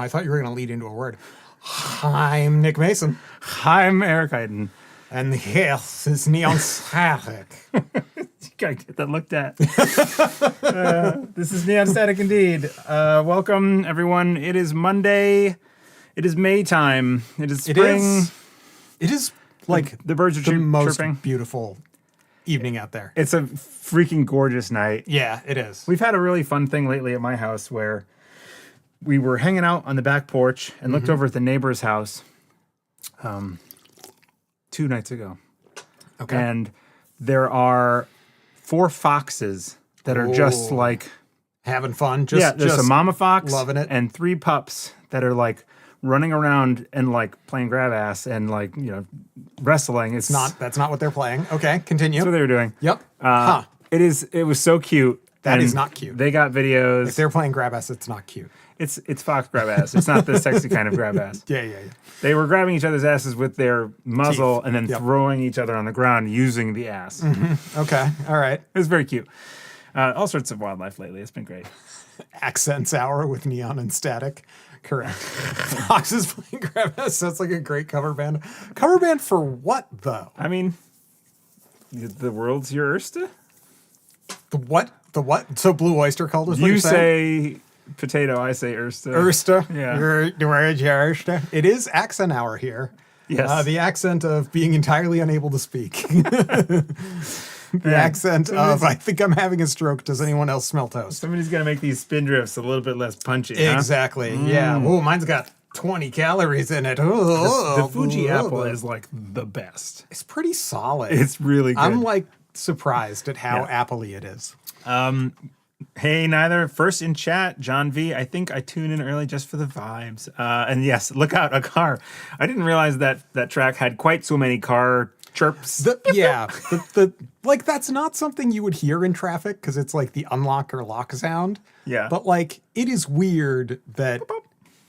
I thought you were going to lead into a word. I'm Nick Mason. I'm Eric Hayden. And this is Neon Static. You gotta get that looked at. This is Neon Static indeed. Welcome, everyone. It is Monday. It is May time. It is spring. It is like the birds are the most chirping. beautiful evening out there. It's a freaking gorgeous night. Yeah, it is. We've had a really fun thing lately at my house where we were hanging out on the back porch and looked over at the neighbor's house 2 nights ago. Okay. And there are 4 foxes that are just like having fun. there's just a mama fox, loving it, and 3 pups that are like running around and like playing grab ass and like, you know, wrestling. That's not what they're playing. Okay, continue. That's what they were doing. Yep. It was so cute. That is not cute. They got videos. If they're playing grab ass, it's not cute. It's fox grab ass. It's not the sexy kind of grab ass. Yeah. They were grabbing each other's asses with their muzzle Teeth. and then throwing each other on the ground using the ass. Mm-hmm. Okay, all right. It was very cute. All sorts of wildlife lately. It's been great. Accents Hour with Neon and Static. Correct. Foxes playing grab ass. Sounds like a great cover band. Cover band for what, though? I mean, the world's your oyster? The what? The what? So Blue Oyster Cult is what You you're saying? say potato, I say oyster. Oyster. Yeah. Oyster. It is accent hour here. Yes. The accent of being entirely unable to speak. The accent of, I think I'm having a stroke. Does anyone else smell toast? Somebody's got to make these spin drifts a little bit less punchy. Exactly. Yeah. Oh, mine's got 20 calories in it. The Fuji apple is like the best. It's pretty solid. It's really good. I'm like surprised at how apple-y it is. Hey, neither. First in chat, John V. I think I tune in early just for the vibes. And yes, look out, a car. I didn't realize that track had quite so many car chirps. Like that's not something you would hear in traffic because it's like the unlock or lock sound. Yeah. But like it is weird that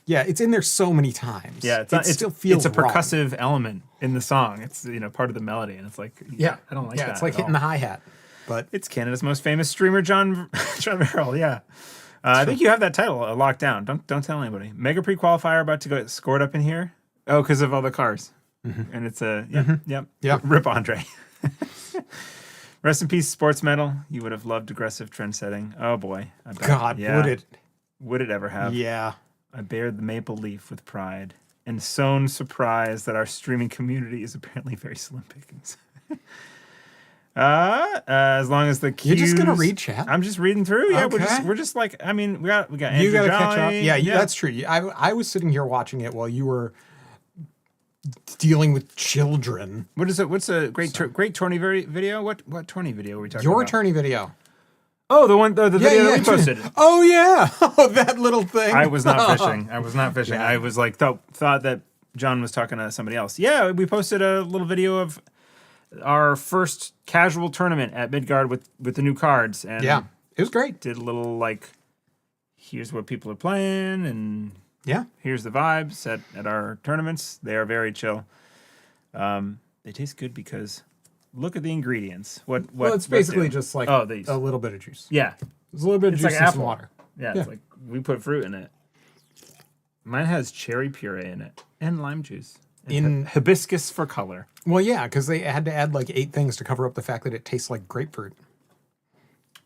it's in there so many times. Yeah, it still feels it's a wrong. percussive element in the song. It's part of the melody, and it's like I don't like that. Yeah, it's like at hitting all. the hi-hat. But It's Canada's most famous streamer, John Merrill. Yeah, I think you have that title locked down. Don't tell anybody. Mega pre-qualifier about to go get scored up in here. Oh, because of all the cars, and it's a Rip Andre. Rest in peace, sports medal. You would have loved aggressive trend setting. Oh boy, I bet. God, would it ever have? Yeah. I bared the maple leaf with pride and sown surprise that our streaming community is apparently very slim pickings. As long as the cues, You're just gonna read chat? I'm just reading through. Yeah, Okay. we're just like, I mean, we got Andrew You gotta Jolly. catch up. Yeah, that's true. I was sitting here watching it while you were dealing with children. What is it? What's a great tourney video? What tourney video are we talking about? Your tourney video. Oh, the video that we posted. Oh yeah. Oh, that little thing. I was not fishing. Yeah. I was like thought that John was talking to somebody else. Yeah, we posted a little video of our first casual tournament at Midgard with the new cards, and it was great. Did a little like, here's what people are playing, and here's the vibes at our tournaments. They are very chill. They taste good because look at the ingredients. Well, it's basically just like a little bit of juice. Yeah, There's a little bit of it's juice like and apple some water. Yeah, it's like we put fruit in it. Mine has cherry puree in it and lime juice. And hibiscus for color. Well, yeah, because they had to add like 8 things to cover up the fact that it tastes like grapefruit.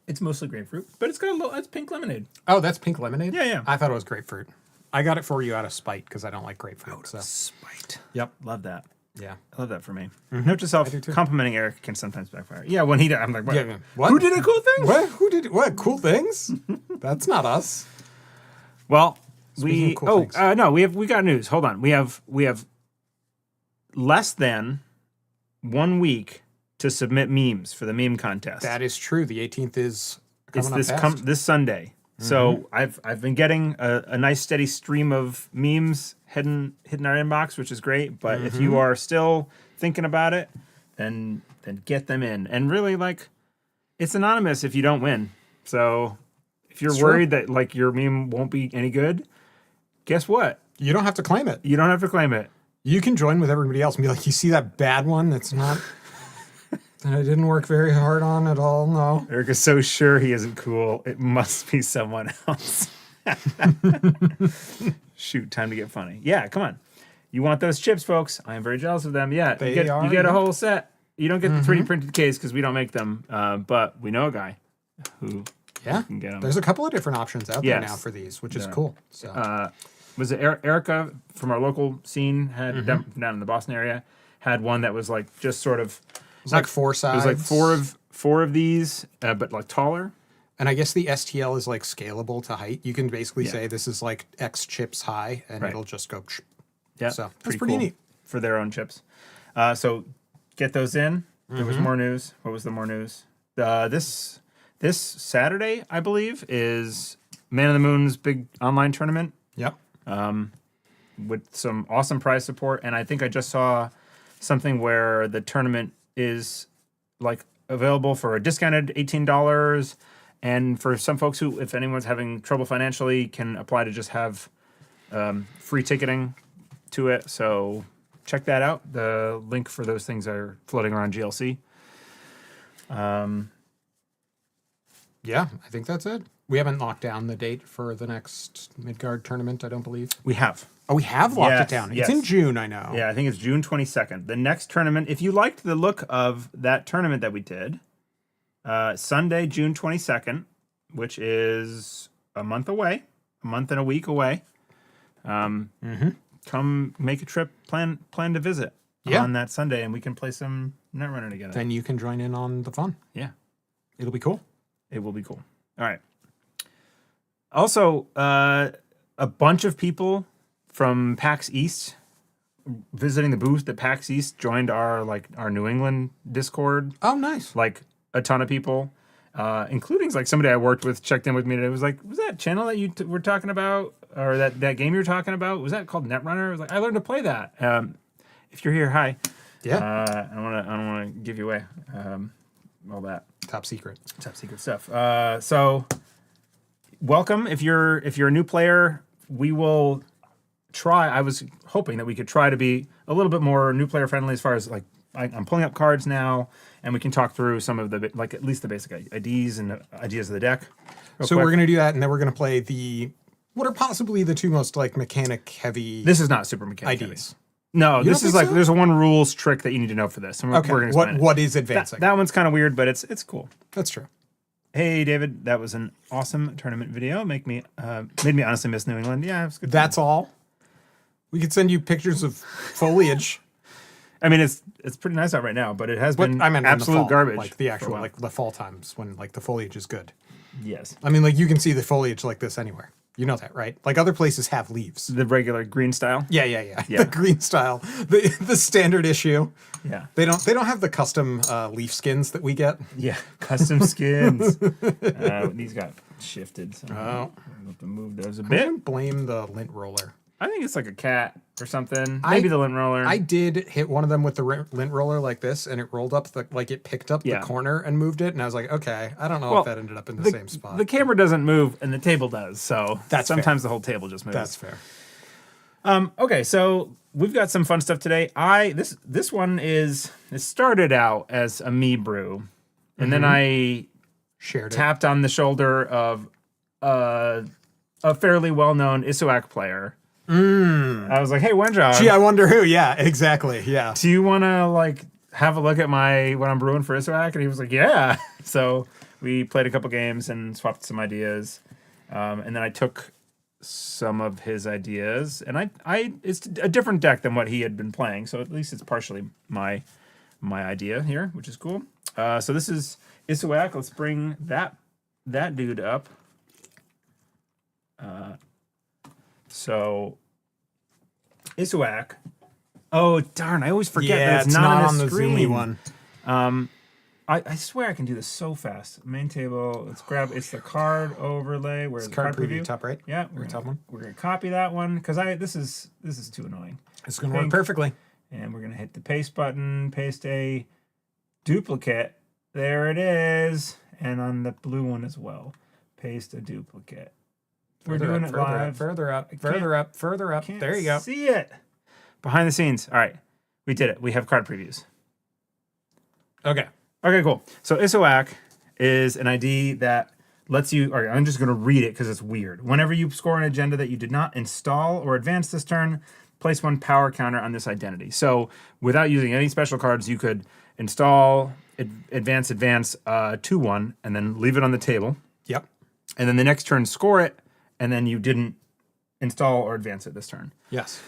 It's mostly grapefruit, but it's got it's pink lemonade. Oh, that's pink lemonade? Yeah. I thought it was grapefruit. I got it for you out of spite because I don't like grapefruit. So. Spite. Yep. Love that. Yeah. I love that for me. Note to self, complimenting Eric can sometimes backfire. Yeah, when he did, I'm like, what? Yeah, what? Who did a cool thing? What? Who did what? Cool things? That's not us. Well, Speaking of cool things. no, we got news. Hold on. We have less than 1 week to submit memes for the meme contest. That is true. The 18th is coming up fast. This Sunday. So I've been getting a nice steady stream of memes hitting our inbox, which is great. But if you are still thinking about it, then get them in. And really, like, it's anonymous if you don't win. So if you're worried that like your meme won't be any good, guess what? You don't have to claim it. You don't have to claim it. You can join with everybody else and be like, you see that bad one that's not... that I didn't work very hard on at all, no. Eric is so sure he isn't cool. It must be someone else. Shoot, time to get funny. Yeah, come on. You want those chips, folks? I am very jealous of them. Yeah, They you are, get a yeah. whole set. You don't get the 3D printed case because we don't make them, but we know a guy who can get them. There's a couple of different options out there Yes. now for these, which is cool. So Was it Erica from our local scene had down in the Boston area had one that was like just sort of it was like 4 it sides. was like four of these, but like taller. And I guess the STL is like scalable to height. You can basically say this is like X chips high, and it'll just go. Yeah, So that's pretty cool neat for their own chips. So get those in. There was more news. What was the more news? This Saturday, I believe, is Man of the Moon's big online tournament. Yep. With some awesome prize support, and I think I just saw something where the tournament is like available for a discounted $18, and for some folks who, if anyone's having trouble financially, can apply to just have free ticketing to it. So check that out. The link for those things are floating around GLC. Yeah, I think that's it. We haven't locked down the date for the next Midgard tournament, I don't believe. We have. Oh, we have locked Yes, it down. It's yes. in June, I know. Yeah, I think it's June 22nd. The next tournament, if you liked the look of that tournament that we did, Sunday, June 22nd, which is a month away, a month and a week away. Come make a trip, plan to visit on that Sunday, and we can play some Netrunner together. Then you can join in on the fun. Yeah, It'll be cool. it will be cool. All right. Also, a bunch of people from PAX East visiting the booth at PAX East joined our New England Discord. Oh, nice. Like a ton of people, including like somebody I worked with checked in with me today. It was like, was that channel that you were talking about, or that game you were talking about? Was that called Netrunner? I was like, I learned to play that. If you're here, hi. Yeah. I don't want to give you away all that Top secret. top secret stuff. So welcome if you're a new player. We will try. I was hoping that we could try to be a little bit more new player friendly as far as like I'm pulling up cards now, and we can talk through some of the like at least the basic IDs and ideas of the deck. So we're gonna do that, and then we're gonna play what are possibly the two most like mechanic heavy. This is not super mechanic IDs. heavy. No, You this don't is think like so? there's a one rules trick that you need to know for this. And Okay. we're gonna explain it. What is advancing? That one's kind of weird, but it's cool. That's true. Hey David, that was an awesome tournament video. Made me honestly miss New England. Yeah, it was good. That's all. We could send you pictures of foliage. I mean, it's pretty nice out right now, but it has But been I meant in the absolute fall, garbage. like the for a actual while. like the fall times when like the foliage is good. Yes, I mean, like you can see the foliage like this anywhere. You know that, right? Like other places have leaves. the regular green style. Yeah. The green style, the standard issue. Yeah, They don't have the custom leaf skins that we get. yeah, custom skins. These got shifted. So Oh. I have to move those a I bit. don't blame the lint roller. I think it's like a cat or something. Maybe the lint roller. I did hit one of them with the lint roller like this, and it rolled up it picked up the corner and moved it, and I was like, okay, I don't know if that ended up in the same spot. The camera doesn't move and the table does, so That's sometimes the whole table just moves. That's fair. Okay, so we've got some fun stuff today. This one it started out as a me brew, and then I Shared it. tapped on the shoulder of a fairly well-known Issuaq player. I was like, "Hey, Wenjog, Gee, I wonder who. Yeah, exactly. Yeah. do you want to like have a look at what I'm brewing for Issuaq?" And he was like, "Yeah." So we played a couple games and swapped some ideas, and then I took some of his ideas, and it's a different deck than what he had been playing, so at least it's partially my idea here, which is cool. So this is Issuaq. Let's bring that dude up. So Issuaq. Oh darn! I always forget that it's not on the zoomy screen. one. I swear I can do this so fast. Main table. Let's grab. It's the card overlay. Where's the card preview? top right. Yeah, top one. We're gonna copy that one because this is too annoying. It's gonna work perfectly. And we're gonna hit the paste button. Paste a duplicate. There it is. And on the blue one as well. Paste a duplicate. We're doing it live. Further up. Can't There you go. see it. Behind the scenes. All right. We did it. We have card previews. Okay. Okay, cool. So Issuaq is an ID that lets you. All right, I'm just going to read it because it's weird. Whenever you score an agenda that you did not install or advance this turn, place 1 power counter on this identity. So without using any special cards, you could install, advance 2/1, and then leave it on the table. Yep. And then the next turn score it, and then you didn't install or advance it this turn. Yes.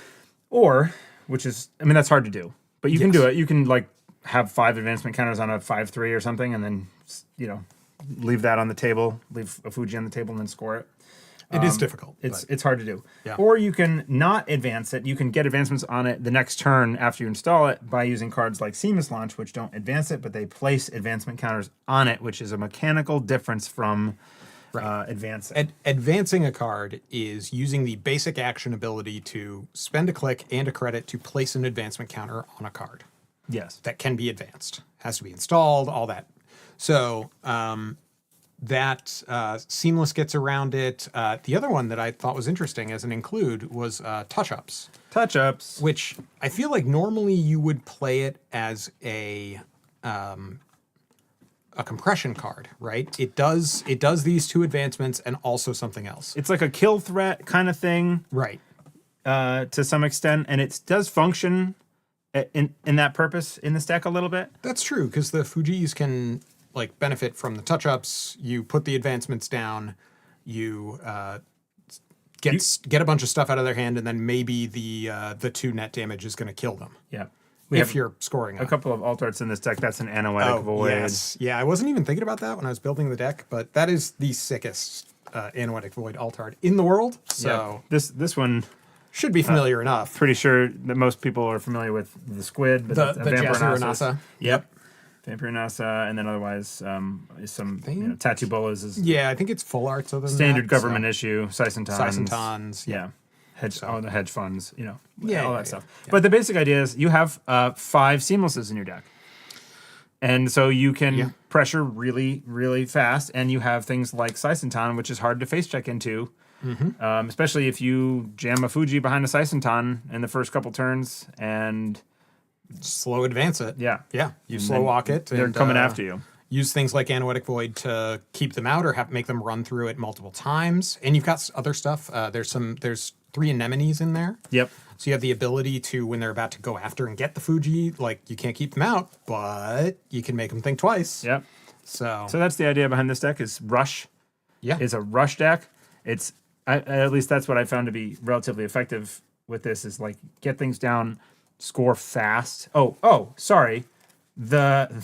Or, which is, I mean, that's hard to do, but you can do it. You can like have 5 advancement counters on a 5/3 or something, and then, you know, leave that on the table, leave a Fuji on the table, and then score it. It is difficult. It's hard to do. Yeah. Or you can not advance it. You can get advancements on it the next turn after you install it by using cards like Seamless Launch, which don't advance it, but they place advancement counters on it, which is a mechanical difference from advancing. Advancing a card is using the basic action ability to spend a click and a credit to place an advancement counter on a card. Yes. That can be advanced. Has to be installed, all that. So that Seamless gets around it. The other one that I thought was interesting as an include was touch-ups. Touch-ups. Which I feel like normally you would play it as a compression card, right? It does these 2 advancements and also something else. It's like a kill threat kind of thing. Right. To some extent, and it does function in that purpose in this deck a little bit. That's true, because the Fujis can like benefit from the touch-ups. You put the advancements down, you get a bunch of stuff out of their hand, and then maybe the 2 net damage is going to kill them. Yeah. If you're scoring a couple of alt arts in this deck, that's an Anoetic Void. Yes. Yeah, I wasn't even thinking about that when I was building the deck, but that is the sickest Anoetic Void alt art in the world. So this one should be familiar enough. Pretty sure that most people are familiar with the squid, but the Jazzy. Yep. Vampire Nasa, and then otherwise some Tattoo Bolas is I think it's full arts other than standard government issue, Sysantons. Yeah. The hedge funds, all that stuff. Yeah. But the basic idea is you have 5 Seamlesses in your deck. And so you can pressure really, really fast, and you have things like Sysanton, which is hard to face check into, especially if you jam a Fuji behind a Sysanton in the first couple turns and slow advance it. Yeah. You slow walk it. They're coming after you. Use things like Anoetic Void to keep them out or make them run through it multiple times. And you've got other stuff. There's 3 anemones in there. Yep. So you have the ability to, when they're about to go after and get the Fuji, like you can't keep them out, but you can make them think twice. Yep. So that's the idea behind this deck is rush. Yeah. It's a rush deck. It's at least that's what I found to be relatively effective with this is like get things down, score fast. Oh, sorry. The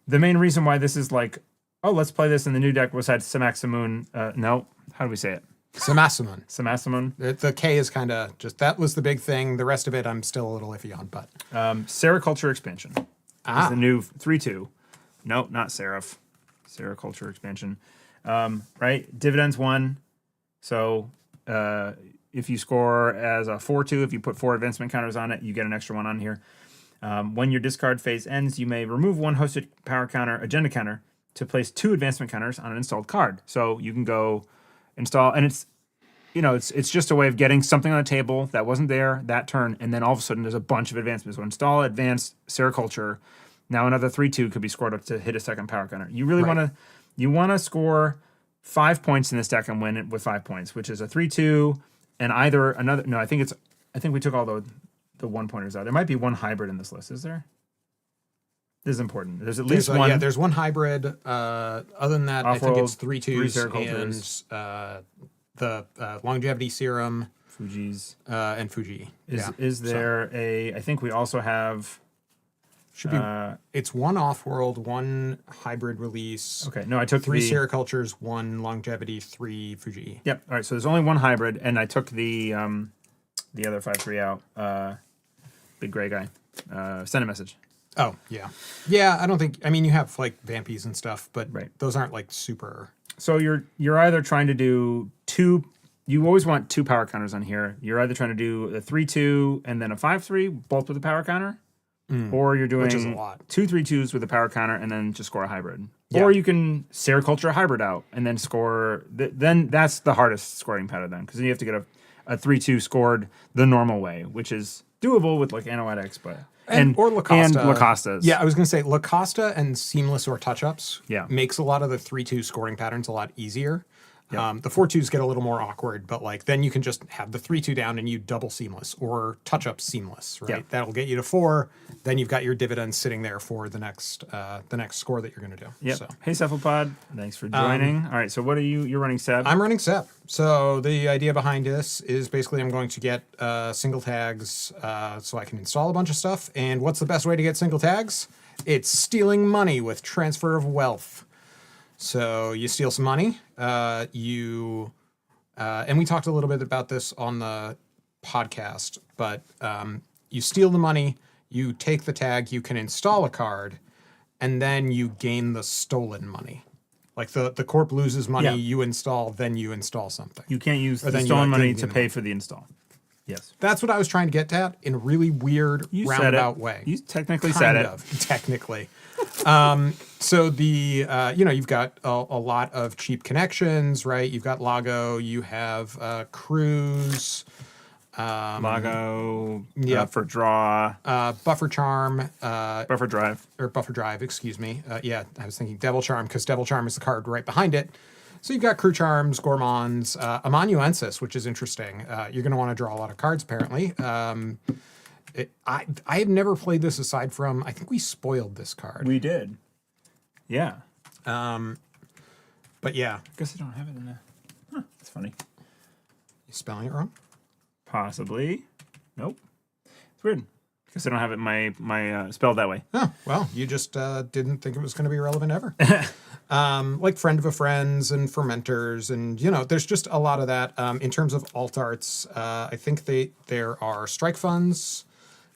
main reason why this is like, let's play this in the new deck besides Samaxamoon. No, how do we say it? Samasamun. Samasamun. The K is kind of just, that was the big thing. The rest of it, I'm still a little iffy on, but. Sericulture expansion. Is the new 3/2. Nope, not Seraph. Sericulture expansion. Right? Dividends 1. So if you score as a 4/2, if you put 4 advancement counters on it, you get an extra 1 on here. When your discard phase ends, you may remove 1 hosted power counter, agenda counter, to place 2 advancement counters on an installed card. So you can go install, and it's just a way of getting something on the table that wasn't there that turn, and then all of a sudden there's a bunch of advancements. So install, advance, Sericulture. Now another 3/2 could be scored up to hit a second power counter. You really want to score 5 points in this deck and win it with 5 points, which is a 3/2 and either another. No, I think we took all the 1-pointers out. There might be 1 hybrid in this list. Is there? This is important. There's at least 1. Yeah, there's 1 hybrid. Other than that, I think it's 3/2s and the longevity serum, Fuji's, and Fuji. Is there I think we also have. Should be. It's 1 off-world, 1 hybrid release. Okay, no, I took 3 Sericultures, 1 longevity, 3 Fuji. Yep. All right, so there's only 1 hybrid, and I took the other 5/3 out. Big gray guy. Send a message. Oh, yeah. Yeah, I don't think, you have like Vampies and stuff, but those aren't like super. So you're either trying to do 2, you always want 2 power counters on here. You're either trying to do a 3/2 and then a 5/3, both with a power counter, or you're doing which is a lot. 2 3/2s with a power counter and then just score a hybrid. Yeah. Or you can Sericulture a hybrid out and then score, then that's the hardest scoring pattern then, because then you have to get a 3/2 scored the normal way, which is doable with like Anoetics, but or Lacosta. And Lacosta's. Yeah, I was going to say Lacosta and seamless or touch-ups Yeah. makes a lot of the 3-2 scoring patterns a lot easier. Yep. The 4-2s get a little more awkward, but like then you can just have the 3-2 down and you double seamless or touch-up seamless, right? Yeah. That'll get you to 4. Then you've got your dividends sitting there for the next score that you're going to do. Yep. So. Hey, Cephalopod. Thanks for joining. All right. So what are you? You're running Seb. I'm running SEP. So the idea behind this is basically I'm going to get single tags so I can install a bunch of stuff. And what's the best way to get single tags? It's stealing money with transfer of wealth. So you steal some money. And we talked a little bit about this on the podcast, but you steal the money, you take the tag, you can install a card, and then you gain the stolen money. Like the corp loses money, Yeah. you install, then you install something. You can't use the then you stolen like money gain to the pay for the install. Yes. That's what I was trying to get at in a really weird You said roundabout it. way. You technically said it. Technically. So the you've got a lot of cheap connections, right? You've got Lago, you have Cruise, Lago. Yep. For draw. Buffer Charm, Buffer drive. or Buffer Drive, excuse me. I was thinking Devil Charm because Devil Charm is the card right behind it. So you've got Crew Charms, Gourmands, Amanuensis, which is interesting. You're going to want to draw a lot of cards, apparently. I have never played this aside from, I think we spoiled this card. We did. Yeah. But yeah. I guess I don't have it in there. Huh, that's funny. You spelling it wrong? Possibly. Nope. It's weird. Guess I don't have it my spelled that way. Oh, well, you just didn't think it was going to be relevant ever. Like Friend of a Friend's and Fermenters, and there's just a lot of that. In terms of alt arts, I think there are strike funds.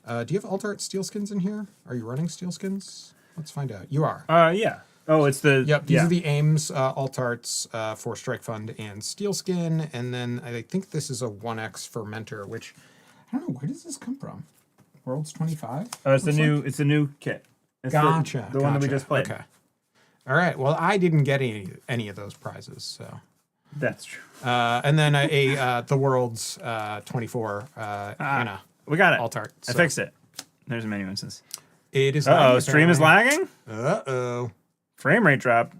Do you have alt art steel skins in here? Are you running steel skins? Let's find out. You are. Yeah. Oh, it's the. Yep. These are the Ames alt arts for strike fund and steel skin, and then I think this is a 1x fermenter, which I don't know, where does this come from? Worlds 25? Oh, it's the new. It's the new kit. It's Gotcha. The one that we just played. Okay. All right. Well, I didn't get any of those prizes, so. That's true. And then the World's 24 Anna. We got it. Alt art. I fixed it. There's a menu instance. It is. Oh, stream is lagging. Uh-oh. Frame rate drop.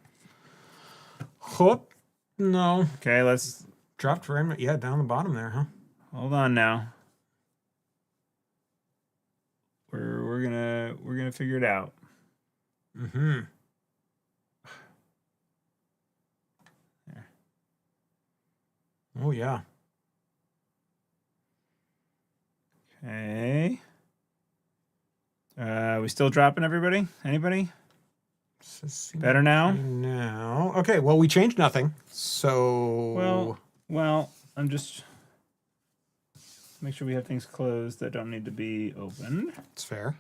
Whoop. No. Okay, let's Dropped frame rate. Yeah, down the bottom there, huh? hold on now. We're gonna figure it out. Mm-hmm. There. Oh yeah. Okay. We still dropping everybody? Anybody? Better now? Now. Okay, well, we changed nothing. So. Well, I'm just make sure we have things closed that don't need to be opened. It's fair.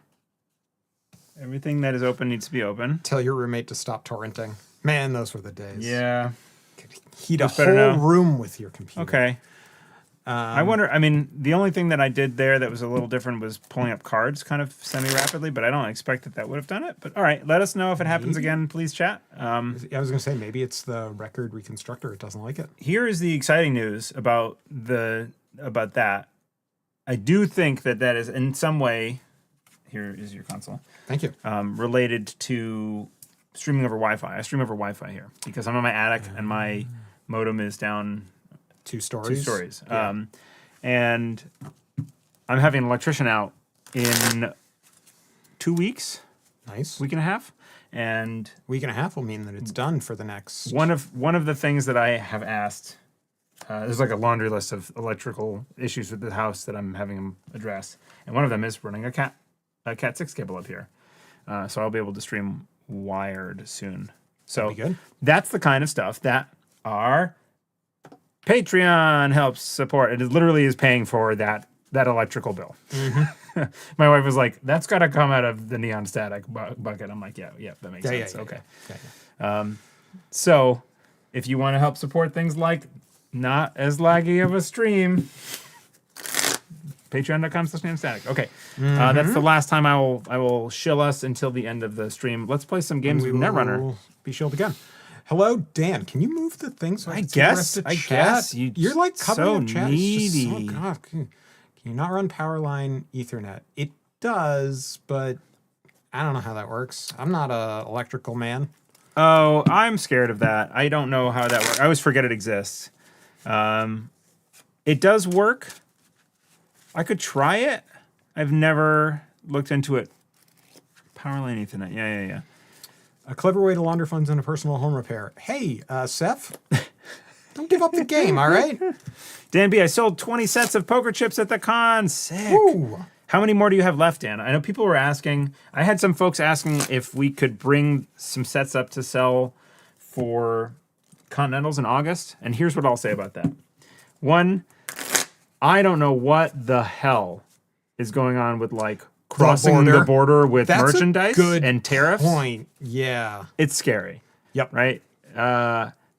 Everything that is open needs to be open. Tell your roommate to stop torrenting. Man, those were the days. Yeah. Heat a That's better whole now. room with your computer. Okay. I wonder, I mean, the only thing that I did there that was a little different was pulling up cards kind of semi-rapidly, but I don't expect that would have done it. But all right, let us know if it happens again, please chat. I was going to say, maybe it's the record reconstructor. It doesn't like it. Here is the exciting news about that. I do think that is in some way, here is your console, Thank you. related to streaming over Wi-Fi. I stream over Wi-Fi here because I'm in my attic and my modem is down 2 stories. 2 stories. Yeah. And I'm having an electrician out in 2 weeks, Nice. week and a half. And Week and a half will mean that it's done for the next. one of the things that I have asked, there's like a laundry list of electrical issues with the house that I'm having him address. And one of them is running a Cat 6 cable up here. So I'll be able to stream wired soon. So That'd be good. that's the kind of stuff that our Patreon helps support. It literally is paying for that electrical bill. Mm-hmm. My wife was like, "That's got to come out of the neon static bucket." I'm like, "Yeah, that makes sense." Yeah, Okay. yeah. So, if you want to help support things like not as laggy of a stream, Patreon.com/neonstatic. Okay, that's the last time I will shill us until the end of the stream. Let's play some games with Netrunner. will be shielded again. Hello, Dan. Can you move the thing so I can see the guess- rest of I chat? guess. You're like covering So up chat. It's just needy. oh God. Can you not run Powerline Ethernet? It does, but I don't know how that works. I'm not a electrical man. Oh, I'm scared of that. I don't know how that works. I always forget it exists. It does work. I could try it. I've never looked into it. Power line Ethernet. Yeah. A clever way to launder funds into personal home repair. Hey, Seth, don't give up the game, all right? Dan B, I sold 20 sets of poker chips at the con. Sick. Ooh. How many more do you have left, Dan? I know people were asking. I had some folks asking if we could bring some sets up to sell for Continentals in August. And here's what I'll say about that. One, I don't know what the hell is going on with like crossing the border with That's merchandise a good and tariffs. Point. Yeah. It's scary. Yep. Right?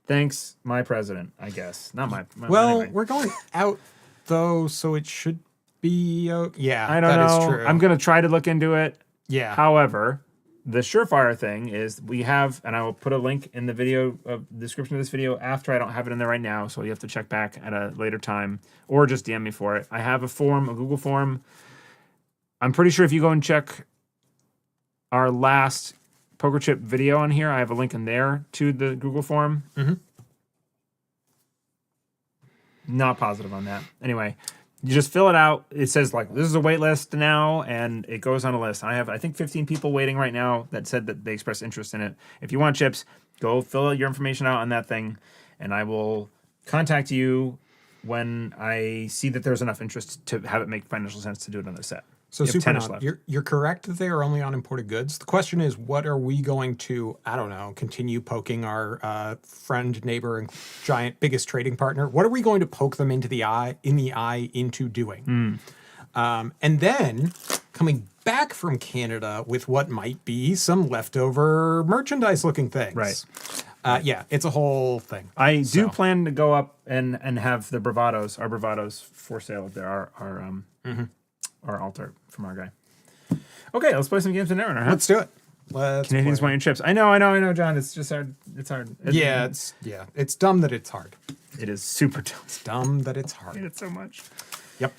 Thanks, my president, I guess. Not my well, anyway. we're going out, though, so it should be... yeah, I don't know. that is true. I'm going to try to look into it. Yeah. However, the surefire thing is we have, and I will put a link in the video, description of this video after. I don't have it in there right now, so you have to check back at a later time or just DM me for it. I have a form, a Google form. I'm pretty sure if you go and check our last poker chip video on here, I have a link in there to the Google form. Mm-hmm. Not positive on that. Anyway, you just fill it out. It says like, this is a wait list now, and it goes on a list. I have, I think, 15 people waiting right now that said that they expressed interest in it. If you want chips, go fill your information out on that thing, and I will contact you when I see that there's enough interest to have it make financial sense to do it on the set. So Supernaut, you're correct that they are only on imported goods. The question is, what are we going to, I don't know, continue poking our friend, neighbor, and biggest trading partner? What are we going to poke them into the eye into doing? And then coming back from Canada with what might be some leftover merchandise looking things. Right. Yeah, it's a whole thing. I do plan to go up and have the bravados, our bravados for sale up there. Our altar from our guy. Okay, let's play some games in Netrunner, huh? Let's do it. Let's Canadians play. want your chips. I know, John. It's just hard. It's hard. It's dumb that it's hard. It is super dumb. It's dumb that it's I hard. hate it so much. Yep.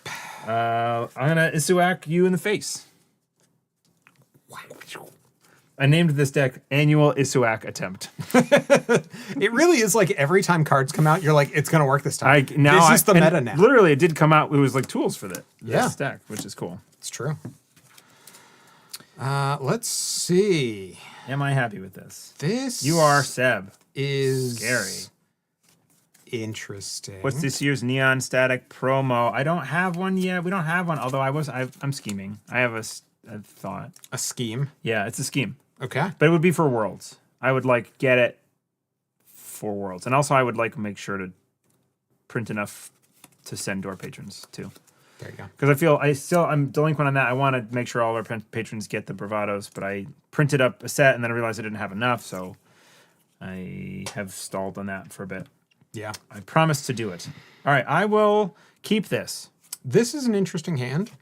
I'm gonna Issuaq you in the face. I named this deck Annual Issuaq Attempt. It really is like every time cards come out, you're like, it's going to work this time. This is the meta now. Literally, it did come out. It was like tools for this Yeah. deck, which is cool. It's true. Let's see. Am I happy with this? This You are, Seb. is Scary. Interesting. What's this year's Neon Static promo? I don't have one yet. We don't have one, although I'm scheming. I have a thought. A scheme. Yeah, it's a scheme. Okay. But it would be for Worlds. I would like get it for Worlds. And also I would like make sure to print enough to send to our patrons too. There you go. Because I'm delinquent on that. I want to make sure all our patrons get the bravados, but I printed up a set and then I realized I didn't have enough, so I have stalled on that for a bit. Yeah. I promised to do it. All right, I will keep this. This is an interesting hand.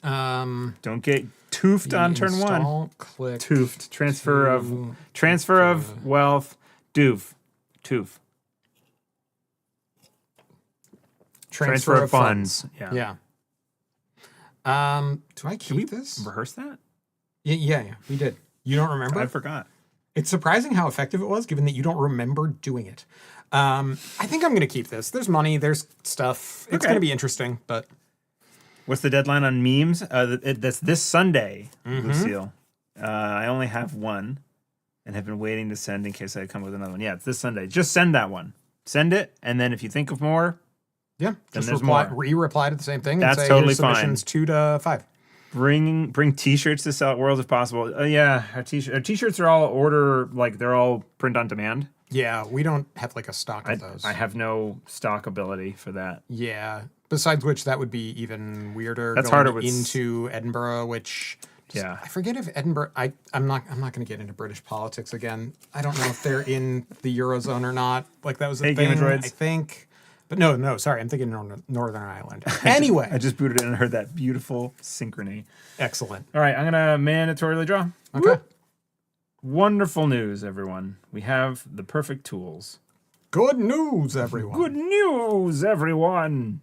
Don't get toofed on turn one. Click. Toofed. Transfer of wealth. Toof. Transfer of funds. Yeah. Do I keep this? Rehearse that? Yeah, we did. You don't remember? I forgot. It's surprising how effective it was, given that you don't remember doing it. I think I'm going to keep this. There's money. There's stuff. It's going to be interesting, but... What's the deadline on memes? That's this Sunday, Lucille. I only have one and have been waiting to send in case I come with another one. Yeah, it's this Sunday. Just send that one. Send it, and then if you think of more... Yeah, then just there's reply to the same thing. That's and say totally your submissions 2 to 5. Bring T-shirts to sell at Worlds if possible. Yeah, our T-shirts are all order, like they're all print on demand. Yeah, we don't have like a stock of those. I have no stock ability for that. Yeah. Besides which, that would be even weirder. That's going harder into Edinburgh, which yeah, I forget if Edinburgh. I'm not going to get into British politics again. I don't know if they're in the Eurozone or not. Like that was a thing. I think, but no. Sorry, I'm thinking Northern Ireland. Anyway, I just booted in and heard that beautiful synchrony. Excellent. All right, I'm gonna mandatorily draw. Okay. Whoop. Wonderful news, everyone. We have the perfect tools. Good news, everyone. Good news, everyone.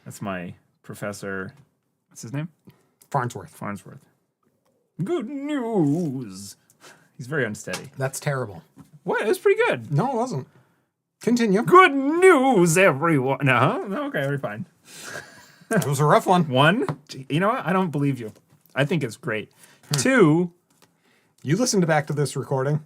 That's my Professor What's his name? Farnsworth. Farnsworth. Good news. He's very unsteady. That's terrible. What? It was pretty good. No, it wasn't. Continue. Good news, everyone. No, okay, we're fine. It was a rough one. One, you know what? I don't believe you. I think it's great. Two, You listened back to this recording.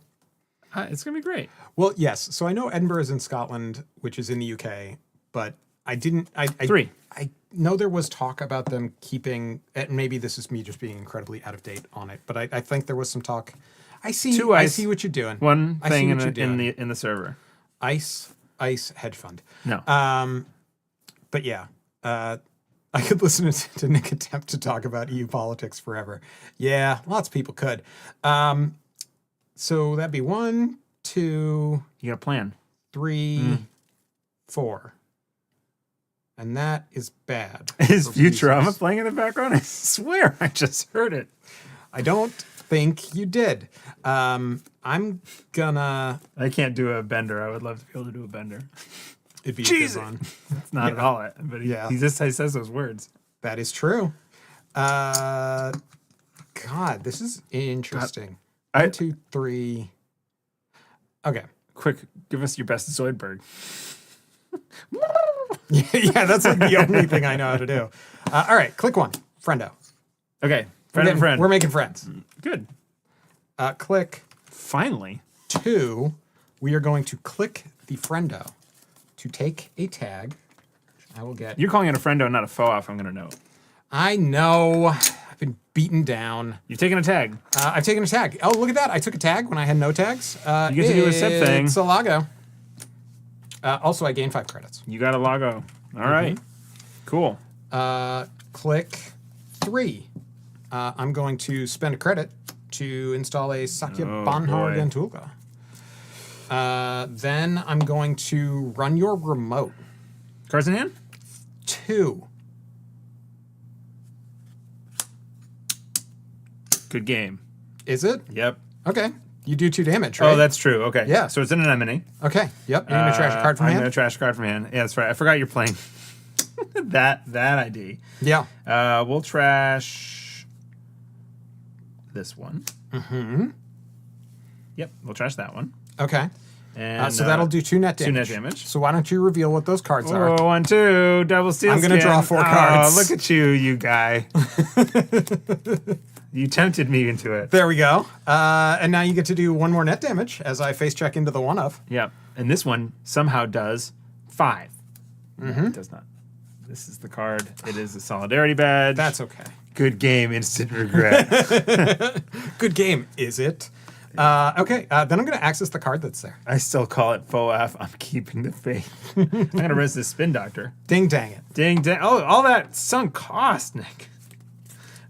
it's going to be great. Well, yes. So I know Edinburgh is in Scotland, which is in the UK, but I didn't. Three. I know there was talk about them keeping, and maybe this is me just being incredibly out of date on it, but I think there was some talk. I see. Two I ice, see what you're doing. One I thing see in what you're doing. the server. Ice hedge fund. No. But yeah, I could listen to Nick attempt to talk about EU politics forever. Yeah, lots of people could. So that'd be 1, 2, You got a plan. 3, 4. And that is bad. Is for Futurama users. playing in the background? I swear I just heard it. I don't think you did. I'm gonna. I can't do a bender. I would love to be able to do a bender. It'd be Jeez. a good one. It's not at all it, but he says those words. That is true. God, this is interesting. 1, 2, 3. Okay. Quick, give us your best Zoidberg. Yeah, that's like the only thing I know how to do. All right, click 1. Friendo. Okay, friend. We're making friends. Good. Click Finally. 2. We are going to click the friendo to take a tag. I will get. You're calling it a friendo, not a faux-off. I'm going to know. I know. I've been beaten down. You've taken a tag. I've taken a tag. Oh, look at that. I took a tag when I had no tags. You get to do a sip thing. It's a Lago. Also, I gained 5 credits. You got a logo. All right. Cool. Click 3. I'm going to spend a credit to install a Sakya Banhar boy. Gantulka. Then I'm going to run your remote. Cards in hand? 2. Good game. Is it? Yep. Okay. You do 2 damage, right? Oh, that's true. Okay. Yeah. So it's an anemone. Okay. Yep. You're going to trash a card from I'm hand? going to trash a card from hand. Yeah, that's right. I forgot you're playing that ID. Yeah. We'll trash this one. Mm-hmm. Yep, we'll trash that one. Okay. And So that'll do 2 net damage. 2 net damage. So why don't you reveal what those cards are? Oh, 1, 2, double steel I'm gonna skin. draw 4 Oh, cards. look at you guy. You tempted me into it. There we go. And now you get to do 1 more net damage as I face check into the 1 of. Yep. And this one somehow does 5. Mm-hmm. No, it does not. This is the card. It is a solidarity badge. That's okay. Good game, instant regret. Good game, is it? Okay, then I'm going to access the card that's there. I still call it faux-off. I'm keeping the faith. I'm going to res this spin doctor. Ding dang it. Ding, dang. Oh, all that sunk cost, Nick.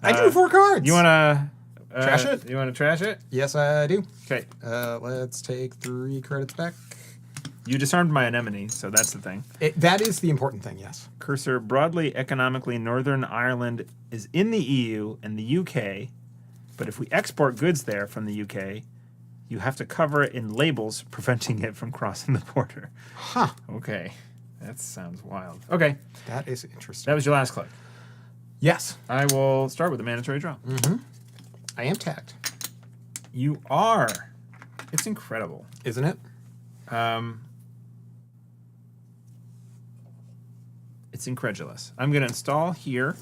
I drew 4 cards. You want to... Trash it? You want to trash it? Yes, I do. Okay. Let's take 3 credits back. You disarmed my anemone, so that's the thing. That is the important thing, yes. Cursor, broadly economically, Northern Ireland is in the EU and the UK, but if we export goods there from the UK, you have to cover it in labels, preventing it from crossing the border. Huh. Okay. That sounds wild. Okay. That is interesting. That was your last click. Yes. I will start with a mandatory draw. I am tagged. You are. It's incredible. Isn't it? It's incredulous. I'm going to install here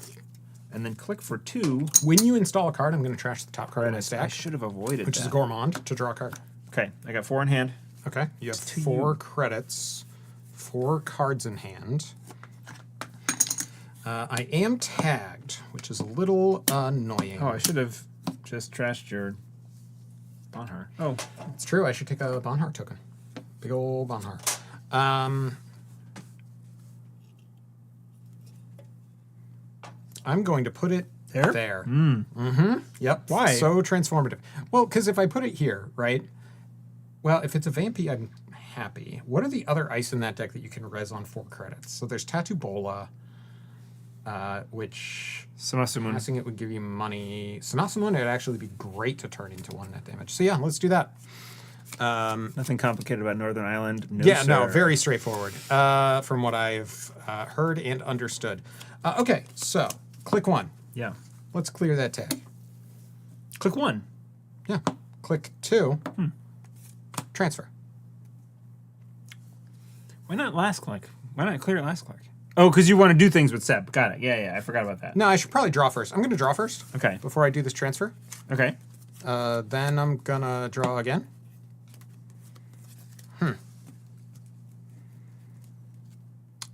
and then click for 2. When you install a card, I'm going to trash the top card in my I stack, should have avoided which that. is a Gourmand, to draw a card. Okay, I got 4 in hand. Okay. You have 4 credits, 4 cards in hand. I am tagged, which is a little annoying. Oh, I should have just trashed your Bonhar. Oh, It's true. I should take a Bonhar token. Big old Bonhar. I'm going to put it there. Yep. Why? So transformative. Well, because if I put it here, right? Well, if it's a Vampy, I'm happy. What are the other ice in that deck that you can res on 4 credits? So there's Tattoo Bola, which Samasamun. passing it would give you money. Samasamun would actually be great to turn into 1 net damage. So yeah, let's do that. Nothing complicated about Northern Ireland. No, Yeah, no, sir. very straightforward from what I've heard and understood. Okay, so click 1. Yeah. Let's clear that tag. Click 1. Yeah. Click 2. Transfer. Why not last click? Why not clear it last click? Oh, because you want to do things with Seb. Got it. Yeah, I forgot about that. No, I should probably draw first. I'm going to draw first. Okay. Before I do this transfer. Okay. Then I'm going to draw again.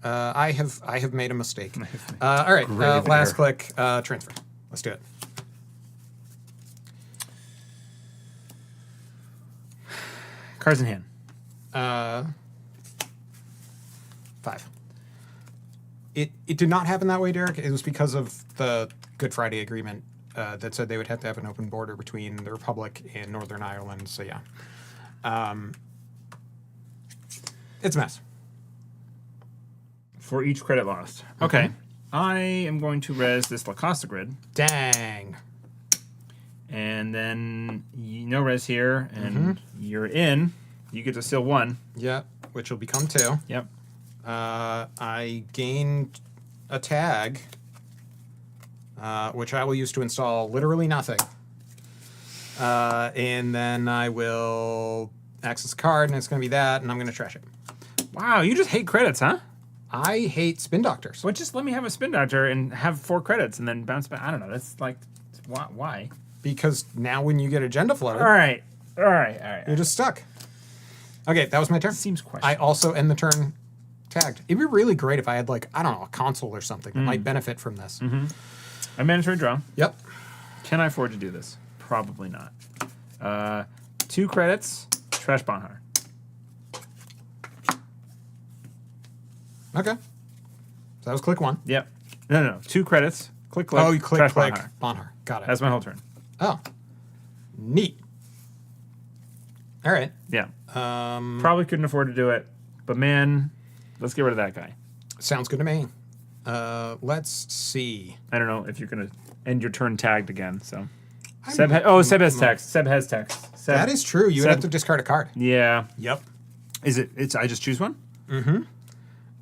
I have made a mistake. All right. Last click. Transfer. Let's do it. Cards in hand. 5. It did not happen that way, Derek. It was because of the Good Friday Agreement that said they would have to have an open border between the Republic and Northern Ireland. So yeah, it's a mess. For each credit lost. Okay. I am going to res this La Costa grid. Dang. And then no res here, and you're in. You get to steal 1. Yep, which will become 2. Yep. I gained a tag, which I will use to install literally nothing. And then I will access a card, and it's going to be that, and I'm going to trash it. Wow, you just hate credits, huh? I hate spin doctors. Well, just let me have a spin doctor and have 4 credits and then bounce back. I don't know. That's like, why? Because now when you get agenda flooded, All right. you're just stuck. Okay, that was my turn. Seems questionable. I also end the turn tagged. It'd be really great if I had, like, I don't know, a console or something that might benefit from this. I mandatory draw. Yep. Can I afford to do this? Probably not. 2 credits, trash Bonhar. Okay. So that was click 1. Yep. No. 2 credits. Click. Oh, you click, trash click. Bonhar. Bonhar. Got it. That's my whole turn. Oh. Neat. All right. Yeah. Probably couldn't afford to do it, but man, let's get rid of that guy. Sounds good to me. Let's see. I don't know if you're gonna end your turn tagged again. So Seb has text. Seb has text. Seb, That is true. You would have to discard a card. Yeah. Yep. Is it? It's I just choose one.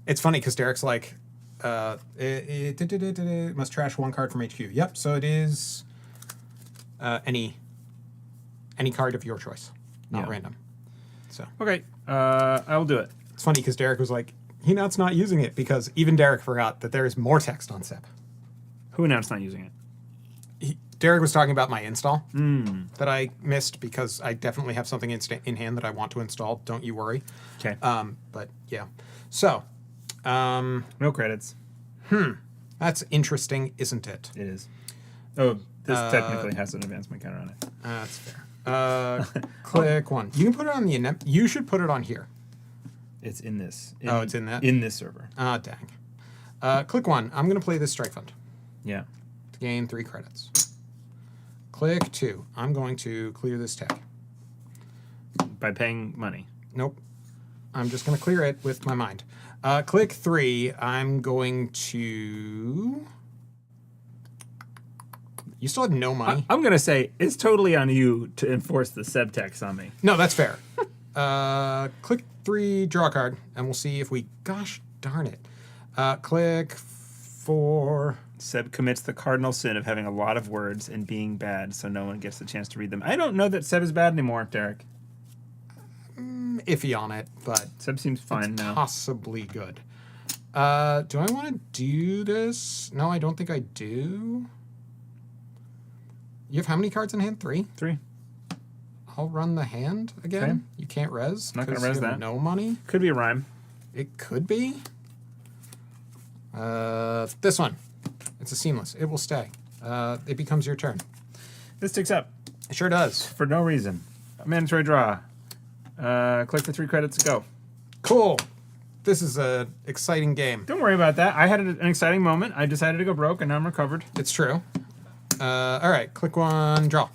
It's funny because Derek's like, must trash 1 card from HQ. Yep. So it is any card of your choice, not random. So Okay. I will do it. it's funny because Derek was like, Hinat's not using it because even Derek forgot that there is more text on Seb. Who announced not using it? Derek was talking about my install that I missed because I definitely have something in hand that I want to install. Don't you worry. Okay. But yeah. So, No credits. that's interesting, isn't it? It is. Oh, this technically has an advancement counter on it. That's fair. Click 1. You can put it on the you should put it on here. It's in this. It's in that? In this server. Ah, dang. Click 1. I'm going to play this strike fund Yeah. to gain 3 credits. Click 2. I'm going to clear this tag. By paying money. Nope. I'm just going to clear it with my mind. Click 3. I'm going to... You still have no money. I'm gonna say it's totally on you to enforce the Seb tax on me. No, that's fair. Click 3, draw a card, and we'll see if we... Gosh darn it. Click 4... Seb commits the cardinal sin of having a lot of words and being bad, so no one gets the chance to read them. I don't know that Seb is bad anymore, Derek. Iffy on it, but Seb seems fine now. possibly good. Do I want to do this? No, I don't think I do. You have how many cards in hand? 3? 3. I'll run the hand again. Okay. You can't res. Not gonna 'cause you res have that. No money. Could be a rhyme. It could be. This one. It's a seamless. It will stay. It becomes your turn. This ticks up It sure does. for no reason. A mandatory draw. Click for 3 credits to go. Cool. This is a exciting game. Don't worry about that. I had an exciting moment. I decided to go broke, and now I'm recovered. It's true. All right. Click 1. Draw.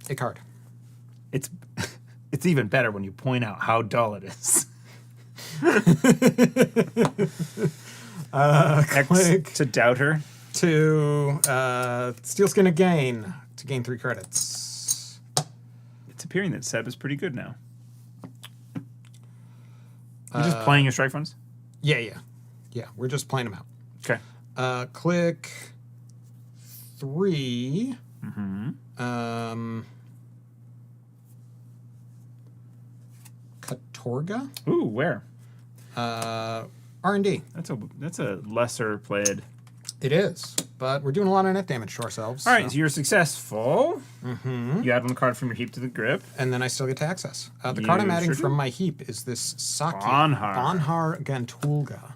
A card. It's it's even better when you point out how dull it is. Click X to doubt her. to Steel Skin again to gain 3 credits. It's appearing that Seb is pretty good now. You're just playing your strike funds? Yeah. We're just playing them out. Okay. Click 3. Katorga? Ooh, where? R&D. That's a lesser played. It is, but we're doing a lot of net damage to ourselves. All right, so you're successful. You add one card from your heap to the grip. And then I still get to access. The card I'm You adding sure from do. my heap is this Saki. Bonhar. Gantulga.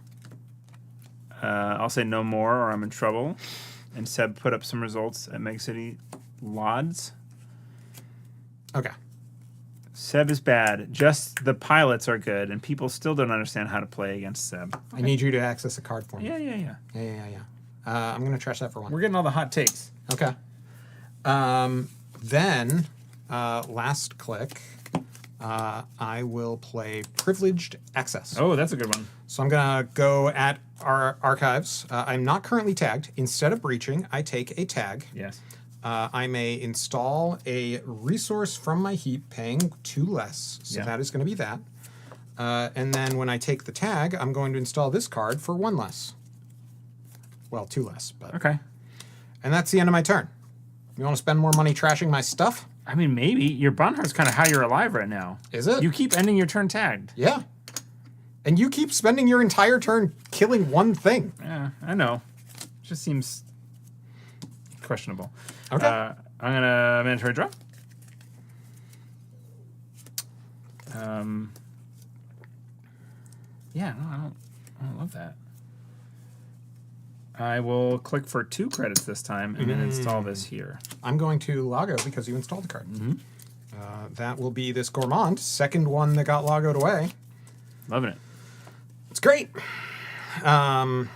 I'll say no more or I'm in trouble. And Seb put up some results at Meg City Lods. Okay. Seb is bad. Just the pilots are good, and people still don't understand how to play against Seb. I need you to access a card for me. Yeah. Yeah. I'm going to trash that for one. We're getting all the hot takes. Okay. Then, last click, I will play Privileged Access. Oh, that's a good one. So I'm going to go at our archives. I'm not currently tagged. Instead of breaching, I take a tag. Yes. I may install a resource from my heap paying 2 less. So that is going to be that. And then when I take the tag, I'm going to install this card for 1 less. Well, 2 less, but Okay. And that's the end of my turn. You want to spend more money trashing my stuff? I mean, maybe. Your Bonhar's kind of how you're alive right now. Is it? You keep ending your turn tagged. Yeah. And you keep spending your entire turn killing one thing. Yeah, I know. Just seems questionable. Okay. I'm gonna mandatory draw. Yeah, no, I don't love that. I will click for 2 credits this time and then install this here. I'm going to Lago because you installed the card. That will be this Gourmand, second one that got Lagoed away. Loving it. It's great. Okay.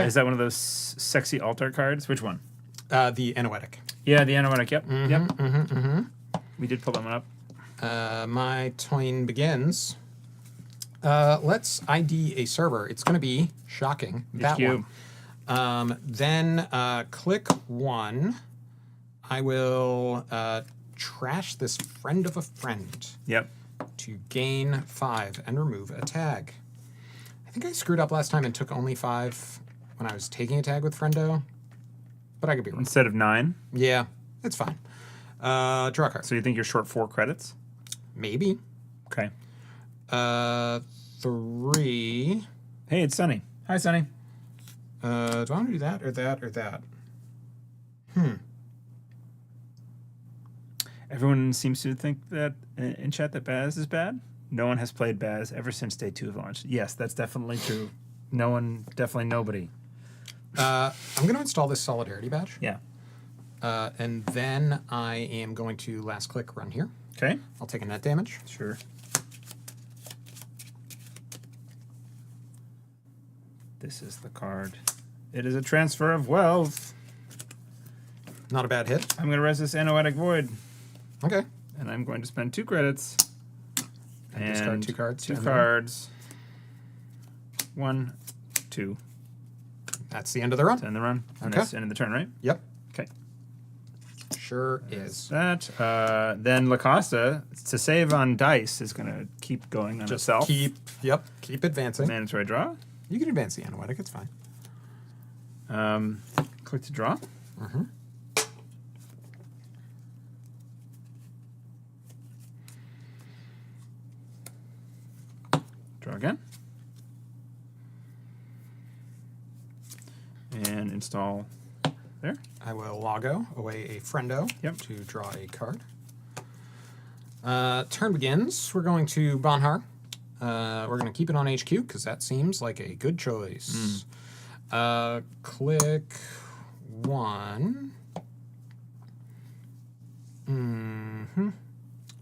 Is that one of those sexy altar cards? Which one? The Anoetic. Yeah, the Anoetic. Yep. We did pull that one up. My turn begins. Let's ID a server. It's going to be shocking. That HQ. one. Then click 1. I will trash this friend of a friend Yep. to gain 5 and remove a tag. I think I screwed up last time and took only 5 when I was taking a tag with friendo, but I could be wrong. Instead of 9. Yeah, it's fine. Draw a card. So you think you're short 4 credits? Maybe. Okay. 3. Hey, it's Sunny. Hi, Sunny. Do I want to do that or that or that? Everyone seems to think that in chat that Baz is bad. No one has played Baz ever since day 2 of launch. Yes, that's definitely true. No one, definitely nobody. I'm going to install this Solidarity Badge. Yeah. And then I am going to last click run here. Okay. I'll take a net damage. Sure. This is the card. It is a transfer of wealth. Not a bad hit. I'm going to res this Anoetic Void. Okay. And I'm going to spend 2 credits. And discard 2 cards. 2 and then- cards. 1, 2. That's the end of the run. End the run. And Okay. that's the end of the turn, right? Yep. Okay. Sure is. That. Then Lacosta, to save on dice, is going to keep going on Just itself. keep advancing. Mandatory draw. You can advance the Anoetic, it's fine. Click to draw. Draw again. And install there. I will Lago away a friendo Yep. to draw a card. Turn begins. We're going to Bonhar. We're going to keep it on HQ because that seems like a good choice. Click 1.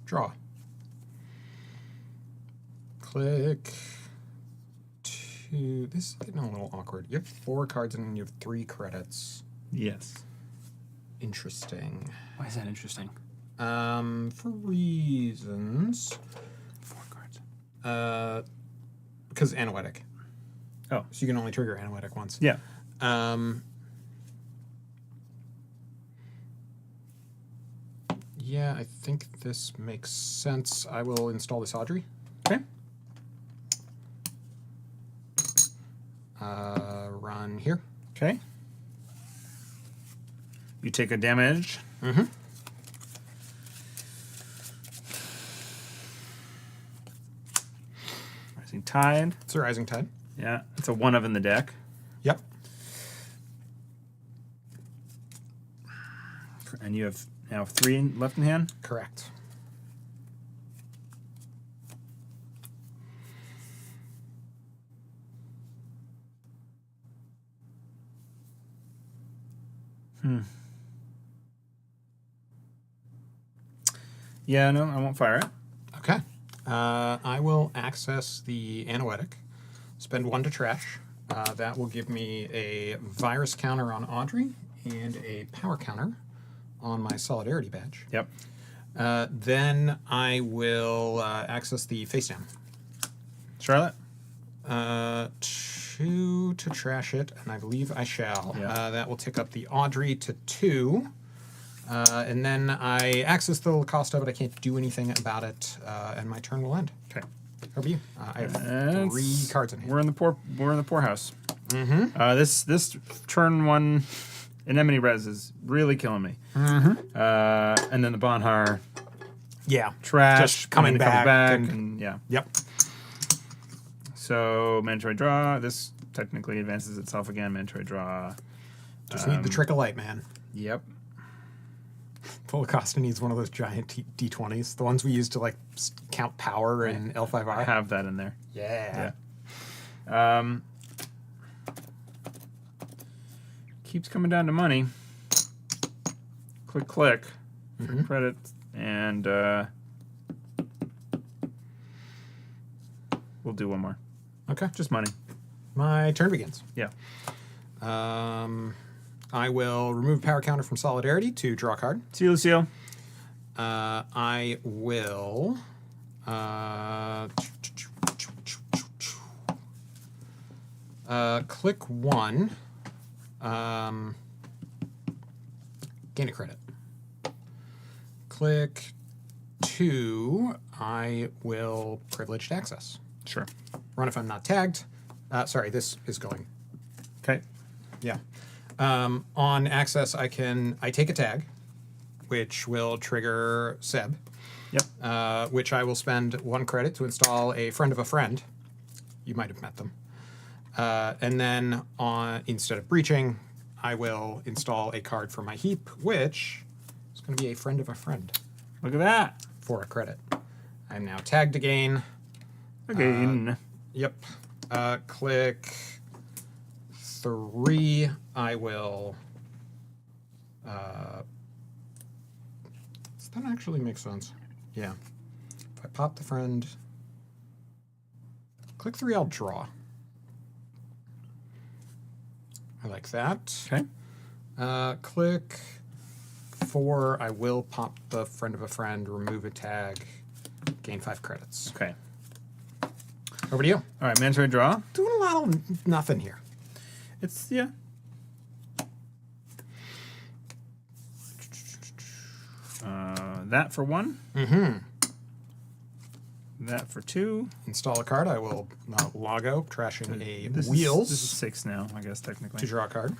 Draw. Click 2. This is getting a little awkward. You have 4 cards and you have 3 credits. Yes. Interesting. Why is that interesting? For reasons. 4 cards. Because Anoetic. Oh. So you can only trigger Anoetic once. Yeah. Yeah, I think this makes sense. I will install this Audrey. Okay. run here. Okay. You take a damage. Mm-hmm. Rising Tide. It's a Rising Tide. Yeah, it's a 1 of in the deck. Yep. And you have now 3 left in hand. Correct. Yeah, no, I won't fire it. Okay. I will access the Anoetic, spend 1 to trash. That will give me a virus counter on Audrey and a power counter on my Solidarity badge. Yep. Then I will access the face down. Charlotte? 2 to trash it, and I believe I shall. Yeah. That will tick up the Audrey to 2. And then I access the cost of it. I can't do anything about it, and my turn will end. Okay. How about you? I have 3 cards in hand. We're in the poorhouse. Mm-hmm. This turn 1 Anemone Res is really killing me. Mm-hmm. And then the Bonhar Yeah. trash Just coming and then it comes back and yeah. Yep. So mandatory draw. This technically advances itself again. Mandatory draw. Just need the trick of light, man. Yep. Polacosta needs one of those giant D20s, the ones we use to like count power in L5R. I have that in there. Yeah. Yeah. Keeps coming down to money. Click, click for credit, and we'll do one more. Okay. Just money. My turn begins. Yeah. I will remove power counter from Solidarity to draw a card. See you, Lucille. I will. Click 1. Gain a credit. Click 2. I will privileged access. Sure. Run if I'm not tagged. Sorry, this is going. Okay. Yeah. On access, I take a tag, which will trigger Seb. Yep. Which I will spend 1 credit to install a friend of a friend. You might have met them. And then instead of breaching, I will install a card for my heap, which is going to be a friend of a friend. Look at that. For a credit. I'm now tagged again. Again. Yep. Click 3. I will. Does that actually make sense? Yeah. If I pop the friend. Click 3, I'll draw. I like that. Okay. Click 4, I will pop the friend of a friend, remove a tag, gain 5 credits. Okay. Over to you. All right. Mandatory draw. Doing a lot of nothing here. It's yeah. That for 1. Mm-hmm. That for 2. Install a card. I will log out, trashing a This wheels This is 6 now, I guess technically. to draw a card.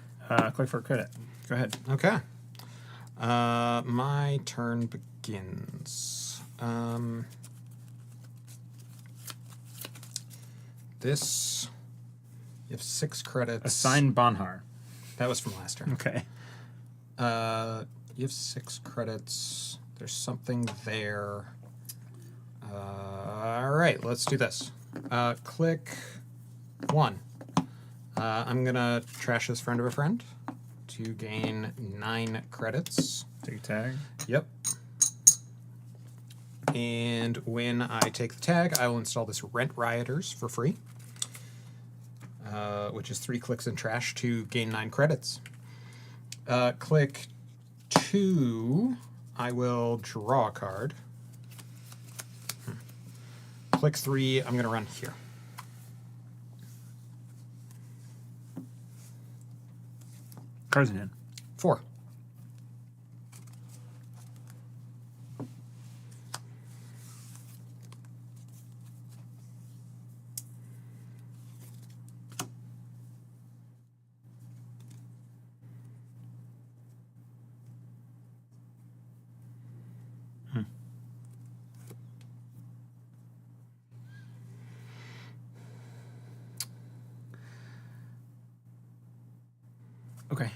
Click for a credit. Go ahead. Okay. My turn begins. This, you have 6 credits. Assign Bonhar. That was from last turn. Okay. You have 6 credits. There's something there. All right, let's do this. Click 1. I'm going to trash this friend of a friend to gain 9 credits. Take a tag. Yep. And when I take the tag, I will install this Rent Rioters for free, which is 3 clicks and trash to gain 9 credits. Click 2, I will draw a card. Click 3, I'm going to run here. Cards in hand. 4. Okay.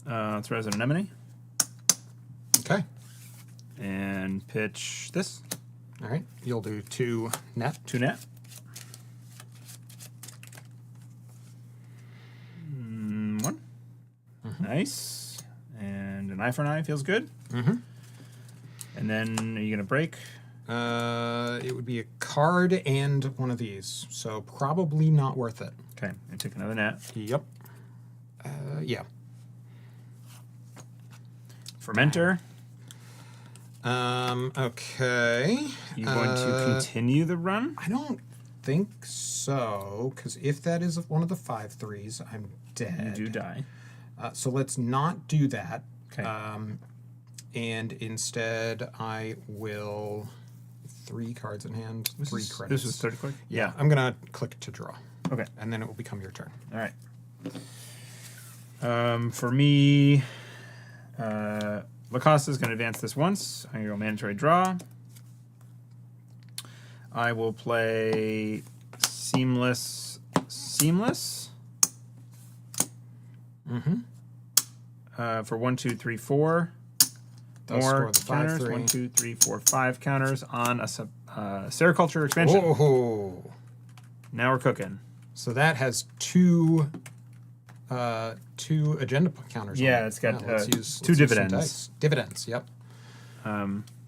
Let's res an anemone Okay. and pitch this. All right. You'll do 2 net. 2 net. One. Nice. And an eye for an eye feels good. Mm-hmm. And then are you going to break? It would be a card and one of these, so probably not worth it. Okay. And take another net. Yep. Yeah. Fermenter. Okay. You going to continue the run? I don't think so, because if that is one of the 5/3s, I'm dead. You do die. So let's not do that. Okay. And instead, I will 3 cards in hand, 3 credits. This was 30 click? Yeah, I'm gonna click to draw. Okay. And then it will become your turn. All right. For me, Lacoste is going to advance this once. I'm going to go mandatory draw. I will play Seamless. For 1, 2, 3, 4. Those More score the counters. 5/3. 1, 2, 3, 4, 5 counters on a sericulture expansion. Oh, Now we're cooking. so that has 2 agenda counters. Yeah, on it. it's got, let's 2 use some dividends. dice. Dividends. Yep.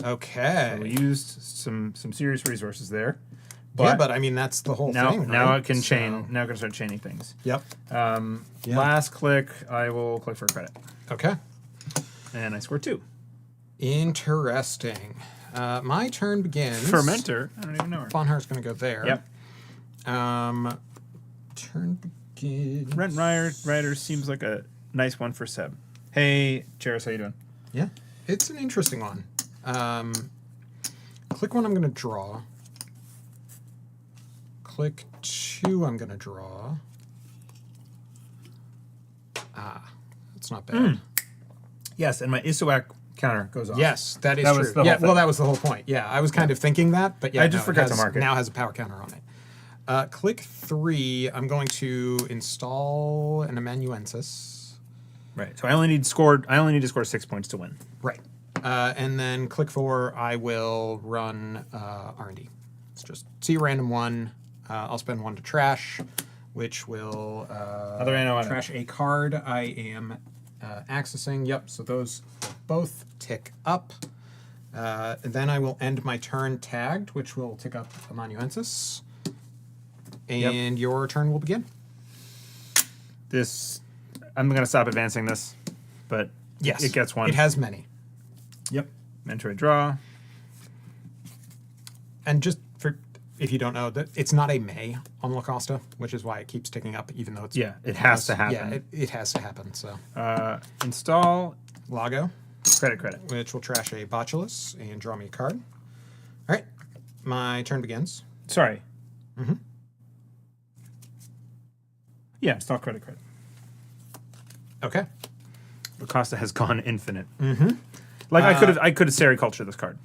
Okay. So we used some serious resources there. Yeah, but I mean that's the whole now, thing. now right? it can chain. So- Now I can start chaining things. Yep. Yeah. Last click, I will click for a credit, Okay. and I score 2. Interesting. My turn begins. Fermenter. I don't even know her. Bonhar's going to go there. Yep. Turn begins. Rent Rider seems like a nice one for Seb. Hey, Cheris, how you doing? Yeah, it's an interesting one. Click 1, I'm going to draw. Click 2, I'm going to draw. That's not bad. Yes, and my Issuaq counter goes off. Yes, that is That true. was the whole Yeah, thing. well, that was the whole point. Yeah, I was kind of thinking that, but yeah, I just forgot to mark it. Now has a power counter on it. Click 3, I'm going to install an amanuensis. Right. So I only need to score 6 points to win. Right. And then click 4, I will run R&D. It's just see a random 1. I'll spend 1 to trash, which will trash a card I am accessing. Yep, so those both tick up. Then I will end my turn tagged, which will tick up amanuensis. And your turn will begin. I'm going to stop advancing this, but Yes. it gets 1. It has many. Yep. Mandatory draw. And just for if you don't know, that it's not a may on La Costa, which is why it keeps ticking up, even though it's It has to happen. Yeah, it has to happen. So Install Lago, credit. which will trash a Botulus and draw me a card. All right, my turn begins. Sorry. Yeah, install credit. Okay. Lacosta has gone infinite. Like I could have sericulture this card,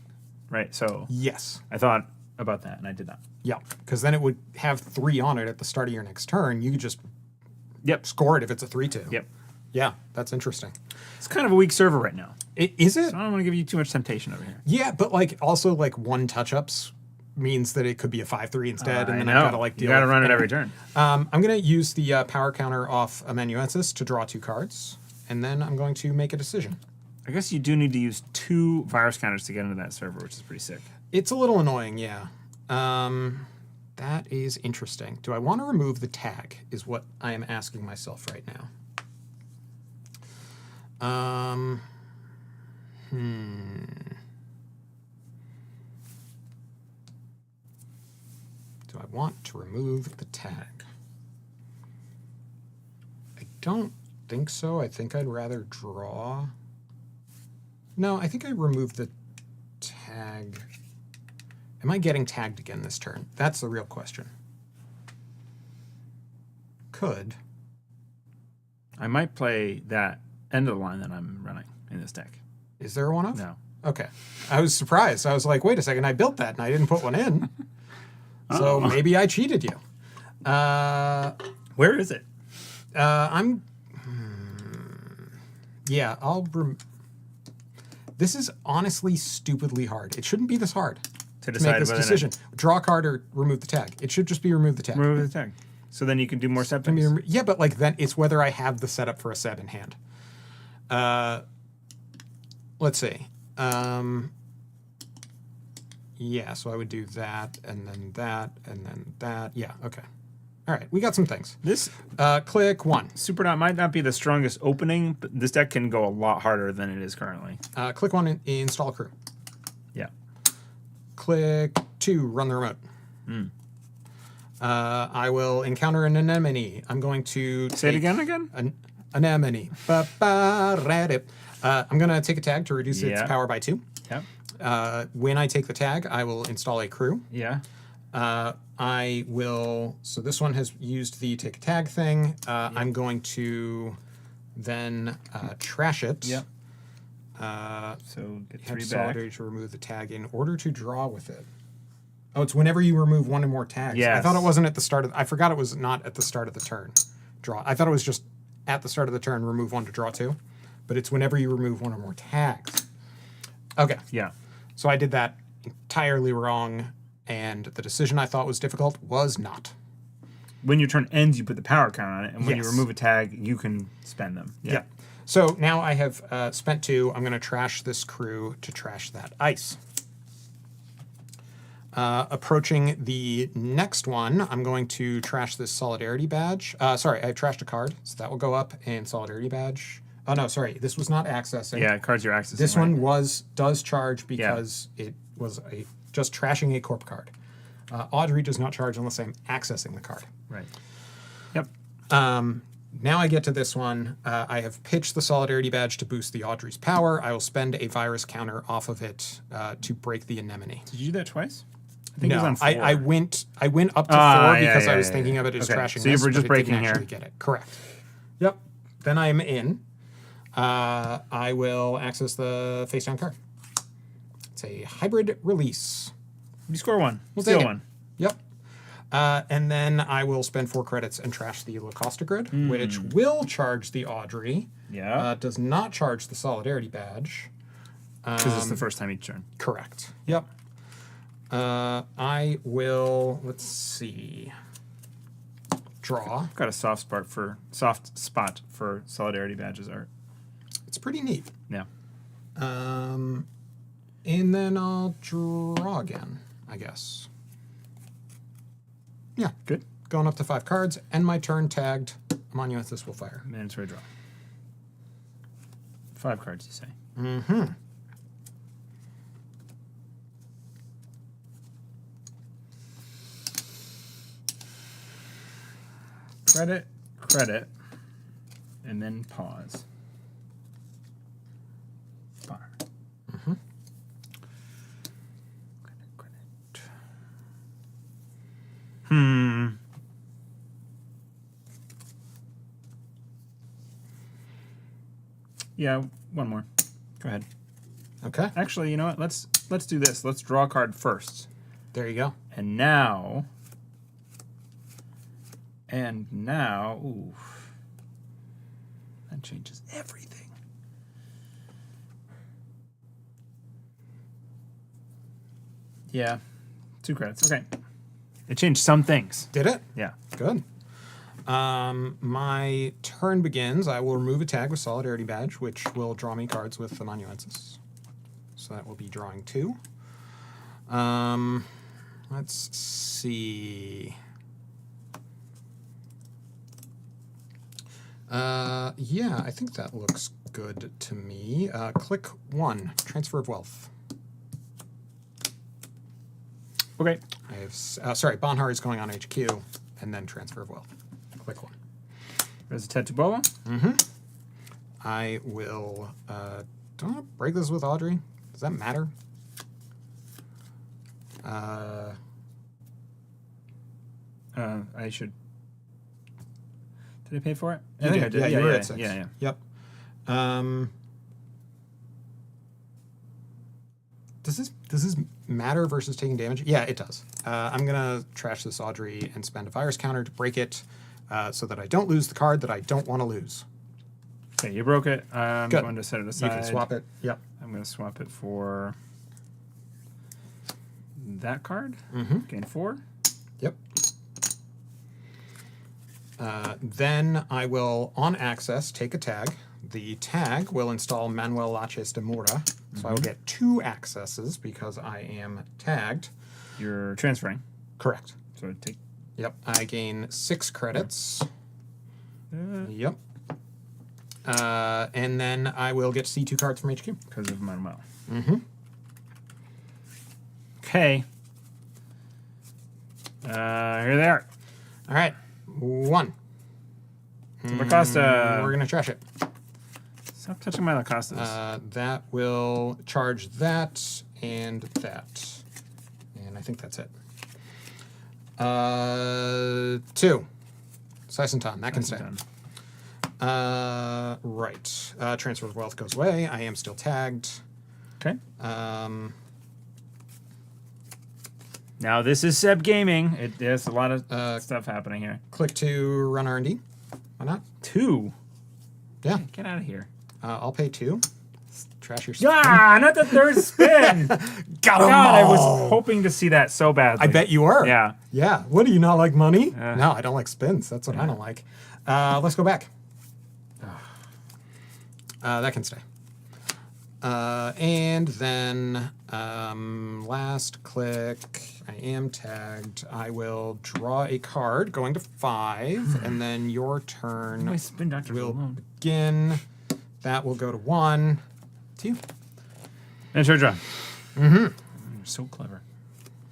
right? So Yes. I thought about that and I did not. Yeah, because then it would have 3 on it at the start of your next turn. You could just Yep. score it if it's a 3/2. Yep. Yeah, that's interesting. It's kind of a weak server right now. Is it? So I don't want to give you too much temptation over here. Yeah, but like also like 1 touch-ups means that it could be a 5/3 instead, and then I've got to like deal. You got to with run it any- every turn. I'm going to use the power counter off amanuensis to draw 2 cards, and then I'm going to make a decision. I guess you do need to use 2 virus counters to get into that server, which is pretty sick. It's a little annoying, yeah. That is interesting. Do I want to remove the tag is what I am asking myself right now. Do I want to remove the tag? I don't think so. I think I'd rather draw. No, I think I removed the tag. Am I getting tagged again this turn? That's the real question. Could. I might play that end of the line that I'm running in this deck. Is there one of? No. Okay. I was surprised. I was like, wait a second, I built that and I didn't put one in. So maybe I cheated you. Where is it? I'm Yeah, this is honestly stupidly hard. It shouldn't be this hard To to decide make this whether decision. Draw a card or remove the tag. It should just be remove the tag. remove the tag. So then you can do more set I plays. mean, yeah, but like then it's whether I have the setup for a set in hand. Let's see. Yeah, so I would do that, and then that, and then that. Yeah, okay. All right, we got some things. This Click 1. Super might not be the strongest opening, but this deck can go a lot harder than it is currently. Click 1, install a crew. Yeah. Click 2, run the remote. I will encounter an anemone. I'm going to Say it take again? An anemone. I'm going to take a tag to reduce its Yeah. power by 2. Yep. When I take the tag, I will install a crew. Yeah. I will. So this one has used the take a tag thing. I'm going to then trash it. Yep. So get Have 3 back. solidarity to remove the tag in order to draw with it. Oh, it's whenever you remove one or more tags. Yes. I thought it wasn't at the start of. I forgot it was not at the start of the turn. Draw. I thought it was just at the start of the turn, remove 1 to draw 2, but it's whenever you remove 1 or more tags. Okay. Yeah. So I did that entirely wrong, and the decision I thought was difficult was not. When your turn ends, you put the power count on it, and when you Yes. remove a tag, you can spend them. Yeah. So now I have spent 2. I'm going to trash this crew to trash that ice. Approaching the next one, I'm going to trash this Solidarity Badge. Sorry, I trashed a card, so that will go up in Solidarity Badge. Oh, no, sorry. This was not accessing. Yeah, cards you're accessing. This right? one does charge because it was just trashing a corp card. Audrey does not charge unless I'm accessing the card. Right. Yep. Now I get to this one. I have pitched the Solidarity Badge to boost the Audrey's power. I will spend a virus counter off of it to break the anemone. Did you do that twice? I think it was No, on 4. I went up to 4 yeah, because yeah, I was yeah, thinking yeah. of it as Okay, trashing so you this, were just but it didn't breaking here. actually get it. Correct. Yep. Then I'm in. I will access the face down card. It's a hybrid release. You score 1. We'll Steal take it. 1. Yep. And then I will spend 4 credits and trash the Lacosta Grid, which will charge the Audrey. Yeah. Does not charge the Solidarity Badge. Because it's the first time each turn. Correct. Yep. I will, let's see, draw. Got a soft spot for Solidarity Badges art. It's pretty neat. Yeah. And then I'll draw again, I guess. Yeah, Good. going up to 5 cards. End my turn tagged. Monument this will fire. Mandatory draw. 5 cards, you say? Mm-hmm. Credit, and then pause. Bar. Mm-hmm. Credit. Yeah, one more. Go ahead. Okay, Actually, you know what? Let's do this. Let's draw a card first. there you go. And now, ooh, that changes everything. Yeah, 2 credits. Okay, it changed some things. Did it? Yeah. Good. My turn begins. I will remove a tag with Solidarity Badge, which will draw me cards with the Monuensis. So that will be drawing 2. Let's see. Yeah, I think that looks good to me. Click 1, Transfer of Wealth. Okay. I have, sorry, Bonhar is going on HQ, and then Transfer of Wealth. Click 1. There's a Tetubola. Mm-hmm. I will, don't I break this with Audrey? Does that matter? I should. Did I pay for it? You I think did. I did. Yeah, you were at 6. Yeah. Yep. Does this matter versus taking damage? Yeah, it does. I'm gonna trash this Audrey and spend a virus counter to break it, so that I don't lose the card that I don't want to lose. Okay, you broke it. I'm Good. going to set it aside. You can swap it. Yep. I'm going to swap it for that card. Gain 4. Yep. Then I will, on access, take a tag. The tag will install Manuel Laches de Mora. So I will get 2 accesses because I am tagged. You're transferring. Correct. So take. Yep. I gain 6 credits. Yep. And then I will get to see 2 cards from HQ. Because of Manuel. Okay. Here they are. All right. 1. Lacosta. We're going to trash it. Stop touching my Lacostas. That will charge that and that. And I think that's it. 2. Sisenton. That can stay. Right. Transfer of wealth goes away. I am still tagged. Okay. Now this is Seb Gaming. There's a lot of stuff happening here. Click to run R&D. Why not? 2. Yeah. Get out of here. I'll pay 2. Trash your spin. Ah, not the third spin. Got God, I was hoping to see that so badly. I bet you were. Yeah. Yeah. What, do you not like money? No, I don't like spins. That's what I don't like. Let's go back. That can stay. And then last click, I am tagged. I will draw a card going to 5, and then your turn My spin doctor will alone. begin. That will go to 1. To you. And sure draw. You're so clever.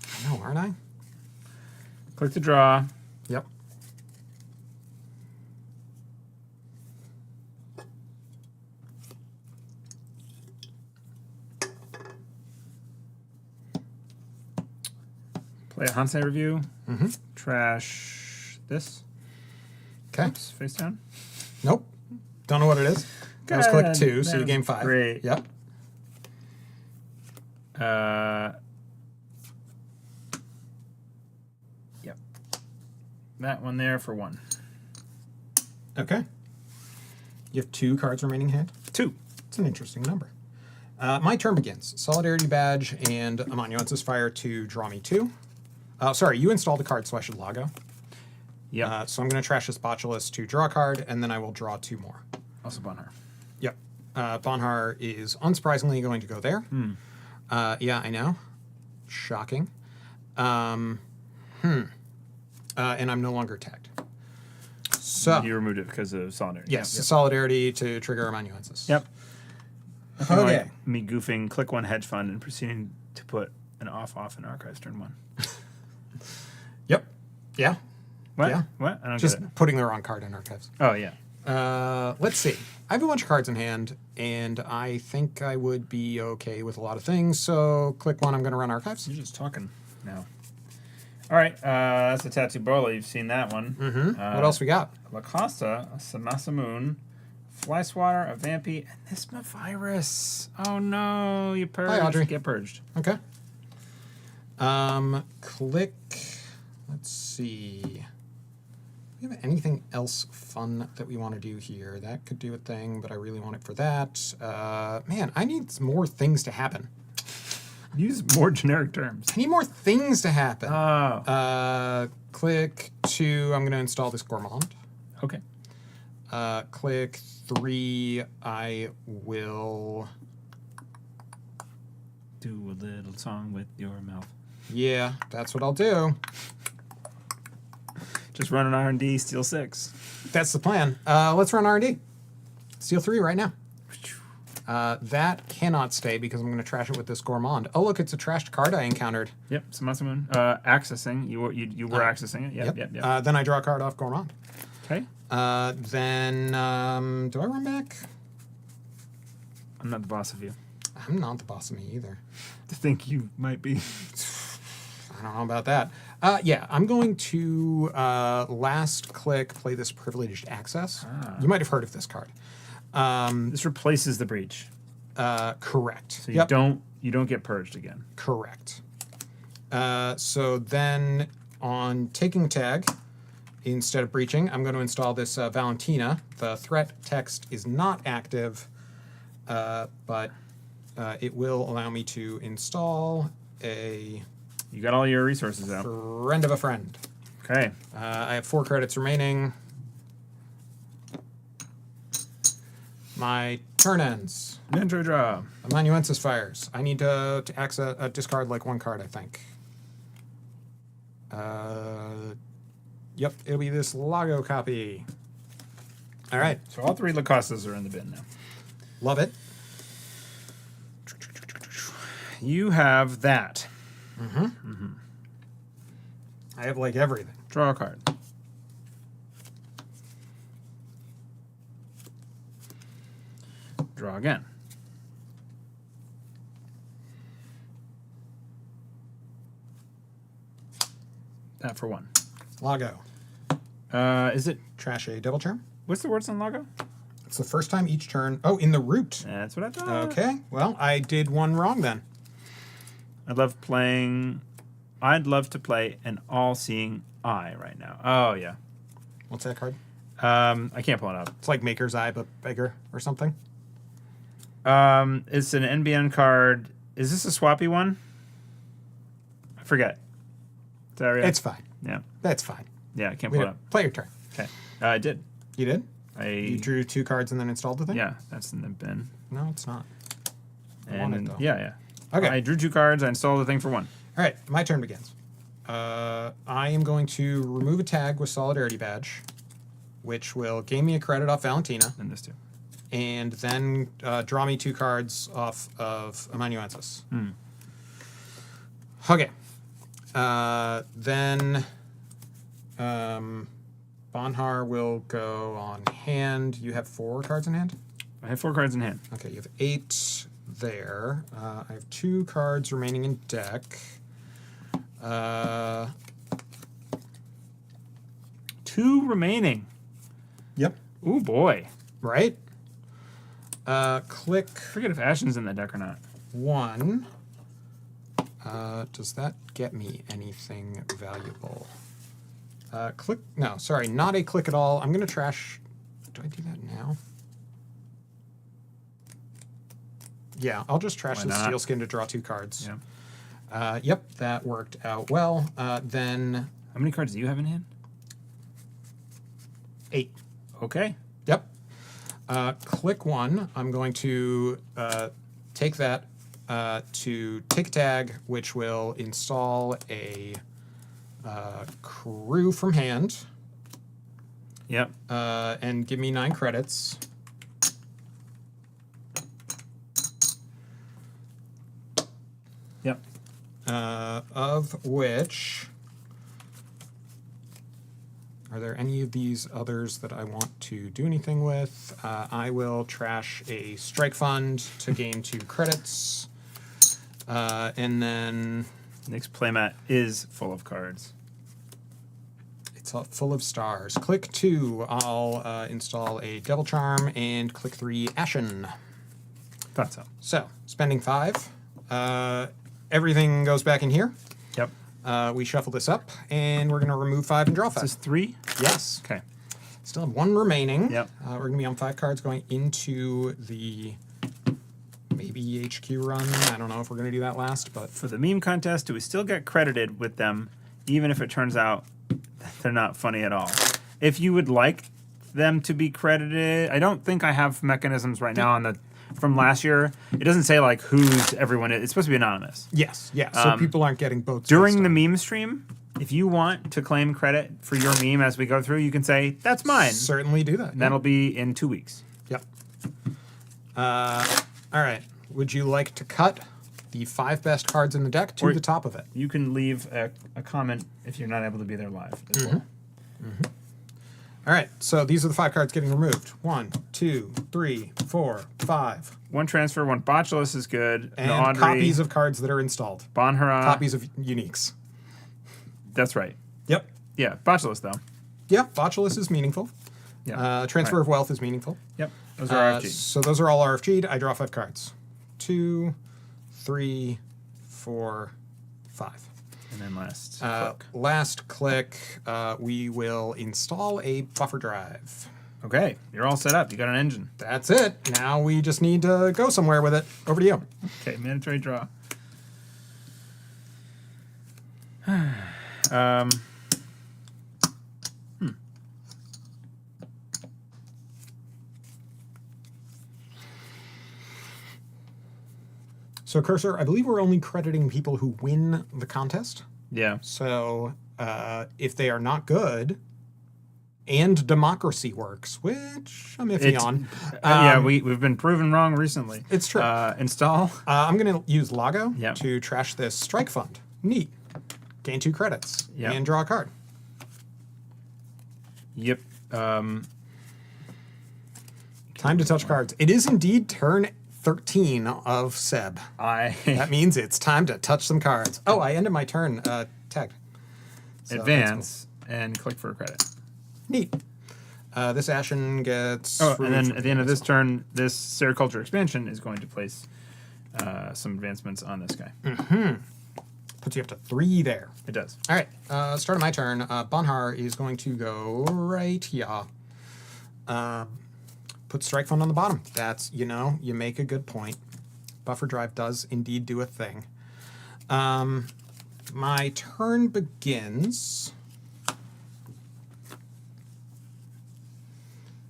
I know, aren't I? Click to draw. Yep. Play a Hansei review. Trash this. Okay. Oops, face down. Nope. Don't know what it is. That was click 2, so you gain 5. Great. Yep. Yep. That one there for 1. Okay. You have 2 cards remaining in hand. 2. It's an interesting number. My turn begins. Solidarity Badge and Amanuensis Fire to draw me 2. Sorry, you installed a card, so I should log out. Yeah. So I'm going to trash this Botulus to draw a card, and then I will draw 2 more. Also Bonhar. Yep. Bonhar is unsurprisingly going to go there. Yeah, I know. Shocking. And I'm no longer tagged. So You removed it because of Solidarity. yes, Yep. Solidarity to trigger Amanuensis. Yep. Okay. Like me goofing, click 1 hedge fund, and proceeding to put an off in archives turn 1. Yep. Yeah. What? Yeah. What? I don't Just get it. putting the wrong card in archives. Oh, yeah. Let's see. I have a bunch of cards in hand, and I think I would be okay with a lot of things. So click 1. I'm going to run archives. You're just talking now. All right. That's a Tattoo Bola. You've seen that one. What else we got? Lacosta, a Samasamoon, Fly Swatter, a Vampy, and this Virus. Oh, no. You purged. Hi, Audrey. Get purged. Okay. Click. Let's see. Do we have anything else fun that we want to do here? That could do a thing, but I really want it for that. Man, I need more things to happen. Use more generic terms. I need more things to happen. Oh. Click 2. I'm going to install this Gourmand. Okay. Click 3. I will. Do a little song with your mouth. Yeah, that's what I'll do. Just run an R&D, steal 6. That's the plan. Let's run R&D. Steal 3 right now. That cannot stay because I'm going to trash it with this Gourmand. Oh, look, it's a trashed card I encountered. Yep, Samasamoon. Accessing. You were accessing it. Yep. Then I draw a card off Gourmand. Okay. Then, do I run back? I'm not the boss of you. I'm not the boss of me either. To think you might be. I don't know about that. Yeah, I'm going to last click play this Privileged Access. You might have heard of this card. This replaces the breach. Correct. So you don't get purged again. Correct. So then on taking tag, instead of breaching, I'm going to install this Valentina. The threat text is not active, but it will allow me to install a You got all your resources out. friend of a friend. Okay. I have 4 credits remaining. My turn ends. Ninja draw. Amanuensis fires. I need to discard like 1 card, I think. Yep, it'll be this Lago copy. All right. So all 3 Lacostas are in the bin now. Love it. You have that. I have like everything. Draw a card. Draw again. That for 1. Lago. Is it... Trash a double charm. What's the words on Lago? It's the first time each turn. Oh, in the root. That's what I thought. Okay. Well, I did 1 wrong then. I'd love to play an all-seeing eye right now. Oh, yeah. What's that card? I can't pull it up. It's like Maker's Eye, but bigger or something. It's an NBN card. Is this a swappy one? I forget. Is that right? It's fine. Yeah. That's fine. Yeah, I can't pull it up. Play your turn. Okay. I did. You did? You You drew 2 cards and then installed the thing? Yeah, that's in the bin. No, it's not. I And want it, though. yeah. Okay. I drew 2 cards. I installed the thing for 1. All right, my turn begins. I am going to remove a tag with Solidarity Badge, which will gain me a credit off Valentina, And this too. and then draw me 2 cards off of Amanuensis. Okay. Then Bonhar will go on hand. You have 4 cards in hand? I have 4 cards in hand. Okay, you have 8 there. I have 2 cards remaining in deck. 2 remaining. Yep. Ooh, boy. Right? Click I forget if Ashen's in the deck or not. 1. Does that get me anything valuable? Click. No, sorry, not a click at all. I'm going to trash. Do I do that now? Yeah, I'll just trash Why the not? Steel Skin to draw 2 cards. Yeah. Yep, that worked out well. Then How many cards do you have in hand? 8. Okay. Yep. Click 1. I'm going to take that to take a tag, which will install a crew from hand Yep. and give me 9 credits. Yep. Of which, are there any of these others that I want to do anything with? I will trash a strike fund to gain 2 credits. And then Next playmat is full of cards. it's all full of stars. Click 2, I'll install a Devil Charm, and click 3, Ashen. Thought so. So, spending 5. Everything goes back in here. Yep. We shuffle this up, and we're going to remove 5 and draw 5. This is 3? Yes. Okay. Still have 1 remaining. Yep. We're going to be on 5 cards going into the maybe HQ run. I don't know if we're going to do that last, but For the meme contest, do we still get credited with them, even if it turns out that they're not funny at all? If you would like them to be credited, I don't think I have mechanisms right now on the from last year. It doesn't say like who's everyone is. It's supposed to be anonymous. yes, yeah. So people aren't getting both During the meme stream, if you want to claim credit for your meme as we go through, you can say, that's mine. certainly do that. And that'll be in 2 weeks. Yep. All right. Would you like to cut the 5 best cards in the deck to Or- the top of it? You can leave a comment if you're not able to be there live as well. All right. So these are the 5 cards getting removed. 1, 2, 3, 4, 5. 1 transfer, 1 botulus is good. And Audrey, copies of cards that are installed. Bonhara. Copies of uniques. That's right. Yep. Yeah, botulus though. Yeah, Botulus is meaningful. Yeah. Transfer Right. of wealth is meaningful. Yep. Those are RFG. So those are all RFG'd. I draw 5 cards. 2, 3, 4, 5. And then last click. Last click, we will install a buffer drive. Okay, you're all set up. You got an engine. That's it. Now we just need to go somewhere with it. Over to you. Okay, mandatory draw. So, Cursor, I believe we're only crediting people who win the contest. Yeah. So, if they are not good, and democracy works, which I'm iffy on. Yeah, we've been proven wrong recently. It's true. Install. I'm going to use Lago Yep. to trash this strike fund. Neat. Gain 2 credits. Yep. And draw a card. Yep. Time to touch cards. It is indeed turn 13 of Seb. That means it's time to touch some cards. Oh, I ended my turn tagged. So advance and click for a credit. Neat. This Ashen gets... Oh, and then at the end of this turn, this Sericulture expansion is going to place some advancements on this guy. Puts you up to 3 there. It does. All right. Start of my turn. Bonhar is going to go right here. Put strike fund on the bottom. That's, you make a good point. Buffer drive does indeed do a thing. My turn begins.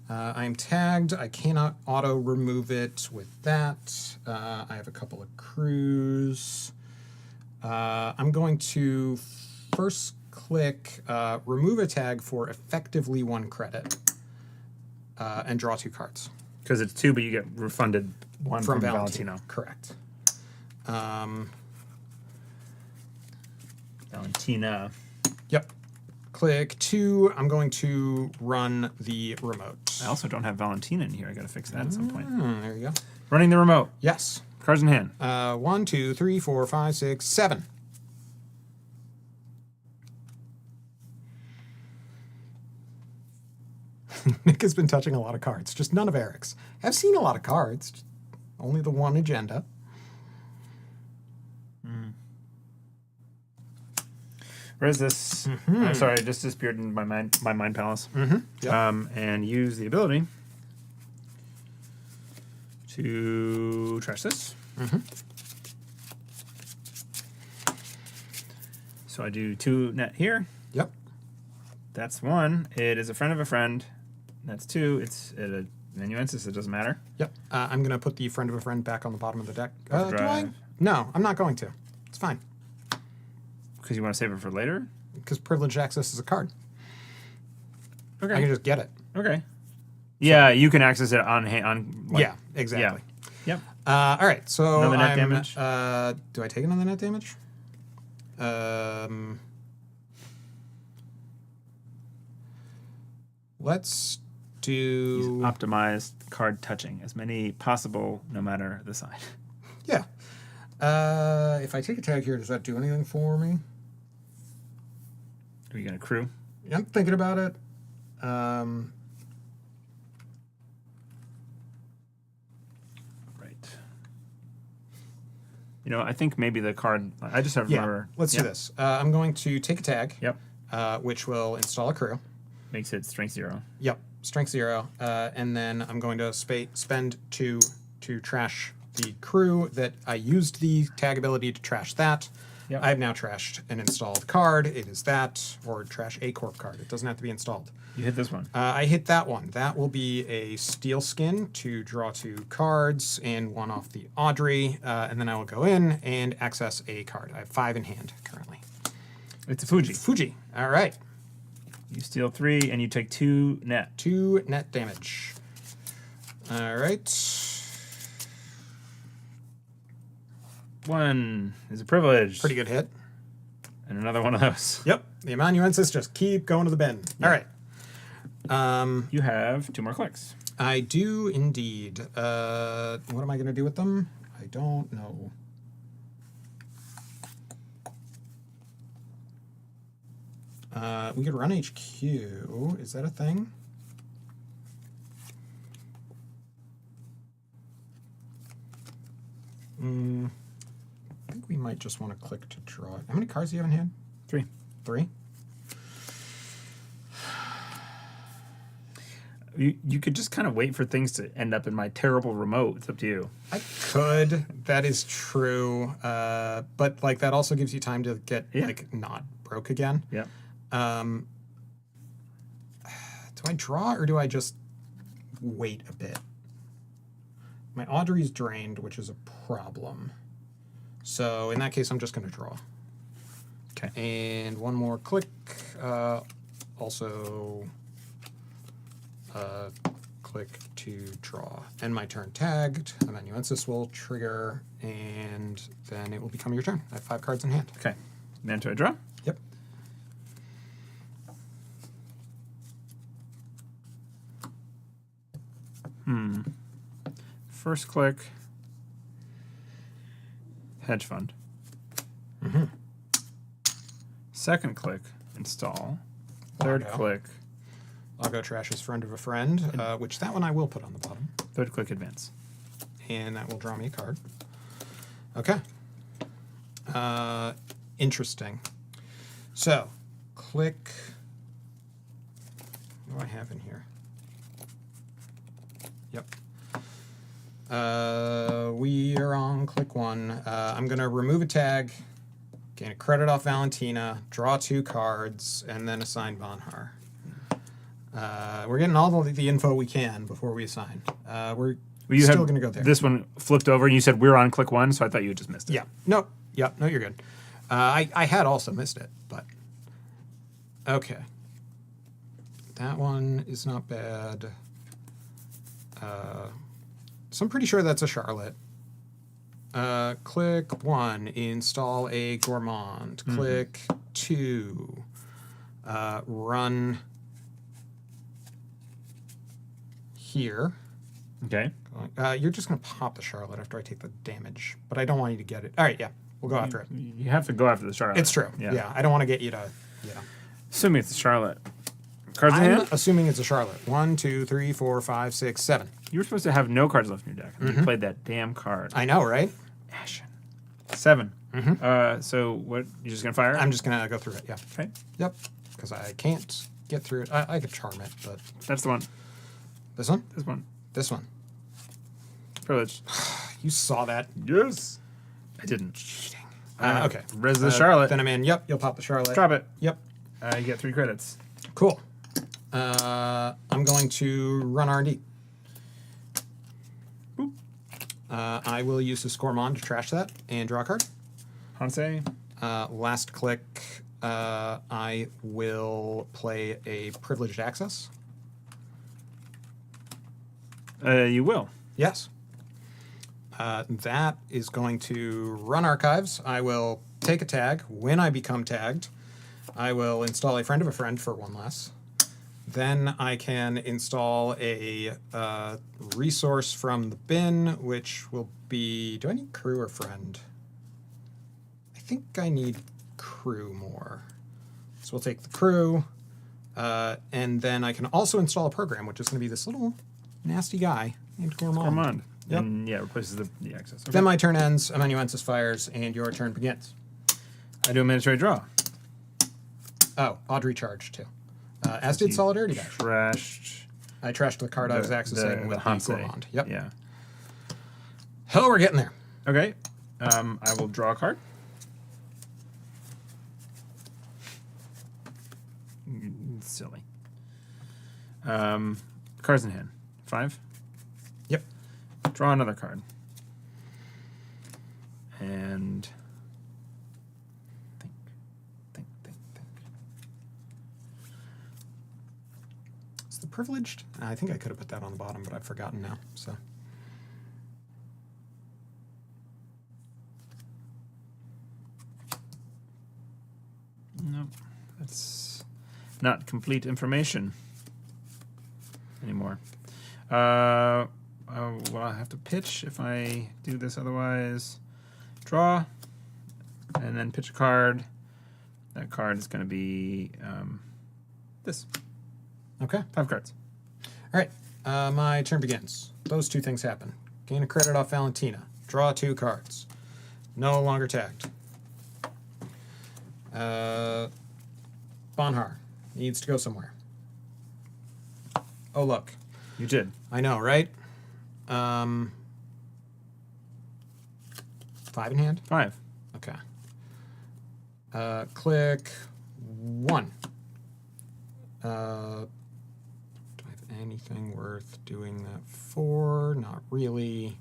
I'm tagged. I cannot auto remove it with that. I have a couple of crews. I'm going to first click remove a tag for effectively 1 credit and draw 2 cards. Because it's 2, but you get refunded 1 from Valentino. Correct. Valentina. Yep. Click 2. I'm going to run the remote. I also don't have Valentina in here. I got to fix that at some point. There you go. Running the remote. Yes. Cards in hand. 1, 2, 3, 4, 5, 6, 7. Nick has been touching a lot of cards, just none of Eric's. I've seen a lot of cards, just only the one agenda. Where is this? I'm sorry, it just disappeared in my mind palace. Yep. And use the ability to trash this. So I do 2 net here. Yep. That's 1. It is a friend of a friend. That's 2. It's at a amanuensis. It doesn't matter. Yep. I'm going to put the friend of a friend back on the bottom of the deck. Do I? Drive. No, I'm not going to. It's fine. Because you want to save it for later? Because privileged access is a card. Okay. I can just get it. Okay. Yeah, you can access it on hand. Yeah, exactly. Yep. All right, so Another net damage? Do I take another net damage? Let's do... Optimized card touching. As many possible, no matter the side. Yeah. If I take a tag here, does that do anything for me? Are you going to crew? Yeah, I'm thinking about it. Right. I think maybe the card... I just have Yeah, remember... let's do this. I'm going to take a tag, Yep. which will install a crew. Makes it strength 0. Yep, strength 0. And then I'm going to spend 2 to trash the crew that I used the tag ability to trash that. Yep. I have now trashed an installed card. It is that, or trash a corp card. It doesn't have to be installed. You hit this one. I hit that one. That will be a steel skin to draw 2 cards and 1 off the Audrey. And then I will go in and access a card. I have 5 in hand currently. It's a Fuji. Fuji. All right. You steal 3 and you take 2 net. 2 net damage. All right. 1 is a privilege. Pretty good hit. And another one of those. Yep. The amanuensis just keep going to the bin. All right. You have 2 more clicks. I do indeed. What am I going to do with them? I don't know. We could run HQ. Is that a thing? I think we might just want to click to draw it. How many cards do you have in hand? 3. 3? You could just kind of wait for things to end up in my terrible remote. It's up to you. I could. That is true. But like that also gives you time to get like not broke again. Yeah. Do I draw or do I just wait a bit? My Audrey's drained, which is a problem. So in that case, I'm just going to draw. Okay. And one more click. Also, click to draw. End my turn tagged. Amanuensis will trigger, and then it will become your turn. I have 5 cards in hand. Okay. Then do I draw? Yep. First click. Hedge fund. Second click. Install. Third Lago. click. Lago Trash is friend of a friend, which that one I will put on the bottom. Third click. Advance. And that will draw me a card. Okay. Interesting. So, click. What do I have in here? Yep. We are on click 1. I'm going to remove a tag, gain a credit off Valentina, draw 2 cards, and then assign Bonhar. We're getting all the info we can before we assign. We're still going to go there. This one flipped over, and you said we're on click 1, so I thought you had just missed it. Yeah. Nope. Yep. No, you're good. I had also missed it, but okay. That one is not bad. So I'm pretty sure that's a Charlotte. Click 1, install a Gourmand. Click 2, run here. Okay. You're just going to pop the Charlotte after I take the damage, but I don't want you to get it. All right, yeah, we'll go after it. You have to go after the Charlotte. It's true. Yeah, I don't want to get you to, Assuming it's a Charlotte. Cards in I'm hand? assuming it's a Charlotte. 1, 2, 3, 4, 5, 6, 7. You were supposed to have no cards left in your deck, and you played that damn card. I know, right? Ashen. 7. So what? You just gonna fire? I'm just going to go through it, yeah. Okay. Yep, because I can't get through it. I could charm it, but... That's the one. This one? This one. This one. Privilege. You saw that. Yes. I didn't. Cheating. Okay. Okay. Res the Charlotte. Then I'm in. Yep, you'll pop the Charlotte. Drop it. Yep. You get 3 credits. Cool. I'm going to run R&D. Boop. I will use the Gourmand to trash that and draw a card. Hansei. Last click, I will play a Privileged Access. You will. Yes. That is going to run Archives. I will take a tag. When I become tagged, I will install a friend of a friend for 1 less. Then I can install a resource from the bin, which will be... Do I need crew or friend? I think I need crew more. So we'll take the crew. And then I can also install a program, which is going to be this little nasty guy named Gourmand. Gourmand. Yep. And yeah, replaces the access. Okay. Then my turn ends, Amanuensis fires, and your turn begins. I do a mandatory draw. Oh, Audrey charged too. As did Solidarity Dash. Trashed. I trashed the card I was accessing with the Hansei. Gourmand. Yep. Yeah. Hell, we're getting there. Okay. I will draw a card. Silly. Cards in hand. 5. Yep. Draw another card. And think. Is the Privileged? I think I could have put that on the bottom, but I've forgotten now. So. no, that's not complete information anymore. Well, I have to pitch if I do this. Otherwise, draw, and then pitch a card. That card is going to be this. Okay. 5 cards. All right. My turn begins. Those 2 things happen. Gain a credit off Valentina. Draw 2 cards. No longer tagged. Bonhar needs to go somewhere. Oh, look. You did. I know, right? 5 in hand? 5. Okay. Click 1. Do I have anything worth doing that for? Not really.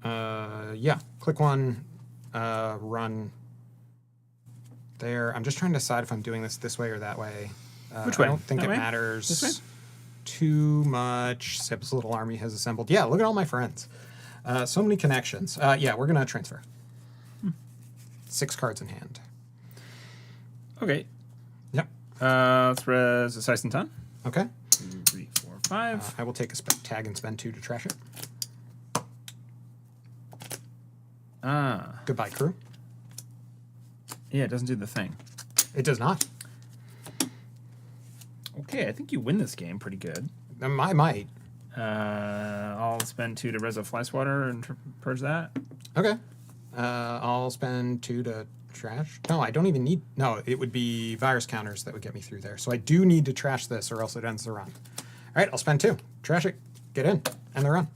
Yeah. Click 1. Run. There. I'm just trying to decide if I'm doing this way or that way. Which way? I don't think That it way? matters This way? too much. Seb's little army has assembled. Yeah, look at all my friends. So many connections. Yeah, we're going to transfer. 6 cards in hand. Okay. Yep. Let's res a Sice and Ton. Okay. 2, 3, 4, 5. I will take a tag and spend 2 to trash it. Goodbye, crew. Yeah, it doesn't do the thing. It does not. Okay, I think you win this game pretty good. I might. I'll spend 2 to res a Fly Swatter and purge that. Okay. I'll spend 2 to trash. No, I don't even need... No, it would be virus counters that would get me through there. So I do need to trash this or else it ends the run. All right, I'll spend 2. Trash it. Get in. End the run.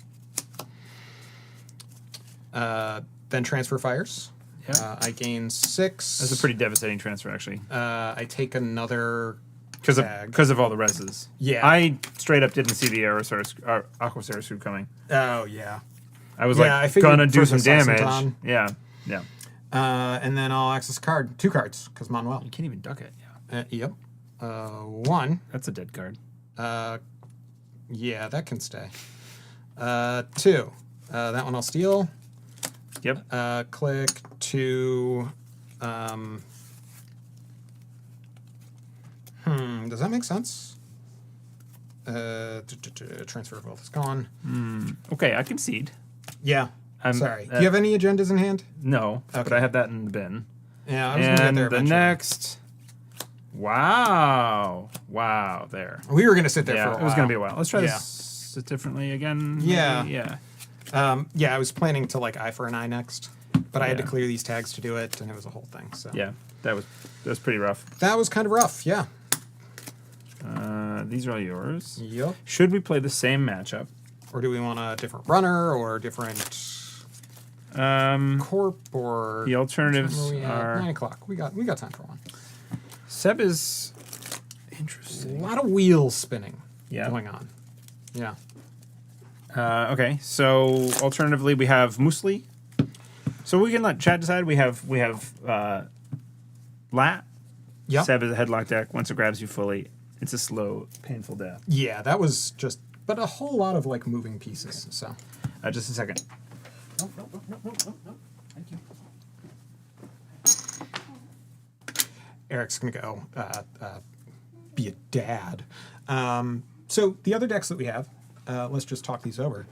Then transfer fires. Yeah. I gain 6. That's a pretty devastating transfer, actually. I take another Because tag. of all the reses. Yeah. I straight up didn't see the Aquasaur Scoop coming. Oh, yeah. I was Yeah, I like, figured gonna do for some the Sice and damage. Ton. Yeah, yeah. And then I'll access a card. 2 cards, because Manuel. You can't even duck it. Yeah. Yep. 1. That's a dead card. Yeah, that can stay. 2. That one I'll steal. Yep. Click 2. Does that make sense? Transfer of wealth is gone. Okay, I concede. Yeah. I'm Sorry. Do you have any agendas in hand? No, but Okay. I have that in the bin. Yeah, I was going to get And there the eventually. next... Wow. Wow, there. We were going to sit there Yeah, for a while. it was going to be a while. Let's try Yeah. this differently again. Yeah. maybe? Yeah. Yeah, I was planning to eye for an eye next, but I had to Yeah. clear these tags to do it, and it was a whole thing. So Yeah, that was pretty rough. that was kind of rough. Yeah. These are all yours. Yep. Should we play the same matchup? Or do we want a different runner or different corp or The alternatives what time we at? are 9 o'clock. We got time for one. Seb is A interesting. lot of wheels spinning Yeah. going on. Yeah. Okay, so alternatively we have Musli. So we can let chat decide. We have Lat. Yeah. Seb is a headlock deck. Once it grabs you fully, it's a slow, painful death. Yeah, that was just, but a whole lot of moving pieces. So Just a second. no. Thank you. Eric's gonna go be a dad. So the other decks that we have, let's just talk these over.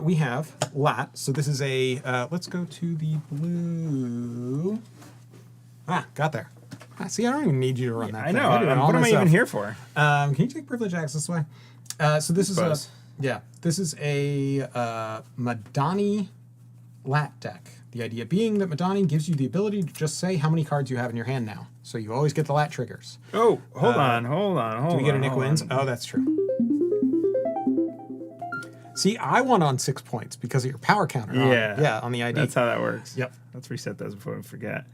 We have Lat. So this is a. Let's go to the blue. Got there. See, I don't even need you to run that. I thing. know. I did it all What am I myself. even here for? Can you take privilege access this way? So this is a Suppose. this is a Madani Lat deck. The idea being that Madani gives you the ability to just say how many cards you have in your hand now, so you always get the Lat triggers. Oh, hold on. Do we get a Nick wins? Oh, that's true. See, I won on 6 points because of your power counter. Yeah. On the ID. That's how that works. Yep. Let's reset those before we forget.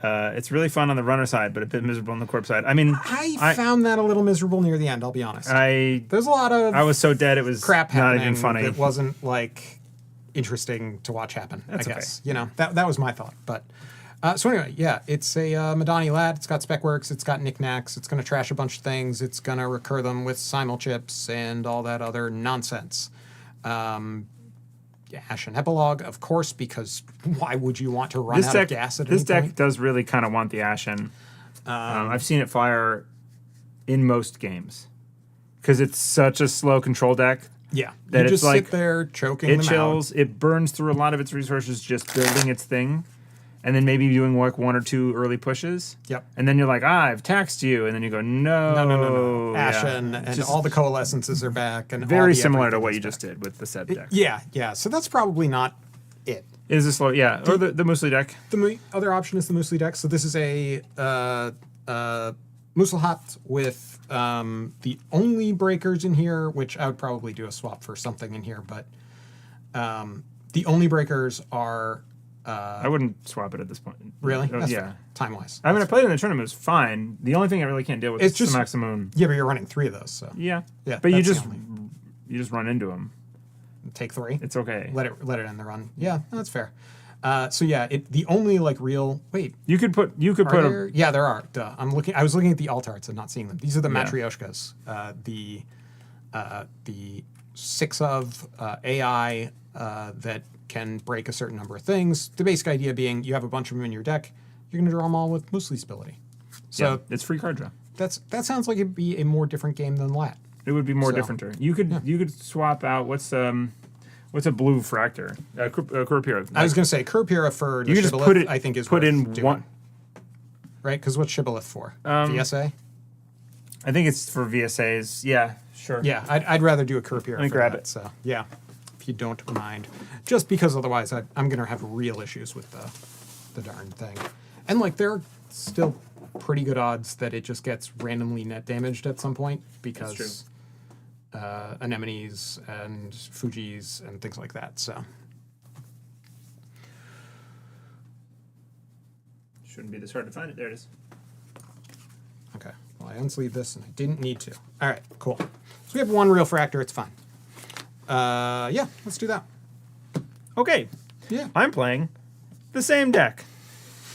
It's really fun on the runner side, but a bit miserable on the corp side. I mean, I found that a little miserable near the end. I'll be honest. There's a lot of I was so dead it was crap not happening even funny. that wasn't interesting to watch happen. That's I guess that was my thought. But so anyway, yeah, it's a Madani Lad. It's got spec works. It's got knickknacks. It's going to trash a bunch of things. It's going to recur them with simul chips and all that other nonsense. Ashen Epilogue, of course, because why would you want to run This out deck, of gas at this any deck point? does really kind of want the Ashen. I've seen it fire in most games because it's such a slow control deck. Yeah, that you it's just like- sit there choking It them chills. It burns through a lot of its resources just building its thing, and then maybe doing like 1 or 2 early pushes. Yep. And then you're like, I've taxed you, and then you go, no, No. Yeah. Ashen and Just all the coalescences are back, and all very the similar to everything what is you back. just did with the Seb deck. Yeah. So that's probably not it. Is this slow? Yeah, or the Musli deck. The other option is the Musli deck. So this is a MuslihaT with the only breakers in here, which I would probably do a swap for something in here, but the only breakers are... I wouldn't swap it at this point. Really? That's yeah. Time-wise. I mean, I played it in the tournament. It was fine. The only thing I really can't deal with is the Maximum. Yeah, but you're running 3 of those, so... Yeah. Yeah, but you that's just run into them. Take 3. It's okay. Let it end the run. Yeah, that's fair. So yeah, the only like real you could put yeah, there are. Duh. I was looking at the alt arts and not seeing them. These are the Matryoshkas. The 6 of AI that can break a certain number of things. The basic idea being you have a bunch of them in your deck. You're going to draw them all with Musli's ability. So it's free card draw. That sounds like it'd be a more different game than LAT. It would be more different. You could swap out what's a blue fractor? Kurapira. I was going to say Kurapira for you the just Shibboleth, put it. I think is put worth in doing. one. Right, because what's Shibboleth for? VSA. I think it's for VSAs. Yeah, sure. Yeah, I'd rather do a Kurapira. Let me grab it. So yeah, if you don't mind, just because otherwise I'm going to have real issues with the darn thing, and like there are still pretty good odds that it just gets randomly net damaged at some point because anemones and Fujis and things like that. So shouldn't be this hard to find it. There it is. Okay. Well, I unsleeved this and I didn't need to. All right. Cool. So we have 1 real fractor. It's fine. Yeah. Let's do that. Okay. Yeah. I'm playing the same deck.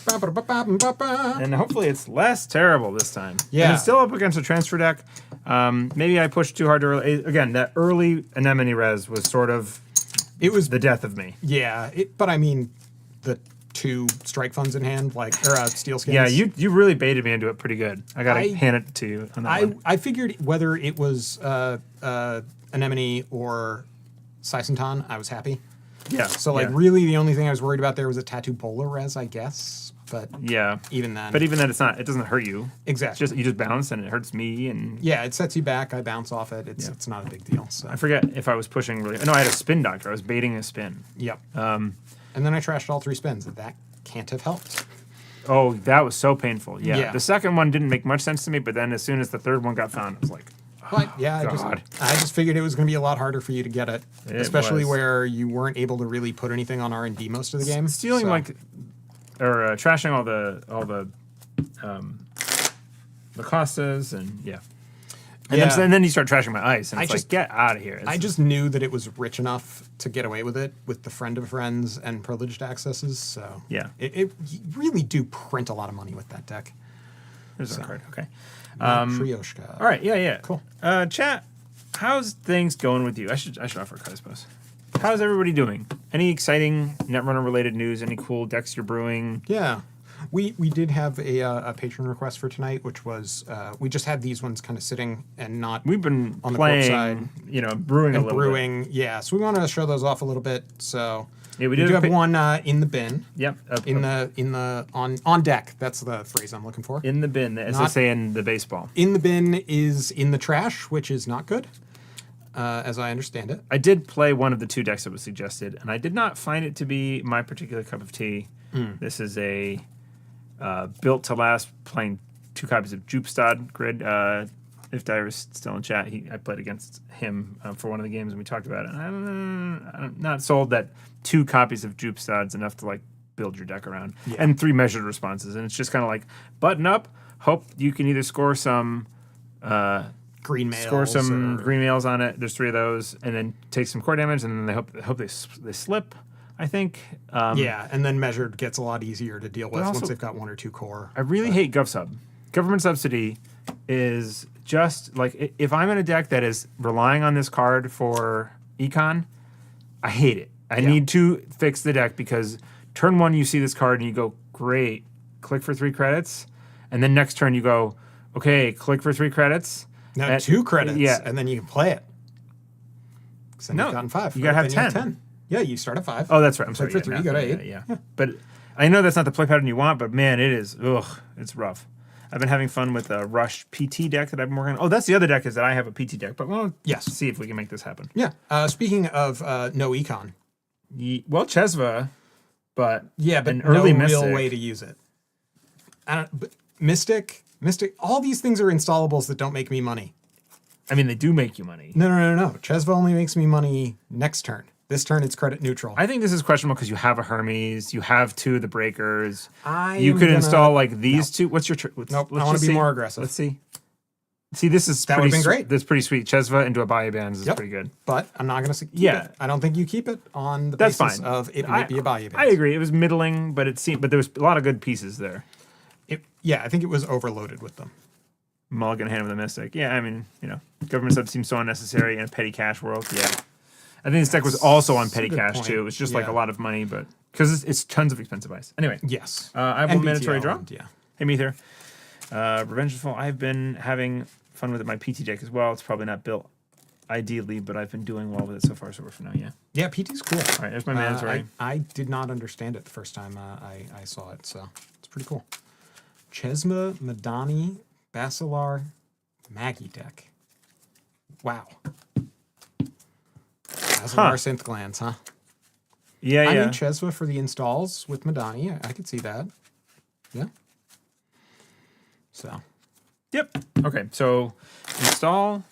And hopefully it's less terrible this time. Yeah. And it's still up against a transfer deck. Maybe I pushed too hard to early. Again, that early anemone res was sort of the death of me. Yeah. But I mean, the 2 strike funds in hand, like steel skins. Yeah, you really baited me into it pretty good. I gotta hand it to you on that one. I figured whether it was anemone or Saisentan, I was happy. Yeah. So like really the only thing I was worried about there was a Tattoo Bowler res, I guess. But yeah, even then. But even then, it doesn't hurt you. Exactly. It's just you just bounce and it hurts me and. Yeah, it sets you back. I bounce off it. It's not a big deal. So I forget if I was pushing really. No, I had a spin doctor. I was baiting a spin. Yep. And then I trashed all 3 spins. That can't have helped. Oh, that was so painful. Yeah. Yeah. The second one didn't make much sense to me, but then as soon as the third one got found, I was like. But yeah, I just figured it was going to be a lot harder for you to get it, especially where you weren't able to really put anything on R&D most of the game. Stealing trashing all the Costas and yeah. And then you start trashing my ice and it's get out of here. I just knew that it was rich enough to get away with it with the friend of friends and privileged accesses. So yeah, you really do print a lot of money with that deck. There's a card. Okay. Trioshka. All right. Yeah. Cool. Chat. How's things going with you? I should offer a card, I suppose. How's everybody doing? Any exciting Netrunner related news? Any cool decks you're brewing? Yeah. We did have a patron request for tonight, which was we just had these ones kind of sitting and not. We've been on playing, the side, brewing a little bit. Yeah. So we want to show those off a little bit. So yeah, we do have one in the bin. Yep. On deck. That's the phrase I'm looking for. In the bin, as they say in the baseball. In the bin is in the trash, which is not good. As I understand it. I did play one of the 2 decks that was suggested, and I did not find it to be my particular cup of tea. This is a built to last, playing 2 copies of Jupstad grid. If Dyer's still in chat, I played against him for one of the games, and we talked about it. And I'm not sold that 2 copies of Jupstad's enough to build your deck around, and 3 measured responses, and it's just kind of button up, hope you can either score some. Green mails. Score some green mails on it. There's 3 of those, and then take some core damage, and then they hope they slip. I think. And then measured gets a lot easier to deal with also, once they've got 1 or 2 core. I really hate GovSub. Government subsidy is just if I'm in a deck that is relying on this card for econ, I hate it. I need to fix the deck because turn 1 you see this card and you go great, click for 3 credits, and then next turn you go okay, click for 3 credits. Now 2 credits, and then you can play it. Then you've gotten 5. You gotta have 10. Yeah, you start at 5. Oh, that's right. I'm sorry. sorry. For 3, you go to 8. Yeah. But I know that's not the play pattern you want, but man, it is. It's rough. I've been having fun with a Rush PT deck that I've been working on. Oh, that's the other deck is that I have a PT deck, but we'll see if we can make this happen. Yeah. Speaking of no econ, Well, Chesva, but Yeah, but an early no Mystic. real way to use it. But Mystic, all these things are installables that don't make me money. I mean, they do make you money. No. Chesva only makes me money next turn. This turn, it's credit neutral. I think this is questionable because you have a Hermes, you have 2 of the breakers. You am could gonna- install like these 2. What's your? Nope, I wanna be more aggressive. Let's see. See, this is That pretty would've been great. That's pretty sweet. Chesva into a Bayou Bands is Yep. pretty good. But I'm not going to keep Yeah. it. I don't think you keep it on the That's basis fine. of it might be a Bayou Band. I agree. It was middling, but there was a lot of good pieces there. Yeah, I think it was overloaded with them. Mulligan hand with a Mystic. Yeah, I mean, government sub seems so unnecessary in a petty cash world. Yeah. I think this deck was also on petty a good cash point. too. It was just like a Yeah. lot of money, but because it's tons of expensive ice. Anyway, Yes. I have And one mandatory BTL, draw. and yeah. Hey, Meether. Revengeful. I've been having fun with my PT deck as well. It's probably not built ideally, but I've been doing well with it so far. So we're for now, yeah. Yeah, PT's cool. All right, there's my mandatory. I did not understand it the first time I saw it, so it's pretty cool. Chesma, Madani, Basilar, Maggie deck. Wow. Basilar synth glands, huh? Yeah, I yeah. mean, Chesva for the installs with Madani. I could see that. Yeah. So. Yep. Okay, so install.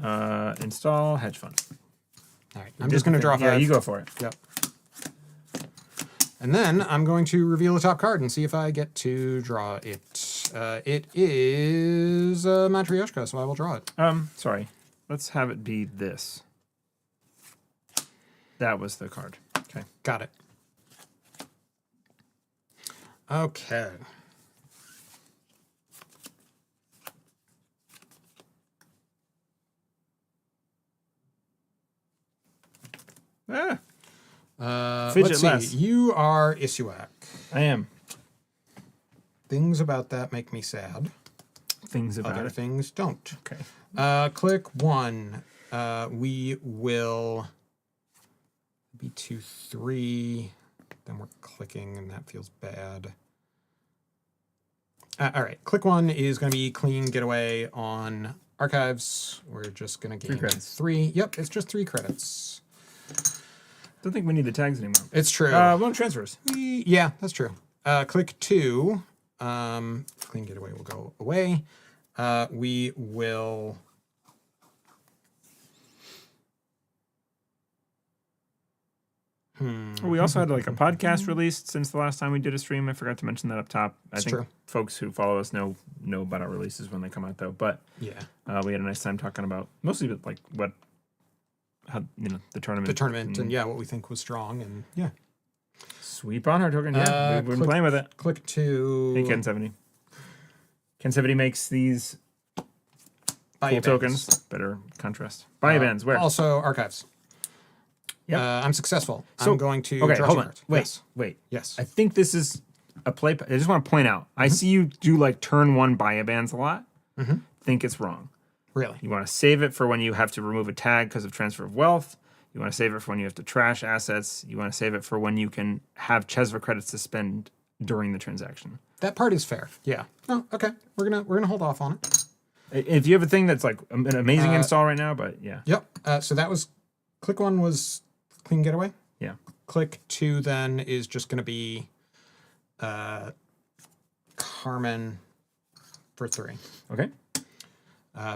Install hedge fund. All right. I'm just going to draw 5. Yeah, you go for it. Yep. And then I'm going to reveal the top card and see if I get to draw it. It is Matryoshka, so I will draw it. Sorry. Let's have it be this. That was the card. Okay. Got it. Okay. Fidget let's see. less. You are Issuaq. I am. Things about that make me sad. Things about Other it. things don't. Okay. Click 1. We will be 2, 3. Then we're clicking, and that feels bad. All right. Click 1 is going to be clean getaway on archives. We're just going to gain 3 credits. 3. Yep, it's just 3 credits. Don't think we need the tags anymore. It's true. Loan transfers. Yeah, that's true. Click 2. Clean getaway will go away. We will. We also had like a podcast released since the last time we did a stream. I forgot to mention that up top. I think true. folks who follow us know about our releases when they come out, though. But Yeah. we had a nice time talking about mostly like how the tournament. The tournament and yeah, what we think was strong and yeah. Sweep on our token. Yeah, we've been playing with it. Click 2. Hey, Ken 70. Ken 70 makes these Bayou cool Bands. tokens. Better contrast. Bayou Bands, where? Also archives. Yep. I'm successful. So- I'm going to Okay, draw hold 2 on. cards. Wait, Yes. wait. Yes. I think this is a play. I just want to point out. I see you do like turn 1 Bayou Bands a lot. Think it's wrong. Really? You want to save it for when you have to remove a tag because of transfer of wealth. You want to save it for when you have to trash assets. You want to save it for when you can have Chesva credits to spend during the transaction. That part is fair. Yeah. No, okay. We're gonna hold off on it. If you have a thing that's like an amazing install right now, but yeah. Yep. So that was click 1 was clean getaway. Yeah. Click 2 then is just gonna be Carmen for 3. Okay.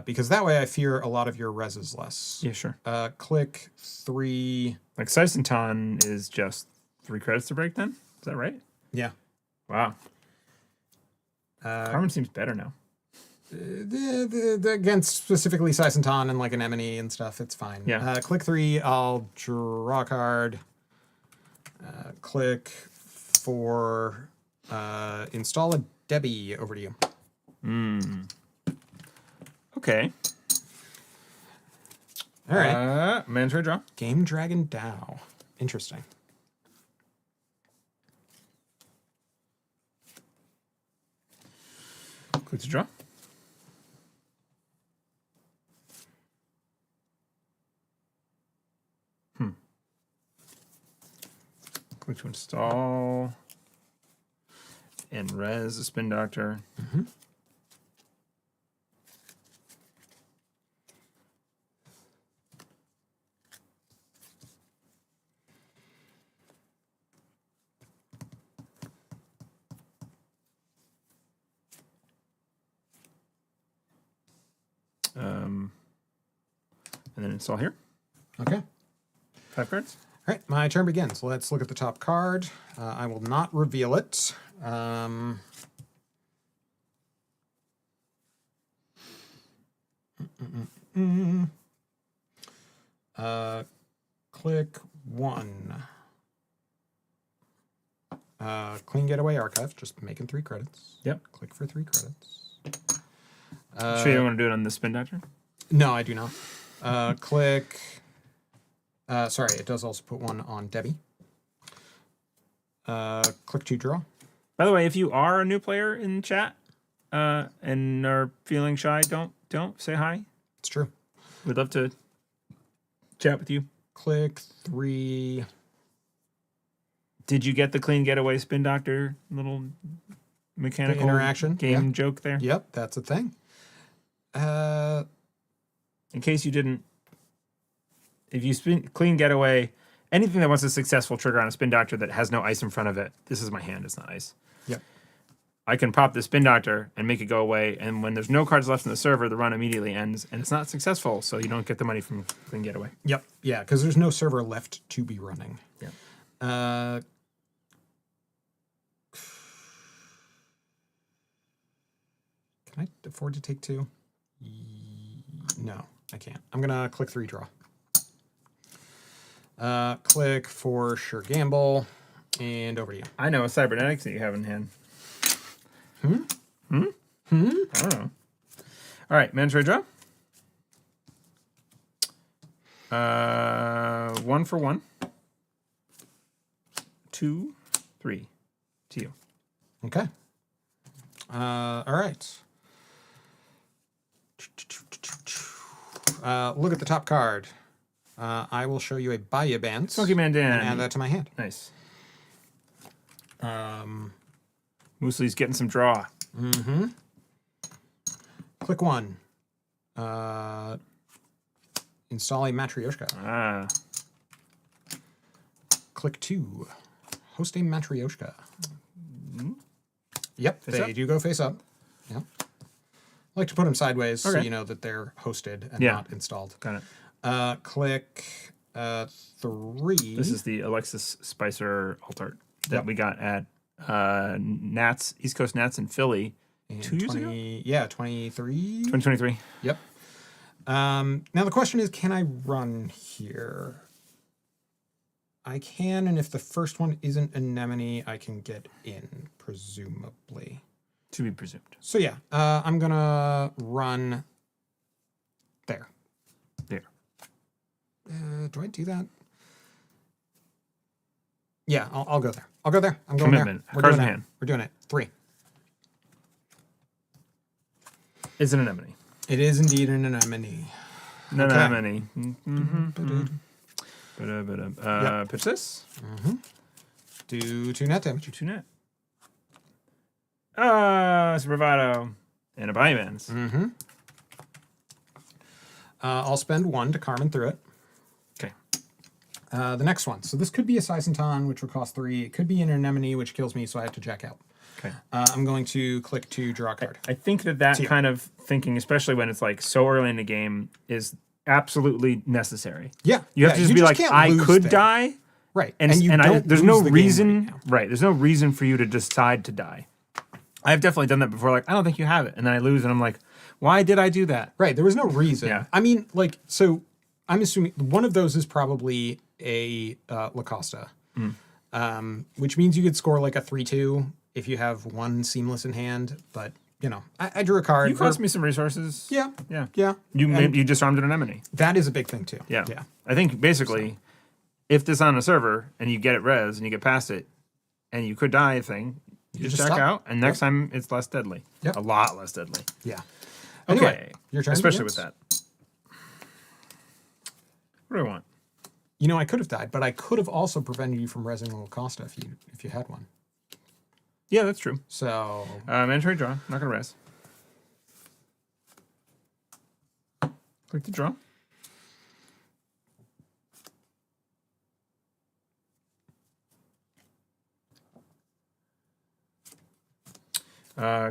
Because that way I fear a lot of your reses less. Yeah, sure. Click 3. Like Sisenton is just 3 credits to break then? Is that right? Yeah. Wow. Carmen seems better now. Against specifically Sisenton and like an Emily and stuff, it's fine. Yeah. Click 3, I'll draw a card. Click 4, install a Debbie over to you. Okay. All right. Mandatory draw. Game Dragon Dow. Interesting. Click to draw. Click to install. And res a spin doctor. and then install here. Okay. 5 cards. All right, my turn begins. Let's look at the top card. I will not reveal it. Click 1. Clean Getaway Archive, just making 3 credits. Yep. Click for 3 credits. Sure you don't want to do it on the Spin Doctor? No, I do not. Click... sorry, it does also put 1 on Debbie. Click to draw. By the way, if you are a new player in chat and are feeling shy, don't say hi. It's true. We'd love to chat with you. Click 3. Did you get the Clean Getaway Spin Doctor little mechanical interaction game joke there? Yep, that's a thing. In case you didn't, if you spin Clean Getaway, anything that wants a successful trigger on a Spin Doctor that has no ice in front of it, this is my hand, it's not ice. Yep. I can pop the Spin Doctor and make it go away, and when there's no cards left in the server, the run immediately ends, and it's not successful, so you don't get the money from Clean Getaway. Yep. Yeah, because there's no server left to be running. Yep. Can I afford to take 2? No, I can't. I'm going to click 3 draw. Click for Sure Gamble, and over to you. I know a cybernetics that you have in hand. I don't know. All right, mandatory draw. 1 for 1. 2, 3. To you. Okay. All right. Look at the top card. I will show you a Bayou Band. Smoky Man Dan. And add that to my hand. Nice. Moosely's getting some draw. Mm-hmm. Click 1. Install a Matryoshka. Ah. Click 2. Host a Matryoshka. Yep, Face they up? do go face up. Yep. I like to put them sideways so Okay. you know that they're hosted and Yeah. not installed. Got it. Click 3. This is the Alexis Spicer alt art that Yep. we got at Nats, East Coast Nats in Philly And 2 years ago? Yeah, 23. 2023. Yep. Now the question is, can I run here? I can, and if the first one isn't Anemone, I can get in, presumably. To be presumed. So yeah, I'm gonna run there. There. Do I do that? Yeah, I'll go there. I'll go there. I'm going Commitment. there. We're Cards doing in it. hand. We're doing it. 3. Is an anemone. It is indeed an Anemone. No Okay. anemone. Yep. Pitch this. Do 2 net damage. 2 net. It's a bravado. And a buy-mans. I'll spend 1 to Carmen through it. Okay. The next one. So this could be a Sisenton, which would cost 3. It could be an Anemone, which kills me, so I have to jack out. Okay. I'm going to click to draw a card. I think that you. kind of thinking, especially when it's like so early in the game, is absolutely necessary. Yeah. You have to just be like, can't I lose could there. die. Right. And you and don't there's lose no the game reason, right now. right? There's no reason for you to decide to die. I've definitely done that before. Like, I don't think you have it, and then I lose, and I'm like, why did I do that? Right. There was no reason. Yeah. I mean, like, so I'm assuming one of those is probably a Lacosta, which means you could score like a 3-2 if you have 1 seamless in hand. But, you know, I drew a card. You cost me some resources. Yeah. Yeah. Yeah. You disarmed an anemone. That is a big thing, too. Yeah. Yeah. I think basically, if this on a server and you get it res and you get past it, and you could die thing, you just just check stop. out, and next time it's less deadly. Yep. A lot less deadly. Yeah. Okay. Anyway, your turn Especially begins. with that. What do I want? You know, I could have died, but I could have also prevented you from resing Lacosta if you had one. Yeah, that's true. So Mandatory draw. Not gonna res. Click to draw.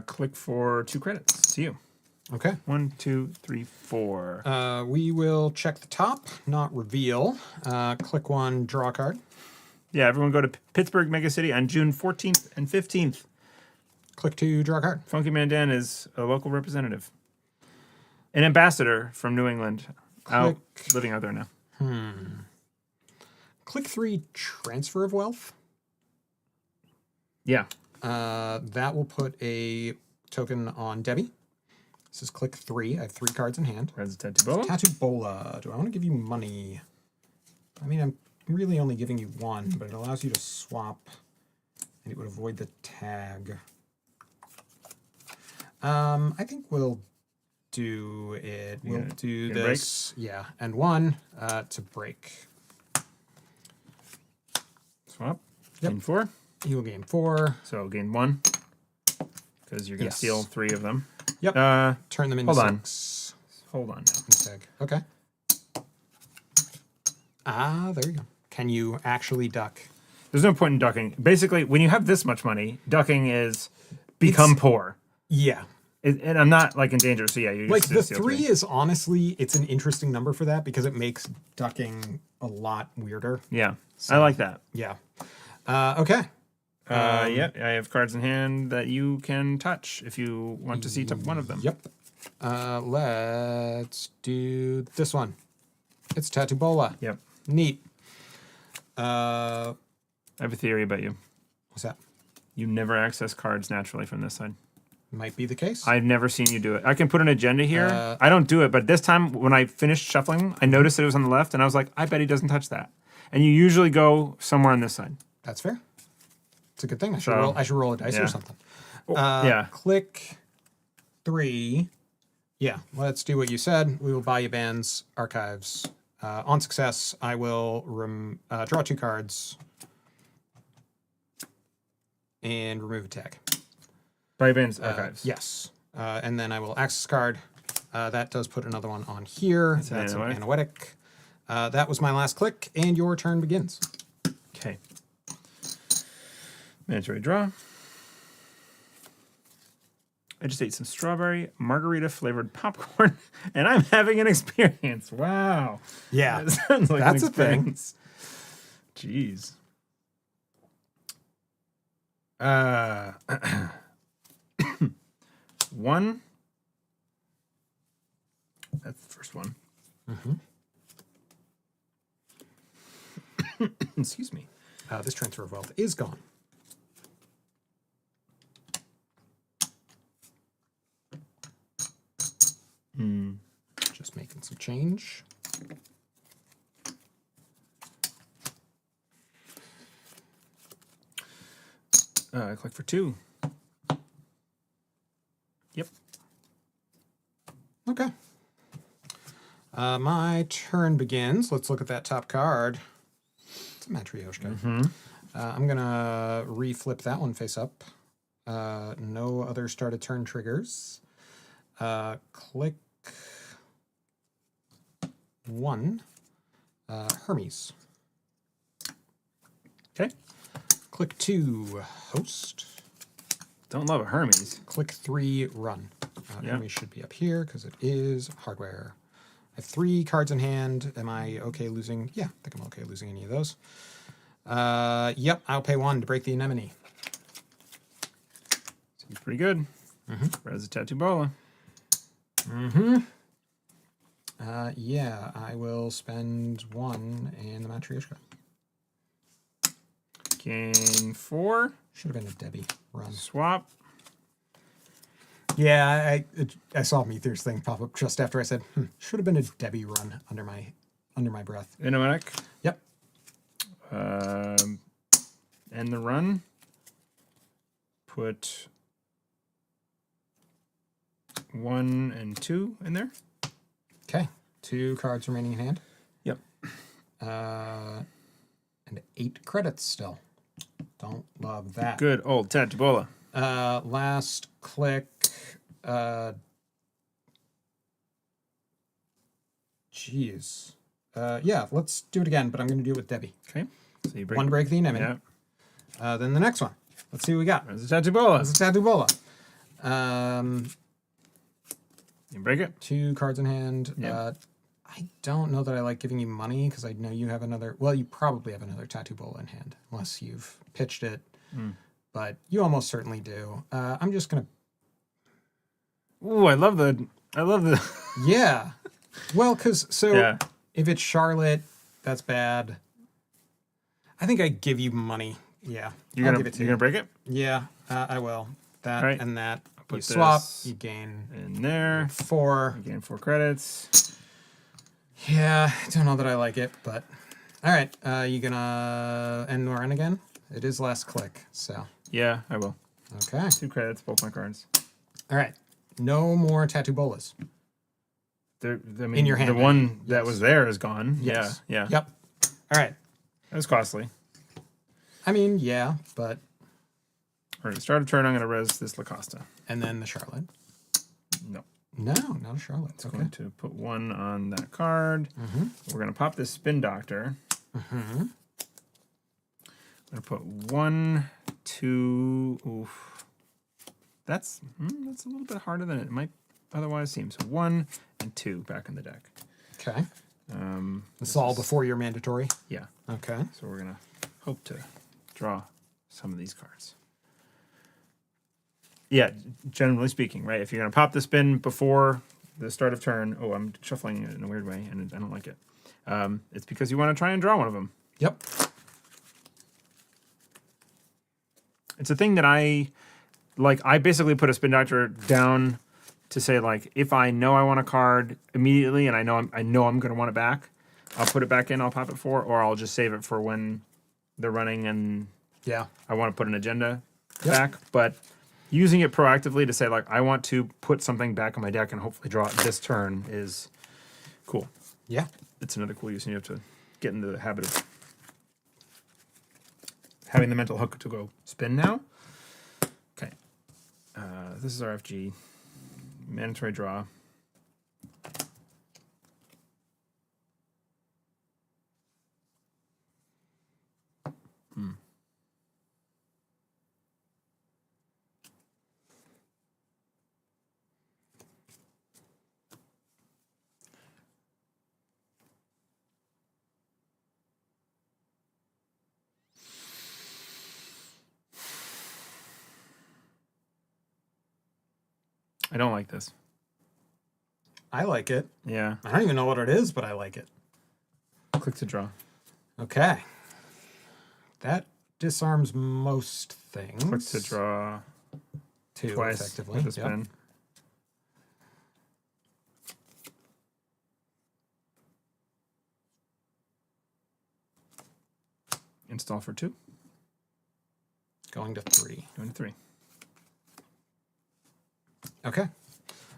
Click for 2 credits. See you. Okay. 1, 2, 3, 4. We will check the top, not reveal. Click one, draw a card. Yeah, everyone go to Pittsburgh Mega City on June 14th and 15th. Click to draw a card. Funky Man Dan is a local representative. An ambassador from New England. Living out there now. Click 3, transfer of wealth. Yeah. That will put a token on Debbie. This is click 3. I have 3 cards in hand. Tattoo Bola. Tattoo Bola. Do I want to give you money? I mean, I'm really only giving you 1, but it allows you to swap, and it would avoid the tag. I think we'll do it. We'll do this. Break? Yeah, and 1 to break. Swap. Yep. Gain 4. You will gain 4. So gain 1. Because you're going to steal 3 of them. Yep. Turn them into 6. Hold on now. Tag. Okay. There you go. Can you actually duck? There's no point in ducking. Basically, when you have this much money, ducking is become poor. Yeah. And I'm not like in danger, so yeah. You Like just the steal 3 is honestly, it's an interesting number for that because it makes ducking a lot weirder. Yeah, I like that. Yeah. Okay. Yep, I have cards in hand that you can touch if you want to see one of them. Yep. Let's do this one. It's Tattoo Bola. Yep. Neat. I have a theory about you. What's that? You never access cards naturally from this side. Might be the case. I've never seen you do it. I can put an agenda here. I don't do it, but this time when I finished shuffling, I noticed that it was on the left, and I was like, I bet he doesn't touch that. And you usually go somewhere on this side. That's fair. It's a good thing. I should roll a dice or something. Yeah. Click 3. Yeah, let's do what you said. We will buy you bands, archives. On success, I will draw 2 cards and remove a tag. Buy bands, archives. Yes. And then I will access card. That does put another one on here. That's an anoetic. That was my last click, and your turn begins. Okay. Mandatory draw. I just ate some strawberry margarita flavored popcorn, and I'm having an experience. Wow. Yeah. That sounds like That's an a thing. experience. Jeez. One. That's the first one. Excuse me. This transfer of wealth is gone. Just making some change. Click for 2. Yep. Okay. My turn begins. Let's look at that top card. It's a Matryoshka. I'm going to reflip that one face up. No other start a turn triggers. Click 1. Hermes. Okay. Click 2. Host. Don't love a Hermes. Click 3. Run. Hermes should be up here because it is hardware. I have 3 cards in hand. Am I okay losing? Yeah, I think I'm okay losing any of those. Yep, I'll pay 1 to break the anemone. Seems pretty good. Res Tattoo Bola. Yeah, I will spend 1 in the Matryoshka. Gain 4. Should have been a Debbie run. Swap. Yeah, I saw Meether's thing pop up just after I said, should have been a Debbie run under my breath. Automatic. Yep. And the run. Put 1 and 2 in there. Okay. 2 cards remaining in hand. Yep. And 8 credits still. Don't love that. Good old Tattoo Bola. Last click. Jeez. Yeah, let's do it again, but I'm going to do it with Debbie. Okay. So you break 1 to break the anemone. Yeah. Then the next one. Let's see what we got. Res Tattoo Bola. This is Tattoo Bola. You can break it. 2 cards in hand. Yeah. I don't know that I like giving you money because I know you have another. Well, you probably have another Tattoo Bola in hand unless you've pitched it, but you almost certainly do. I'm just gonna. Ooh, I love the. Yeah. Well, because if it's Charlotte, that's bad. I think I give you money. Yeah, You're gonna break it. Yeah, I will. That Right. and that. Put You swap. this You gain in there. 4. You gain 4 credits. Yeah, I don't know that I like it, but all right. You gonna end the run again? It is last click, so Yeah, I will. okay. 2 credits, both my cards. All right. No more Tattoo Bolas. In your hand, the one that was there is gone. Yes. Yeah. Yep. All right. It was costly. I mean, yeah, but All right, start of turn, I'm going to res this Lacosta. and then the Charlotte. No. No, not a Charlotte. Okay. Going to put 1 on that card. We're going to pop this Spin Doctor. I'm going to put 1, 2. Oof. That's a little bit harder than it might otherwise seem. So 1 and 2 back in the deck. Okay. This is all before your mandatory. Yeah. Okay. So we're going to hope to draw some of these cards. Yeah, generally speaking, right? If you're going to pop the spin before the start of turn, oh, I'm shuffling it in a weird way, and I don't like it. It's because you want to try and draw one of them. Yep. It's a thing that I basically put a spin doctor down to say, like, if I know I want a card immediately and I know I'm going to want it back, I'll put it back in, I'll pop it for, or I'll just save it for when they're running and I want to put an agenda back. But using it proactively to say, like, I want to put something back on my deck and hopefully draw it this turn is cool. Yeah. It's another cool use, and you have to get into the habit of having the mental hook to go spin now. Okay. This is RFG. Mandatory draw. I don't like this. I like it. Yeah. I don't even know what it is, but I like it. Click to draw. Okay. That disarms most things. Click to draw 2 twice effectively. with a spin. Install for 2. Going to 3. Going to 3. Okay.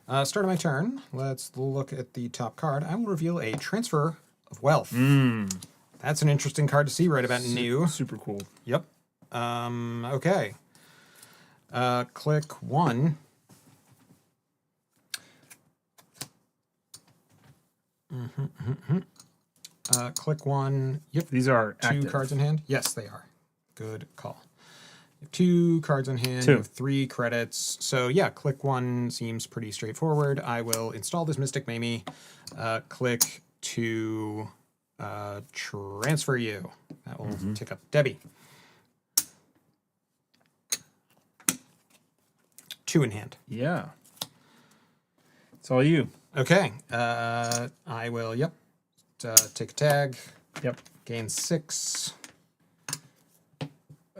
Start of my turn. Let's look at the top card. I will reveal a Transfer of Wealth. That's an interesting card to see right about new. Super cool. Yep. Okay. Click 1. Click 1. Yep. These are 2 active. cards in hand. Yes, they are. Good call. 2 cards in hand. 2. You have 3 credits. So yeah, click 1 seems pretty straightforward. I will install this Mystic Mamie. Click to transfer you. That will tick up Debbie. 2 in hand. Yeah. It's all you. Okay. I will, take a tag. Yep. Gain 6.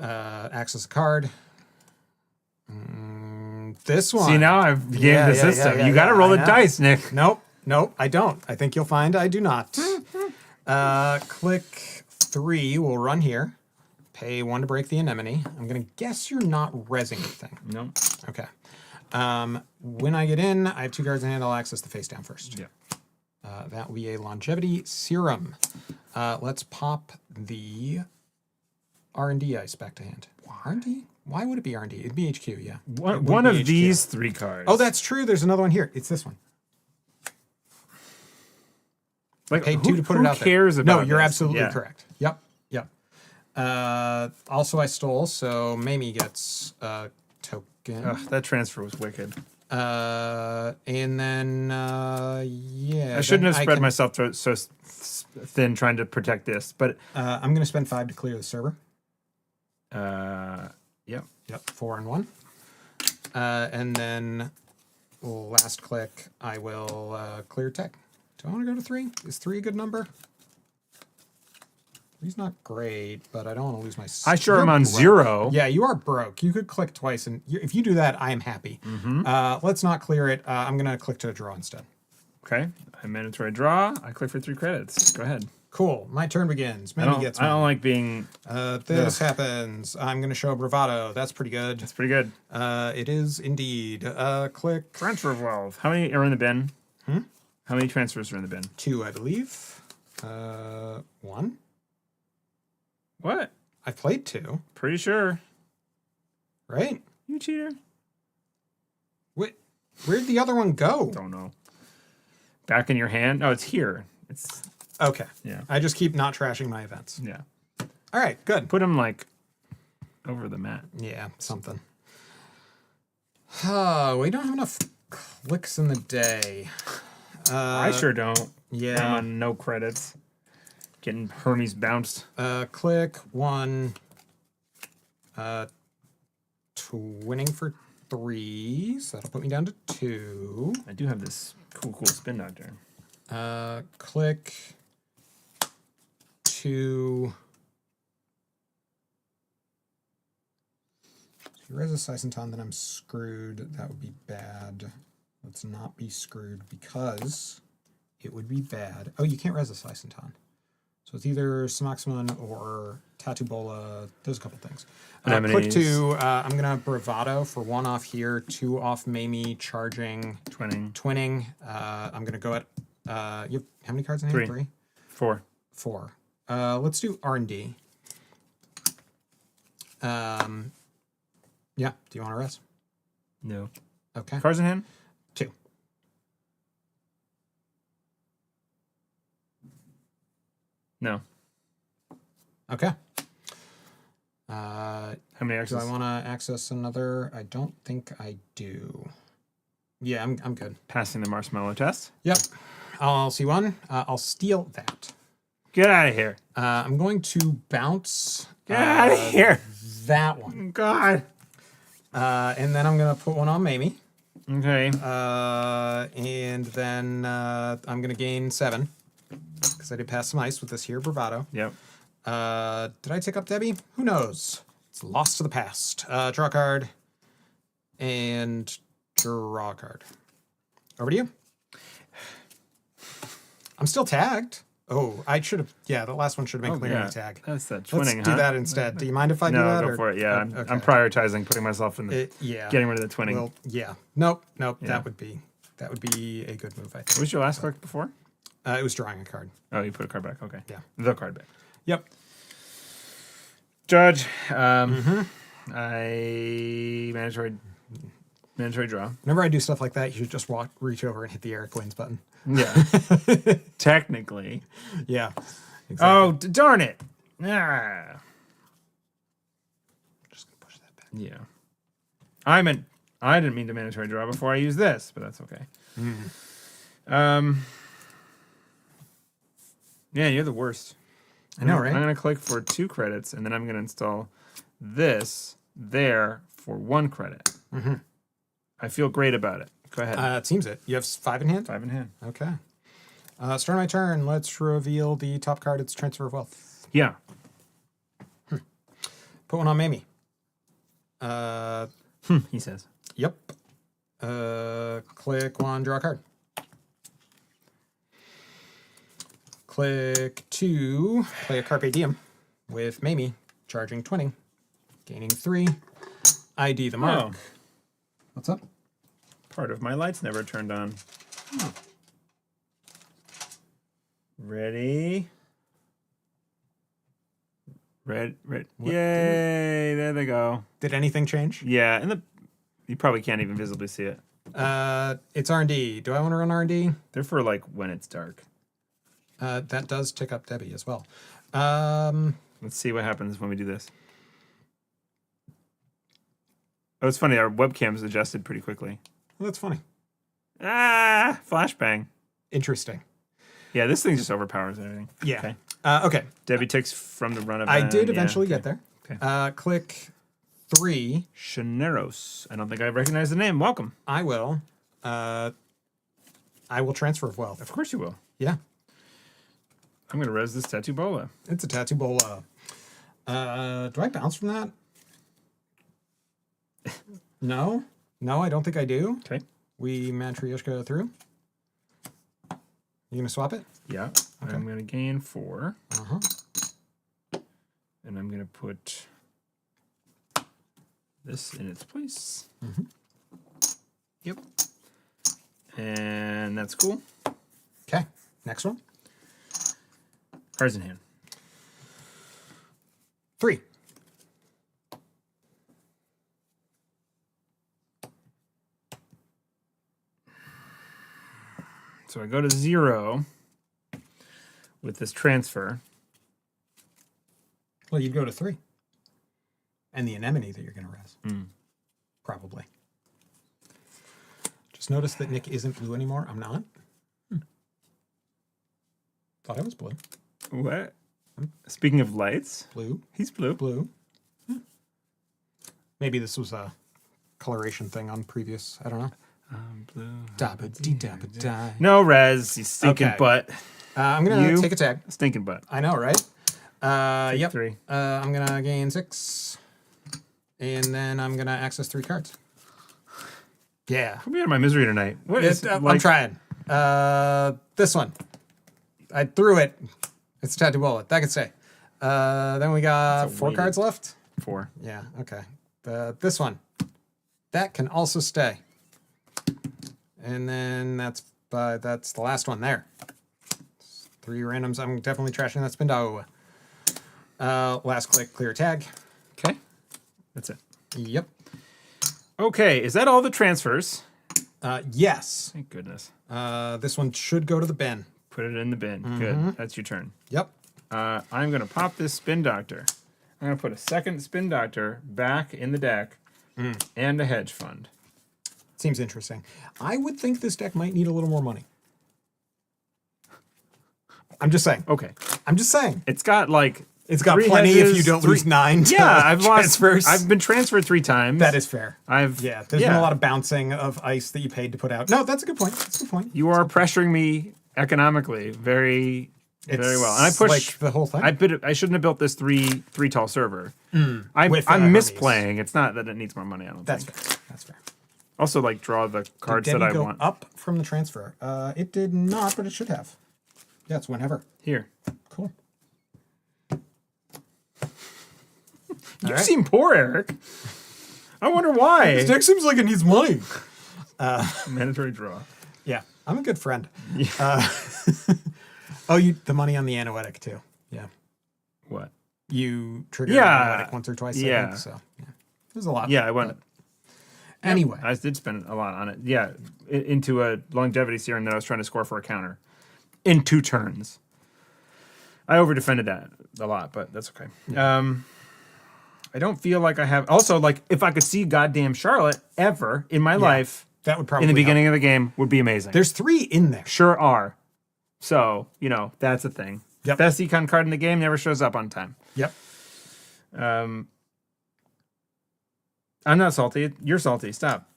Access a card. This one. See, now I've gamed the system. You got to roll the dice, Nick. Nope, I don't. I think you'll find I do not. Click 3 will run here. Pay 1 to break the anemone. I'm going to guess you're not rezzing anything. No. Okay. When I get in, I have 2 cards in hand. I'll access the face down first. Yeah. That will be a Longevity Serum. Let's pop the R&D ice back to hand. R&D? Why would it be R&D? It'd be HQ, yeah. One of these 3 cards. Oh, that's true. There's another one here. It's this one. Like, Paid 2 to put it out there. Who cares about No, you're this? absolutely Yeah. correct. Yep. Also, I stole, so Mamie gets a token. Ugh, that transfer was wicked. And then yeah. I shouldn't then have spread can- myself so thin trying to protect this, but I'm gonna spend 5 to clear the server. yep. Yep, 4 and 1. And then last click, I will clear tech. Do I want to go to 3? Is 3 a good number? 3's not great, but I don't want to lose my. I sure You're am on broke. 0. Yeah, you are broke. You could click twice, and if you do that, I am happy. Let's not clear it. I'm gonna click to draw instead. Okay. I mandatory draw. I click for 3 credits. Go ahead. Cool. My turn begins. I Maybe don't, gets. I don't mine. like being. This happens. I'm gonna show bravado. That's pretty good. That's pretty good. It is indeed. Click. Transfer valve. How many are in the bin? How many transfers are in the bin? 2, I believe. 1. What? I've played 2, Pretty sure. right? You cheater. Wait, where'd the other one go? Don't know. Back in your hand? Oh, it's here. It's Okay. yeah. I just keep not trashing my events. Yeah. All right, good. Put them like over the mat. Yeah, something. We don't have enough clicks in the day. I sure don't. I'm Yeah. on no credits. Getting Hermes bounced. Click 1. Twinning for 3. So that'll put me down to 2. I do have this cool spin doctor. Click 2. If you res a Sisenton, then I'm screwed. That would be bad. Let's not be screwed because it would be bad. Oh, you can't res a Sisenton. So it's either Smoxman or Tattoo Bola. There's a couple things. Click Anemones. 2. I'm going to Bravado for 1 off here, 2 off Mamie, charging, twinning. I'm going to go at, you have how many cards in hand? 3. 4. 4. Let's do R&D. Yeah, do you want to res? No. Okay. Cards in hand? 2. No. Okay. How many Do access? I want to access another? I don't think I do. Yeah, I'm good. Passing the marshmallow test. Yep. I'll see one. I'll steal that. Get out of here. I'm going to bounce Get out of here. that one. God. And then I'm going to put one on Mamie. Okay. And then I'm going to gain 7. Because I did pass some ice with this here Bravado. Yep. Did I take up Debbie? Who knows? It's lost to the past. Draw a card. And draw a card. Over to you. I'm still tagged. Oh, I should have. Yeah, the last one should have been clearing yeah. the tag. That's that Let's twinning, do that instead. Do you mind if I do No, that? go for it. Yeah, I'm prioritizing putting myself in the Yeah. getting rid of the twinning. Well, yeah. Nope. Yeah. That would be a good move, I think. What was your last click before? It was drawing a card. Oh, you put a card back. Okay. Yeah. The card back. Yep. Judge. I mandatory draw. Whenever I do stuff like that, you should just reach over and hit the Eric Wins button. Yeah. Technically. Yeah. Exactly. Oh, darn it. Ah. Just gonna push that back. Yeah. I didn't mean to mandatory draw before I use this, but that's okay. Yeah, you're the worst. I know, right? I'm gonna click for 2 credits, and then I'm gonna install this there for 1 credit. I feel great about it. Go ahead. It seems it. You have 5 in hand? 5 in hand. Okay. Start my turn. Let's reveal the top card. It's Transfer of Wealth. Yeah. Put one on Mamie. He says. Yep. Click 1, draw a card. Click 2, play a Carpe Diem with Mamie, charging 20, gaining 3. ID the mark. Oh. What's up? Part of my lights never turned on. Oh. Ready? Red. Yay! There they go. Did anything change? Yeah, and you probably can't even visibly see it. It's R&D. Do I want to run R&D? They're for like when it's dark. That does tick up Debbie as well. Let's see what happens when we do this. Oh, it's funny. Our webcam's adjusted pretty quickly. Well, that's funny. Ah, flashbang. Interesting. Yeah, this thing just overpowers everything. Yeah. Okay. Okay. Debbie ticks from the run of. I did yeah, eventually okay. get there. Okay. Click 3. Shaneros. I don't think I recognize the name. Welcome. I will transfer of wealth. Of course you will. Yeah. I'm going to res this Tattoo Bola. It's a tattoo bola. Do I bounce from that? No. No, I don't think I do. Okay. We Matryoshka through. You gonna swap it? Yeah. Okay. I'm going to gain 4. Uh-huh. And I'm going to put this in its place. Mm-hmm. Yep. And that's cool. Okay. Next one. Cards in hand. 3. So I go to 0 with this transfer. Well, you'd go to 3. And the anemone that you're gonna res. Probably. Just notice that Nick isn't blue anymore. I'm not. Thought I was blue. What? Speaking of lights, Blue. he's blue. Blue. Maybe this was a coloration thing on previous. I don't know. Blue. Da-ba-dee-da-ba-die. No res, you stinking Okay. butt. I'm gonna You- take a tag. Stinking butt. I know, right? Take Yep. 3. I'm gonna gain 6, and then I'm gonna access 3 cards. Yeah. Put me out of my misery tonight. What is I'm trying. This one. I threw it. It's a tattoo bullet. That could stay. Then we got That's a 4 weighted- cards left. 4. Yeah. Okay. This one. That can also stay. And then that's the last one there. 3 randoms. I'm definitely trashing that Spindao. Last click, clear tag. Okay. That's it. Yep. Okay, is that all the transfers? Yes. Thank goodness. This one should go to the bin. Put it in the bin. Good. That's your turn. Yep. I'm going to pop this Spin Doctor. I'm going to put a second Spin Doctor back in the deck and a hedge fund. Seems interesting. I would think this deck might need a little more money. I'm just saying. Okay. I'm just saying. It's got like... It's got 3 plenty if hedges, you don't 3 lose 9 to Yeah, I've transfers. I've been transferred 3 times. That is fair. There's There's been a lot of bouncing of ice that you paid to put out. No, that's a good point. That's a good point. You are pressuring me economically very well. And I It's push like the whole thing. I shouldn't have built this three tall server. with, I'm Hermes. misplaying. It's not that it needs more money. I don't That's think. fair. That's fair. Also, like draw the cards Did that Debbie I go want. up from the transfer? It did not, but it should have. Yeah, it's whenever. Here. Cool. You right. seem poor, Eric. I wonder why. This deck seems like it needs money. Mandatory draw. Yeah, I'm a good friend. The money on the Anoetic too. Yeah. What? You trigger Yeah. Anoetic once or twice. Yeah. I think, so yeah. There's a lot. Yeah, I went. Anyway. I did spend a lot on it. Yeah, into a longevity serum that I was trying to score for a counter in 2 turns. I over defended that a lot, but that's okay. Yeah. I don't feel like I have. Also, like if I could see goddamn Charlotte ever in my life That would probably in the help. beginning of the game would be amazing. There's 3 in there. Sure are. So that's a thing. Yep. Best econ card in the game never shows up on time. Yep. I'm not salty. You're salty. Stop.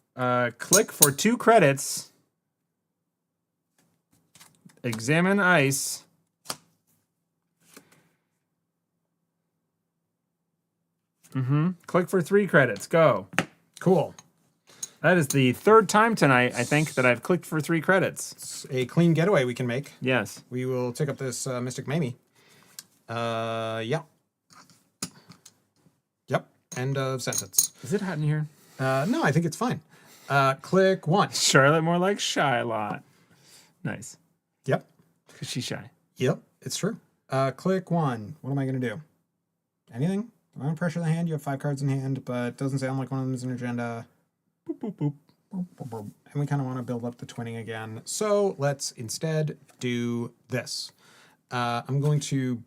Click for 2 credits. Examine ice. Click for 3 credits. Go. Cool. That is the 3rd time tonight, I think, that I've clicked for 3 credits. It's a clean getaway we can make. Yes. We will take up this Mystic Mamie. Yeah. Yep. End of sentence. Is it hot in here? No, I think it's fine. Click 1. Charlotte more like Shylot. Nice. Yep. Because she's shy. Yep. It's true. Click 1. What am I going to do? Anything? I want to pressure the hand. You have 5 cards in hand, but it doesn't sound like one of them is an agenda. Boop, boop, boop. Boop, boop, boop. And we kind of want to build up the twinning again. So let's instead do this. I'm going to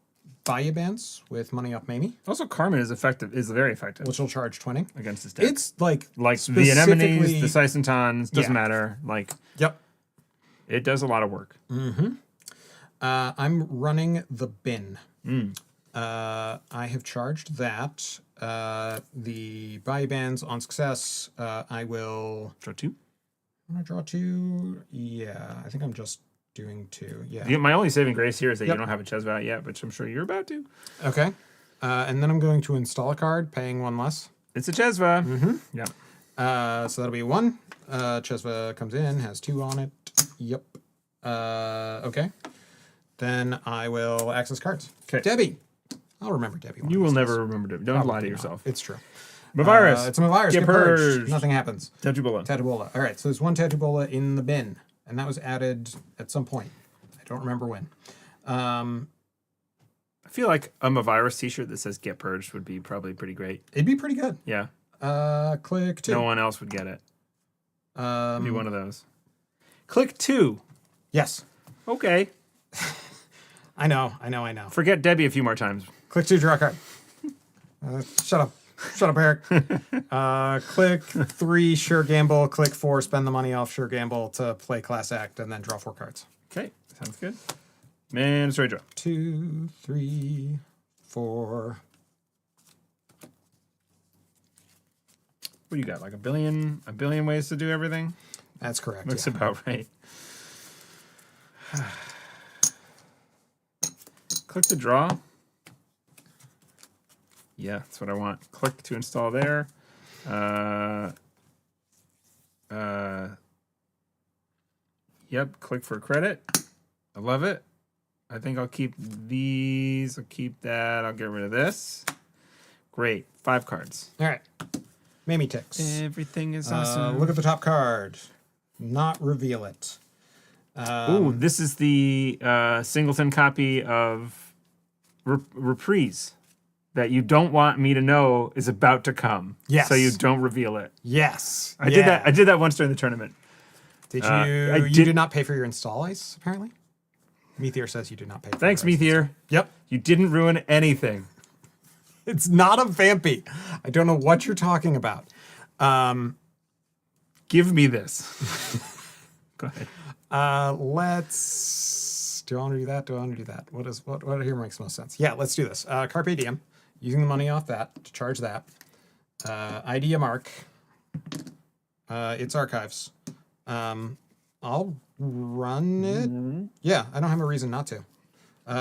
Bayou Bands with money off Mamie, Also, Carmen is very effective which will charge 20. against this deck. It's like the anemones, the specifically- Sisentons, doesn't Yeah. matter. Like, Yep. it does a lot of work. I'm running the bin. I have charged that. The Bayou Bands on success. I will. Draw 2. I'm gonna draw 2. Yeah, I think I'm just doing 2. Yeah. My only saving grace here is that Yep. you don't have a Chesva yet, which I'm sure you're about to. Okay. And then I'm going to install a card, paying 1 less. It's a Chesva. Yeah. So that'll be 1. Chesva comes in, has 2 on it. Yep. Okay. Then I will access cards. 'Kay. Debbie. I'll remember Debbie. one You of will these never days. remember to. Don't lie Probably to not. yourself. It's true. Mavirus. It's a Mavirus. Get Get purged. purged. Nothing happens. Tetubola. Tatabola. All right. So there's 1 Tatabola in the bin, and that was added at some point. I don't remember when. I feel like a Mavirus t-shirt that says "Get Purged" would be probably pretty great. It'd be pretty good. Yeah. Click 2. No one else would get it. Be one of those. Click 2. Yes. Okay. I know. Forget Debbie a few more times. Click 2, draw a card. Shut up. Shut up, Eric. Click 3, sure gamble. Click 4, spend the money off sure gamble to play class act, and then draw 4 cards. Okay. Sounds good. Mandatory draw. 2, 3, 4. What do you got? Like a billion ways to do everything? That's correct. Looks yeah. about right. Click to draw. Yeah, that's what I want. Click to install there. Yep, click for credit. I love it. I think I'll keep these. I'll keep that. I'll get rid of this. Great. 5 cards. All right. Mamie ticks. Everything is awesome. Look at the top card. Not reveal it. Ooh, this is the singleton copy of Reprise that you don't want me to know is about to come. Yes. So you don't reveal it. Yes. I did that. I did that once during the tournament. Did you? I You did- did not pay for your install ice, apparently? Meteor says you did not pay for Thanks, your ice. Meteor. Yep. You didn't ruin anything. It's not a Vampy. I don't know what you're talking about. Give me this. Go ahead. Let's. Do I want to do that? Do I want to do that? What here makes most sense? Yeah, let's do this. Carpe Diem. Using the money off that to charge that. ID a mark. It's archives. I'll run it. Yeah, I don't have a reason not to.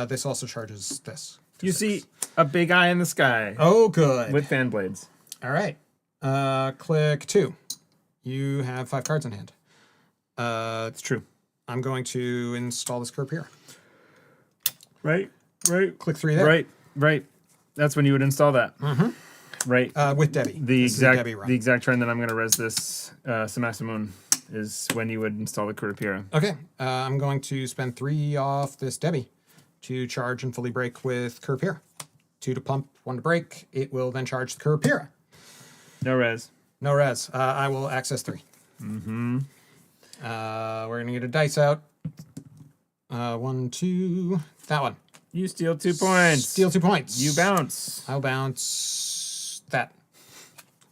This also charges this. You see a big eye in the sky Oh, good. with fan blades. All right. Click 2. You have 5 cards in hand. It's true. I'm going to install this curve here. Right. Click 3 there. Right. That's when you would install that. Mm-hmm. Right. With Debbie. The This is exact Debbie run. the exact turn that I'm going to res this Samasamun is when you would install the Kurapira. Okay. I'm going to spend 3 off this Debbie to charge and fully break with Kurapira. 2 to pump, 1 to break. It will then charge the Kurapira. No res. No res. I will access 3. Mm-hmm. We're going to get a dice out. 1, 2. That one. You steal 2 points. Steal 2 points. You bounce. I'll bounce that.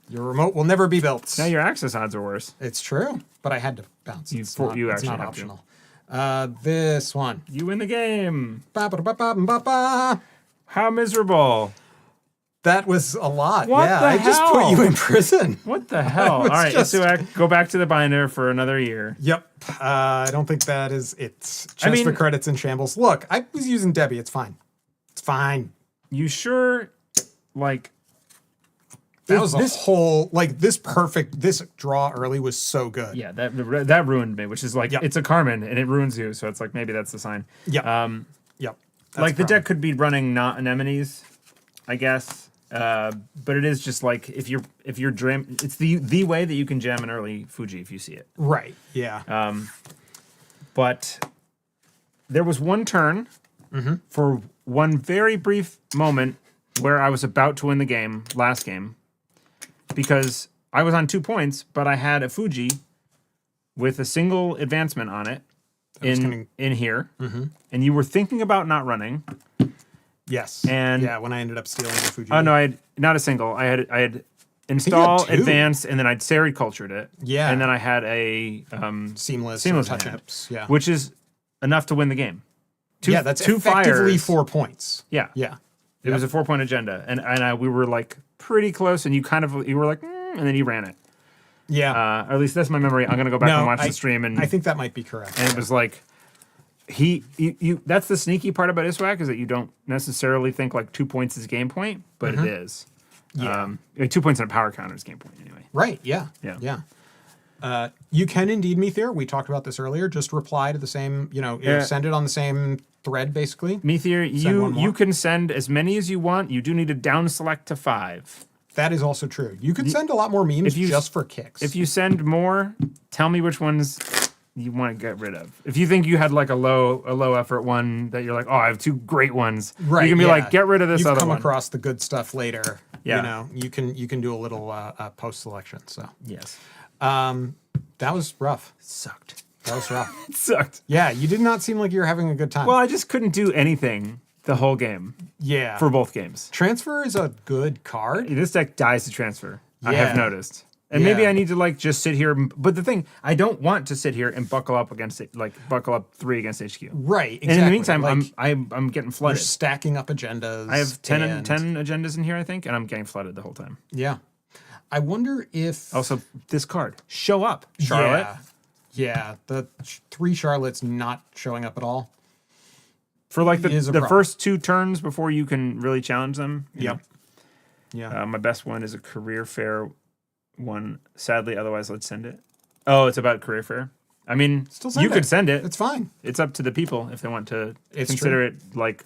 Your remote will never be built. Now your access odds are worse. It's true, but I had to bounce. You It's for- not, you it's actually not have to. optional. This one. You win the game. Ba-ba-da-ba-ba-ba-ba. How miserable. That was a lot. What yeah, the I just put hell? you in prison. What the hell? All was right, just- Issuaq, go back to the binder for another year. Yep. I don't think that is it. Chest I mean- for credits in shambles. Look, I was using Debbie. It's fine. It's fine. You sure, like... That was a this- whole, like, this draw early was so good. Yeah, that ruined me, which is like, Yep. it's a Carmen, and it ruins you, so it's like, maybe that's the sign. Yep. Like, Yep. the That's deck problem. could be running not anemones, I guess. But it is just like, if you're jam... It's the way that you can jam an early Fuji if you see it. Right. Yeah. But there was one turn for one very brief moment where I was about to win the game, last game, because I was on 2 points, but I had a Fuji with a single advancement on it in here, and you were thinking about not running, Yes. And yeah, when I ended up stealing the Fuji. Oh no, I had not a single. I had install, two. advanced, and then I'd sericultured it. Yeah. And then I had a seamless touch ups. Yeah. which is enough to win the game. That's two effectively fires. 4 points. Yeah. Yeah. It was a 4-point agenda, and we were like pretty close, and you were like, and then you ran it. Yeah. Or at least that's my memory. I'm gonna go back and watch the stream, and I think that might be correct. And it was like that's the sneaky part about Issuaq is that you don't necessarily think like 2 points is game point, but it is. Yeah. 2 points in a power counter is game point anyway. Right. Yeah. Yeah. Yeah. You can indeed, Meteor. We talked about this earlier. Just reply to the same, send it on the same thread, basically. Meteor, you can send as many as you want. You do need to down select to 5. That is also true. You could send a lot more memes just for kicks. If you send more, tell me which ones you want to get rid of. If you think you had like a low effort one that you're like, oh, I have 2 great ones. Right. You can be like, get rid of this You've other come one. across the good stuff later. Yeah. You can do a little post selection. So Yes. that was rough. Sucked. That was rough. It sucked. Yeah, you did not seem like you were having a good time. Well, I just couldn't do anything the whole game yeah. for both games. Transfer is a good card. This deck dies to transfer. I have Yeah. noticed. And maybe Yeah. I need to like just sit here. But the thing, I don't want to sit here and buckle up against it, like buckle up 3 against HQ. Right. Exactly. And in the meantime, like, I'm getting you're flooded. stacking up agendas. I have 10 and 10 agendas in here, I think, and I'm getting flooded the whole time. Yeah. I wonder if Also, this card, show up, Charlotte. Yeah. The 3 Charlottes not showing up at all. For like the problem. first 2 turns before you can really challenge them. you Yep. know. Yeah. My best one is a career fair one. Sadly, otherwise, let's send it. Oh, it's about career fair. I mean, Still send you it. could send it. It's fine. It's up to the people if they want to It's consider it like.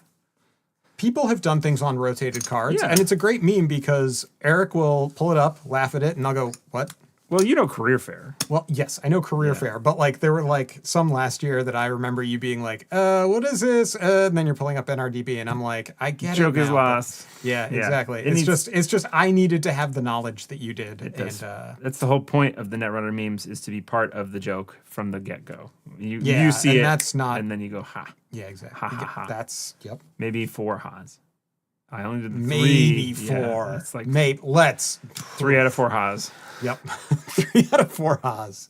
People have done things on rotated cards, Yeah. and it's a great meme because Eric will pull it up, laugh at it, and I'll go, "What?" Well, you know, career fair. Well, yes, I know career fair, but like there were like some last year that I remember you being like, what is this?" And then you're pulling up NRDB, and I'm like, "I get Joke it." is now, lost. but- Yeah, Yeah. exactly. It It's just I needed to have the knowledge that you did, That's, and that's the whole point of the Netrunner memes is to be part of the joke from the get go. You Yeah, see and it, that's not- and then you go ha. yeah, exactly. Ha, ha, ha. That's yep. Maybe 4 ha's. I only did 3. Maybe 4. Yeah, it's like Mate, let's 3 out of 4 ha's. Yep. 3 out of 4 ha's.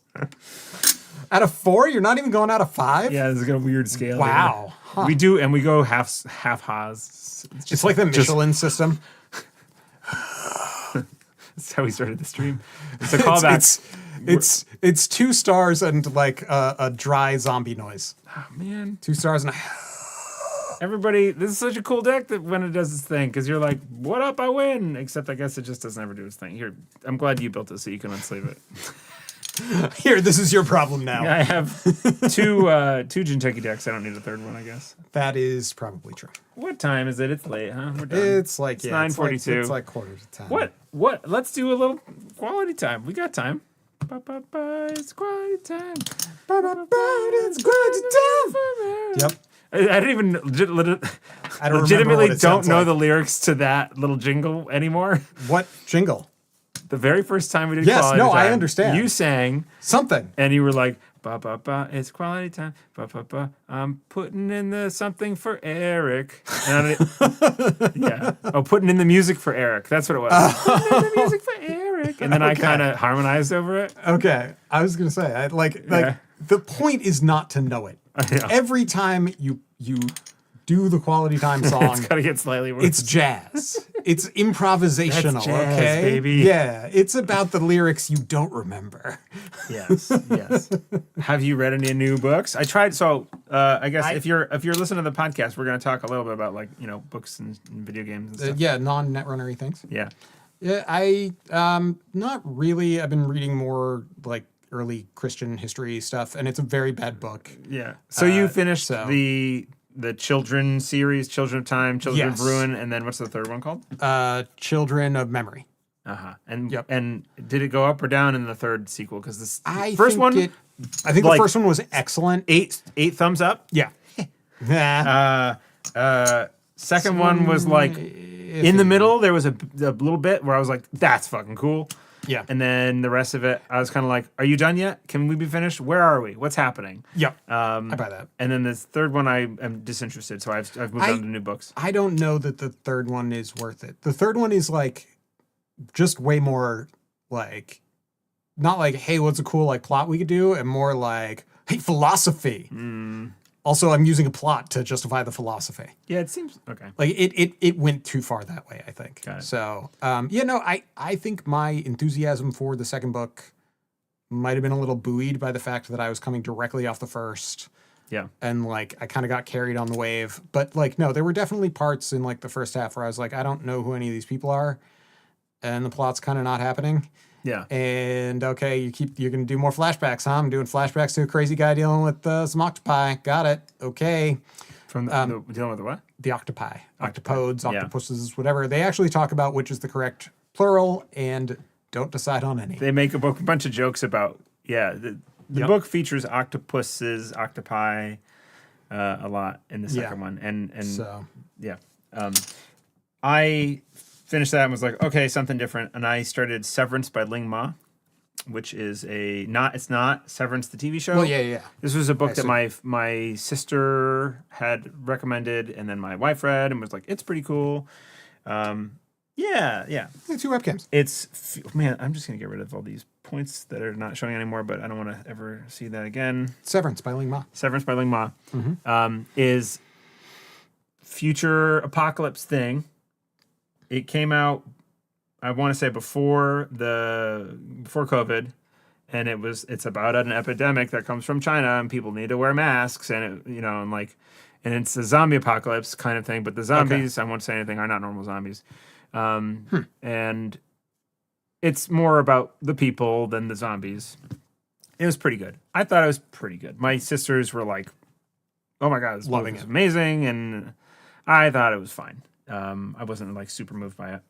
Out of 4? You're not even going out of 5? Yeah, this is a weird scale. Wow. Huh. We do, and we go half ha's. It's like the Michelin system. That's how we started the stream. It's a callback. It's 2 stars and like a dry zombie noise. Oh, man. 2 stars and a Everybody, this is such a cool deck that when it does its thing, because you're like, what up, I win. Except I guess it just doesn't ever do its thing. Here, I'm glad you built it so you can unsleeve it. Here, this is your problem now. I have 2 Jinteki decks. I don't need a third one, I guess. That is probably true. What time is it? It's late, huh? We're done. It's like It's yeah, 9:42. It's like quarter to 10. What? Let's do a little quality time. We got time. It's quality time. It's quality time. Yep. I don't even legitimately don't know the lyrics to that little jingle anymore. What jingle? The very first time we did Yes, quality no, time, I understand. You sang Something. and you were like, it's quality time. I'm putting in the something for Eric. And yeah. Oh, putting in the music for Eric. That's what it was. Putting in the music for Eric. And then I kind of harmonized over it. Okay, I was gonna say, Yeah. the point is not to know it. know. Every time you do the quality time song, It's got to get slightly worse. it's jazz. It's improvisational. That's jazz, okay, baby. Yeah, it's about the lyrics you don't remember. Yes. Have you read any new books? I tried. So I guess if you're listening to the podcast, we're going to talk a little bit about like books and video games and stuff. Yeah, non-netrunnery things. Yeah. Yeah, I not really. I've been reading more like early Christian history stuff, and it's a very bad book. Yeah. So you finished so- the children series, Children of Time, Children Yes. of Ruin, and then what's the third one called? Children of Memory. And Yep. and did it go up or down in the third sequel? Because this I first think one, I think like, the first one was excellent. eight thumbs up. Yeah. Second one was like in the middle. There was a little bit where I was like, "That's fucking cool." Yeah. And then the rest of it, I was kind of like, are you done yet? Can we be finished? Where are we? What's happening? Yep. I buy that. And then this third one, I am disinterested. So I've moved on to new books. I don't know that the third one is worth it. The third one is like just way more like, not like, hey, what's a cool like plot we could do? And more like, hey, philosophy. Also, I'm using a plot to justify the philosophy. Yeah, it seems okay. Like it went too far that way, I think. Got it. So, I think my enthusiasm for the second book might have been a little buoyed by the fact that I was coming directly off the first. Yeah. And like I kind of got carried on the wave. But like no, there were definitely parts in like the first half where I was like, I don't know who any of these people are. And the plot's kind of not happening. Yeah. And okay, you're gonna do more flashbacks, huh? I'm doing flashbacks to a crazy guy dealing with some octopi. Got it. Okay. From dealing with the what? The octopi, octopodes, Yeah. octopuses, whatever. They actually talk about which is the correct plural and don't decide on any. They make a bunch of jokes about the book features octopuses, octopi, a lot in the second one, and So yeah, I finished that and was like, okay, something different, and I started Severance by Ling Ma, which is it's not Severance the TV show. well, yeah. This was a book that my sister had recommended, and then my wife read and was like, it's pretty cool. Yeah. Yeah, 2 webcams. Man, I'm just gonna get rid of all these points that are not showing anymore, but I don't want to ever see that again. Severance by Ling Ma. Severance by Ling Ma is future apocalypse thing. It came out, I want to say before COVID, and it's about an epidemic that comes from China, and people need to wear masks, and and it's a zombie apocalypse kind of thing. But the zombies, I won't say anything, are not normal zombies, and it's more about the people than the zombies. It was pretty good. I thought it was pretty good. My sisters were like, "Oh my god, this Loving book is it. amazing," and I thought it was fine. I wasn't like super moved by it.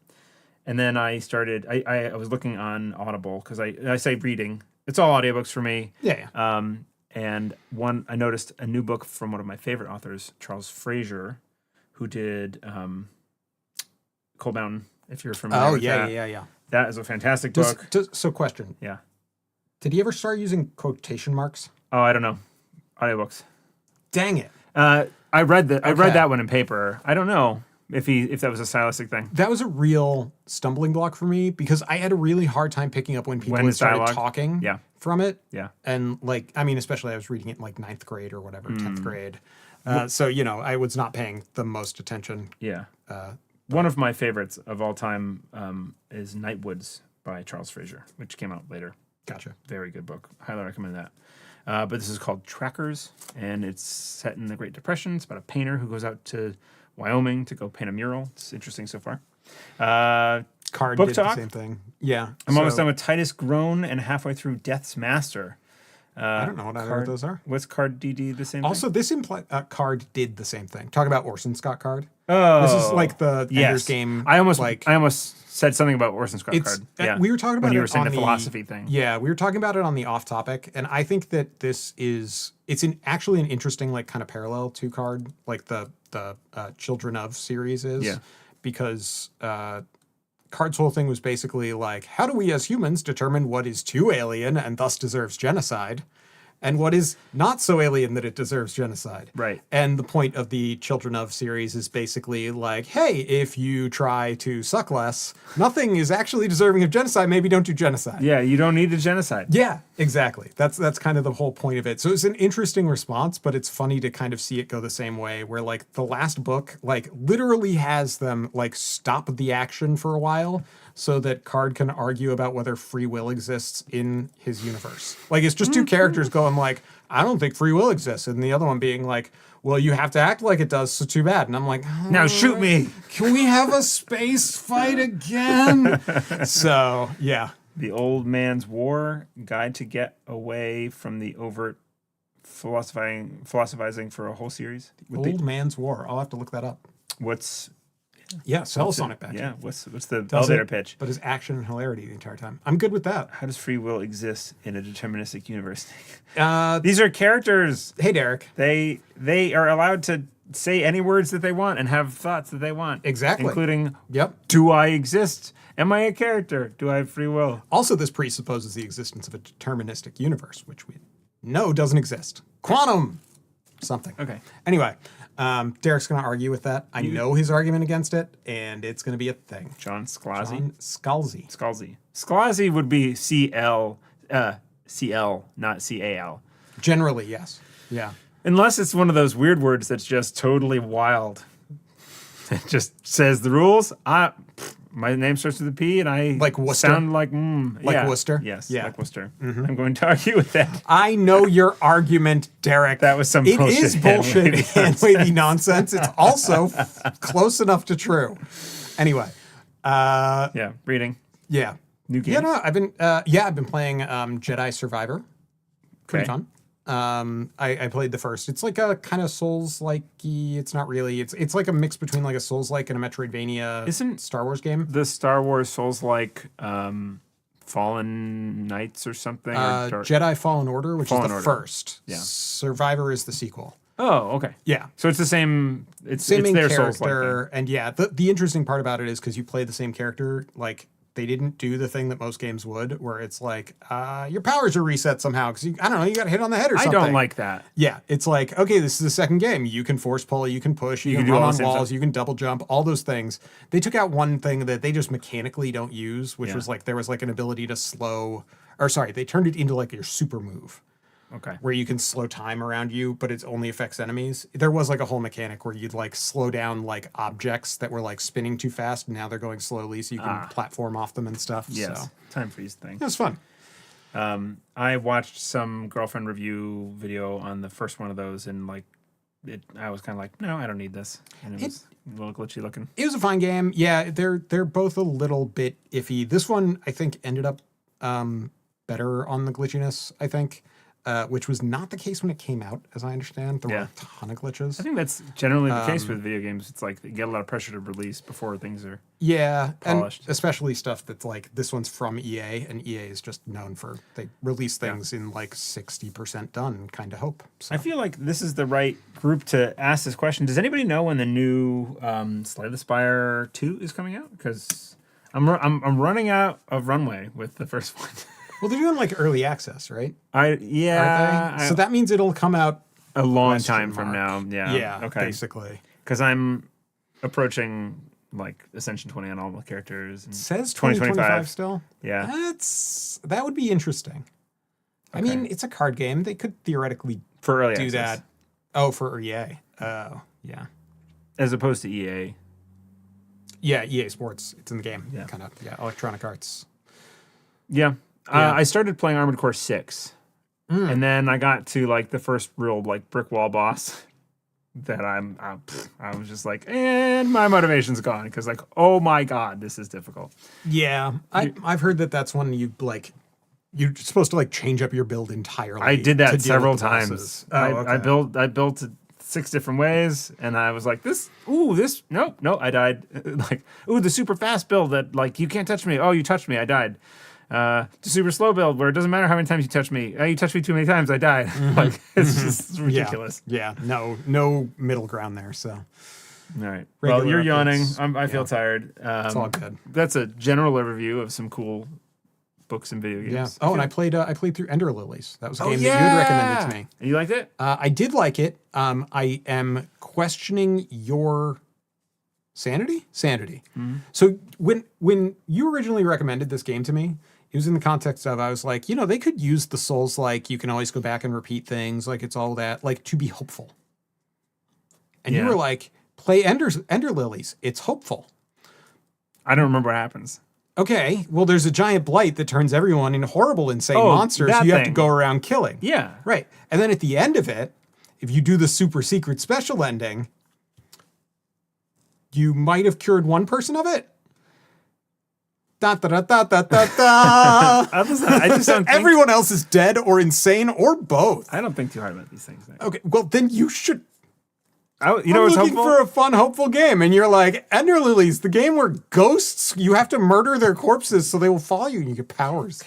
And then I started. I was looking on Audible because I say reading. It's all audiobooks for me. Yeah. And I noticed a new book from one of my favorite authors, Charles Frazier, who did Cold Mountain. If you're familiar with that. Yeah. That is a fantastic book. So question. Yeah. Did he ever start using quotation marks? Oh, I don't know. Audiobooks. Dang it. I read that. I read Okay. that one in paper. I don't know if that was a stylistic thing. That was a real stumbling block for me because I had a really hard time picking up when people When had it's started dialogue. talking Yeah. from it. Yeah. And like, I mean, especially I was reading it in like 9th grade or whatever, Mm. 10th grade. So, I was not paying the most attention. Yeah. One of my favorites of all time is Nightwoods by Charles Frazier, which came out later. Gotcha. Very good book. Highly recommend that. But this is called Trackers, and it's set in the Great Depression. It's about a painter who goes out to Wyoming to go paint a mural. It's interesting so far. Card Book did talk? the same thing. Yeah. I'm almost done with Titus Groan and halfway through Death's Master. I don't know what either of those are. What's Card DD the same Also, this implies Card did the same thing. Talk about Orson Scott Card. thing? Oh. This is like the Ender's Game. I almost said something about Orson Scott It's Card. Yeah. we were talking about when you it were saying on the philosophy thing. Yeah, we were talking about it on the off topic, and I think that it's actually an interesting like kind of parallel to Card, like the Children of series is. Yeah. Because Card's whole thing was basically like, how do we as humans determine what is too alien and thus deserves genocide? And what is not so alien that it deserves genocide. Right. And the point of the Children of series is basically like, hey, if you try to suck less, nothing is actually deserving of genocide. Maybe don't do genocide. Yeah, you don't need a genocide. Yeah, exactly. That's kind of the whole point of it. So it's an interesting response, but it's funny to kind of see it go the same way where like the last book like literally has them like stop the action for a while so that Card can argue about whether free will exists in his universe. Like it's just two characters going like, I don't think free will exists. And the other one being like, well, you have to act like it does, so too bad. And I'm like, Now shoot me. Can we have a space fight again? So, yeah. The Old Man's War, Guide to Get Away from the Overt Philosophizing for a Whole Series. Old Man's War. I'll have to look that up. What's Yeah, sell us on it, Becky. Yeah, what's the Tells elevator it, pitch? But his action and hilarity the entire time. I'm good with that. How does free will exist in a deterministic universe? Uh, These are characters. hey, Derek. They are allowed to say any words that they want and have thoughts that they want. Exactly. Including, Yep. do I exist? Am I a character? Do I have free will? Also, this presupposes the existence of a deterministic universe, which we know doesn't exist. Quantum something. Okay. Anyway, Derek's going to argue with that. I know his argument against it, and it's going to be a thing. John Scalzi? John Scalzi. Scalzi. Scalzi would be CL, not CAL. Generally, yes. Yeah. Unless it's one of those weird words that's just totally wild. It just says the rules. My name starts with a P, and I Like Worcester? sound like Worcester? Yes, Yeah. like Worcester. I'm going to argue with that. I know your argument, Derek. That was some It bullshit is bullshit hand-wavy hand wavy nonsense. It's also close enough to true. Anyway, Yeah, reading. yeah. New games? Yeah, no, I've been playing Jedi Survivor. Pretty Okay. fun. I played the first. It's like a kind of Souls-like. It's not really. It's like a mix between like a Souls-like and a Metroidvania. Isn't Star Wars game? the Star Wars Souls like Fallen Knights or something? Or Jedi Fallen Order, which Fallen is the Order. first. Yeah. Survivor is the sequel. Oh, okay. Yeah. So it's the same. It's Same main their Souls character, and yeah, the interesting part about it is because you play the same character, like they didn't do the thing that most games would, where it's like your powers are reset somehow because I don't know, you got hit on the head or I something. don't like that. Yeah, it's like okay, this is the second game. You can force pull, you can push, you can do run all on the same walls, stuff. you can double jump, all those things. They took out one thing that they just mechanically don't use, which Yeah. was like there was like an ability to slow, or sorry, they turned it into like your super move. Okay. Where you can slow time around you, but it only affects enemies. There was like a whole mechanic where you'd like slow down like objects that were like spinning too fast. And now they're going slowly, so you can platform off them and stuff. Yes. So Time freeze thing. it was fun. I watched some girlfriend review video on the first one of those, and like, I was kind of like, no, I don't need this, and it was a little glitchy looking. It was a fun game. Yeah, they're both a little bit iffy. This one I think ended up better on the glitchiness. I think. Which was not the case when it came out, as I understand. There were a ton of glitches. I think that's generally the case with video games. It's like they get a lot of pressure to release before things are polished. And especially stuff that's like this one's from EA, and EA is just known for they release things in like 60% done kind of hope. So. I feel like this is the right group to ask this question. Does anybody know when the new Slay the Spire 2 is coming out? Because I'm running out of runway with the first one. Well, they're doing like early access, right? Aren't they? So that means it'll come out a long time from now. Yeah. Yeah. Okay. Basically. Because I'm approaching like Ascension 20 on all the characters. And It says 2025 still. Yeah. That would be interesting. I mean, it's a card game. They could theoretically For early do access. that. Oh, for EA. Oh, yeah. As opposed to EA. Yeah, EA Sports. It's in the game. Yeah. Kind of. Yeah, Electronic Arts. Yeah. Yeah. I started playing Armored Core 6. And then I got to like the first real like brick wall boss that I was just like, and my motivation's gone because like, oh my God, this is difficult. Yeah, I've heard that that's when you like you're supposed to like change up your build entirely. I did to that deal several with the times. bosses. I built it 6 different ways, and I was like, nope, I died. Like, the super fast build that like you can't touch me. Oh, you touched me, I died. The super slow build where it doesn't matter how many times you touch me. You touched me too many times, I died. Like it's just ridiculous. Yeah, no middle ground there. So All right. Regular Well, you're yawning. updates. I feel tired. it's all good. That's a general overview of some cool books and video games. Yeah. Oh, and I played through Ender Lilies. That was a game that you yeah! had recommended to me. And you liked it? I did like it. I am questioning your sanity. So when you originally recommended this game to me, it was in the context of I was like, they could use the Souls like you can always go back and repeat things, like it's all that, like to be hopeful. And you were like, play Ender Lilies. It's hopeful. I don't remember what happens. Okay, well, there's a giant blight that turns everyone into horrible, insane monsters that you have to thing. go around killing. Yeah. Right. And then at the end of it, if you do the super secret special ending, you might have cured one person of it. Da, da, da, da, da, da, da. I just don't think, Everyone else is dead or insane or both. I don't think too hard about these things. Okay, well, then you should. You know I'm what's looking hopeful? for a fun, hopeful game. And you're like, Ender Lilies, the game where ghosts, you have to murder their corpses so they will follow you and you get powers.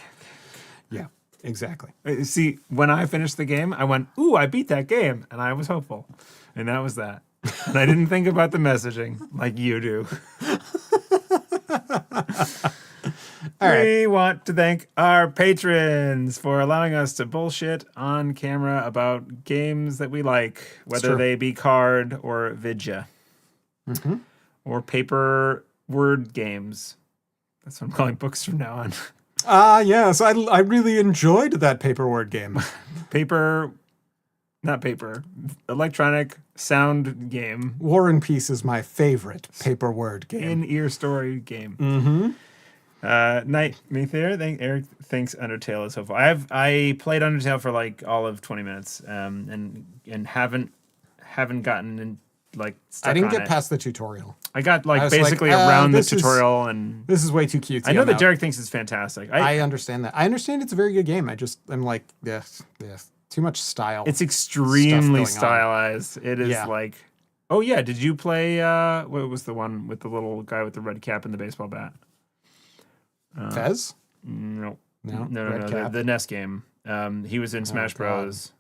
Yeah, exactly. See, when I finished the game, I went, ooh, I beat that game. And I was hopeful. And that was that. And I didn't think about the messaging like you do. We want to thank our patrons for allowing us to bullshit on camera about games that we like, whether they be card or vidya. Or paper word games. That's what I'm calling books from now on. Yes, I really enjoyed that paper word game. Electronic sound game. War and Peace is my favorite paper word game. In-ear story game. Night Meether, Eric thinks Undertale is so fun. I played Undertale for like all of 20 minutes, and haven't gotten in, like stuck I didn't on get it. past the tutorial. I got like I was basically like, around the this is- tutorial, and This is way too cute. I know that Derek thinks it's fantastic. I understand that. I understand it's a very good game. I'm like, yes, too much style. It's extremely going on. stylized. It is Yeah. like, oh yeah, did you play? What was the one with the little guy with the red cap and the baseball bat? Fez? No, No, no, Red Cap. the NES game. He was in Smash God. Bros.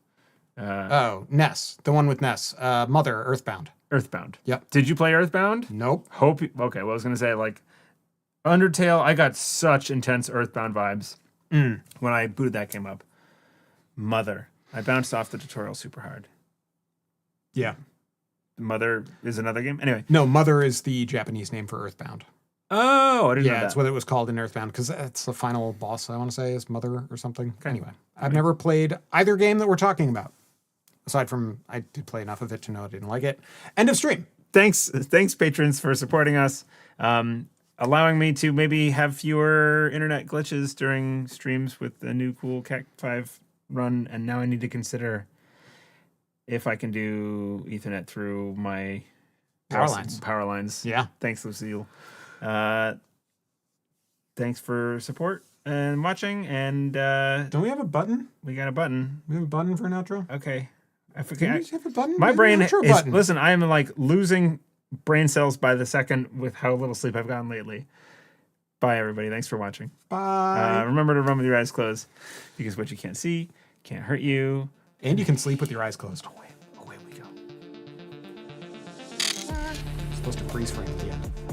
Ness. The one with Ness. Mother, Earthbound. Earthbound. Yep. Did you play Earthbound? Nope. Okay, well, I was gonna say like Undertale. I got such intense Earthbound vibes when I booted that game up. Mother. I bounced off the tutorial super hard. Yeah. Mother is another game. Anyway. No, Mother is the Japanese name for Earthbound. Oh, I didn't know Yeah, that. it's what it was called in Earthbound because it's the final boss, I want to say, is Mother or something. Anyway, I've never played either game that we're talking about. Aside from, I did play enough of it to know I didn't like it. End of stream. Thanks, patrons, for supporting us, allowing me to maybe have fewer internet glitches during streams with the new cool Cat 5 run. And now I need to consider if I can do Ethernet through my Power lines. Yeah. Thanks, Lucille. Thanks for support and watching. And Don't we have a button? we got a button. We have a button for an outro? Okay. I Do forget. we have a button? My We have brain an is, outro button. listen, I am like losing brain cells by the second with how little sleep I've gotten lately. Bye, everybody. Thanks for watching. Bye. Remember to run with your eyes closed because what you can't see can't hurt you. And you can sleep with your eyes closed. Away we go. It's supposed to freeze frame at the end.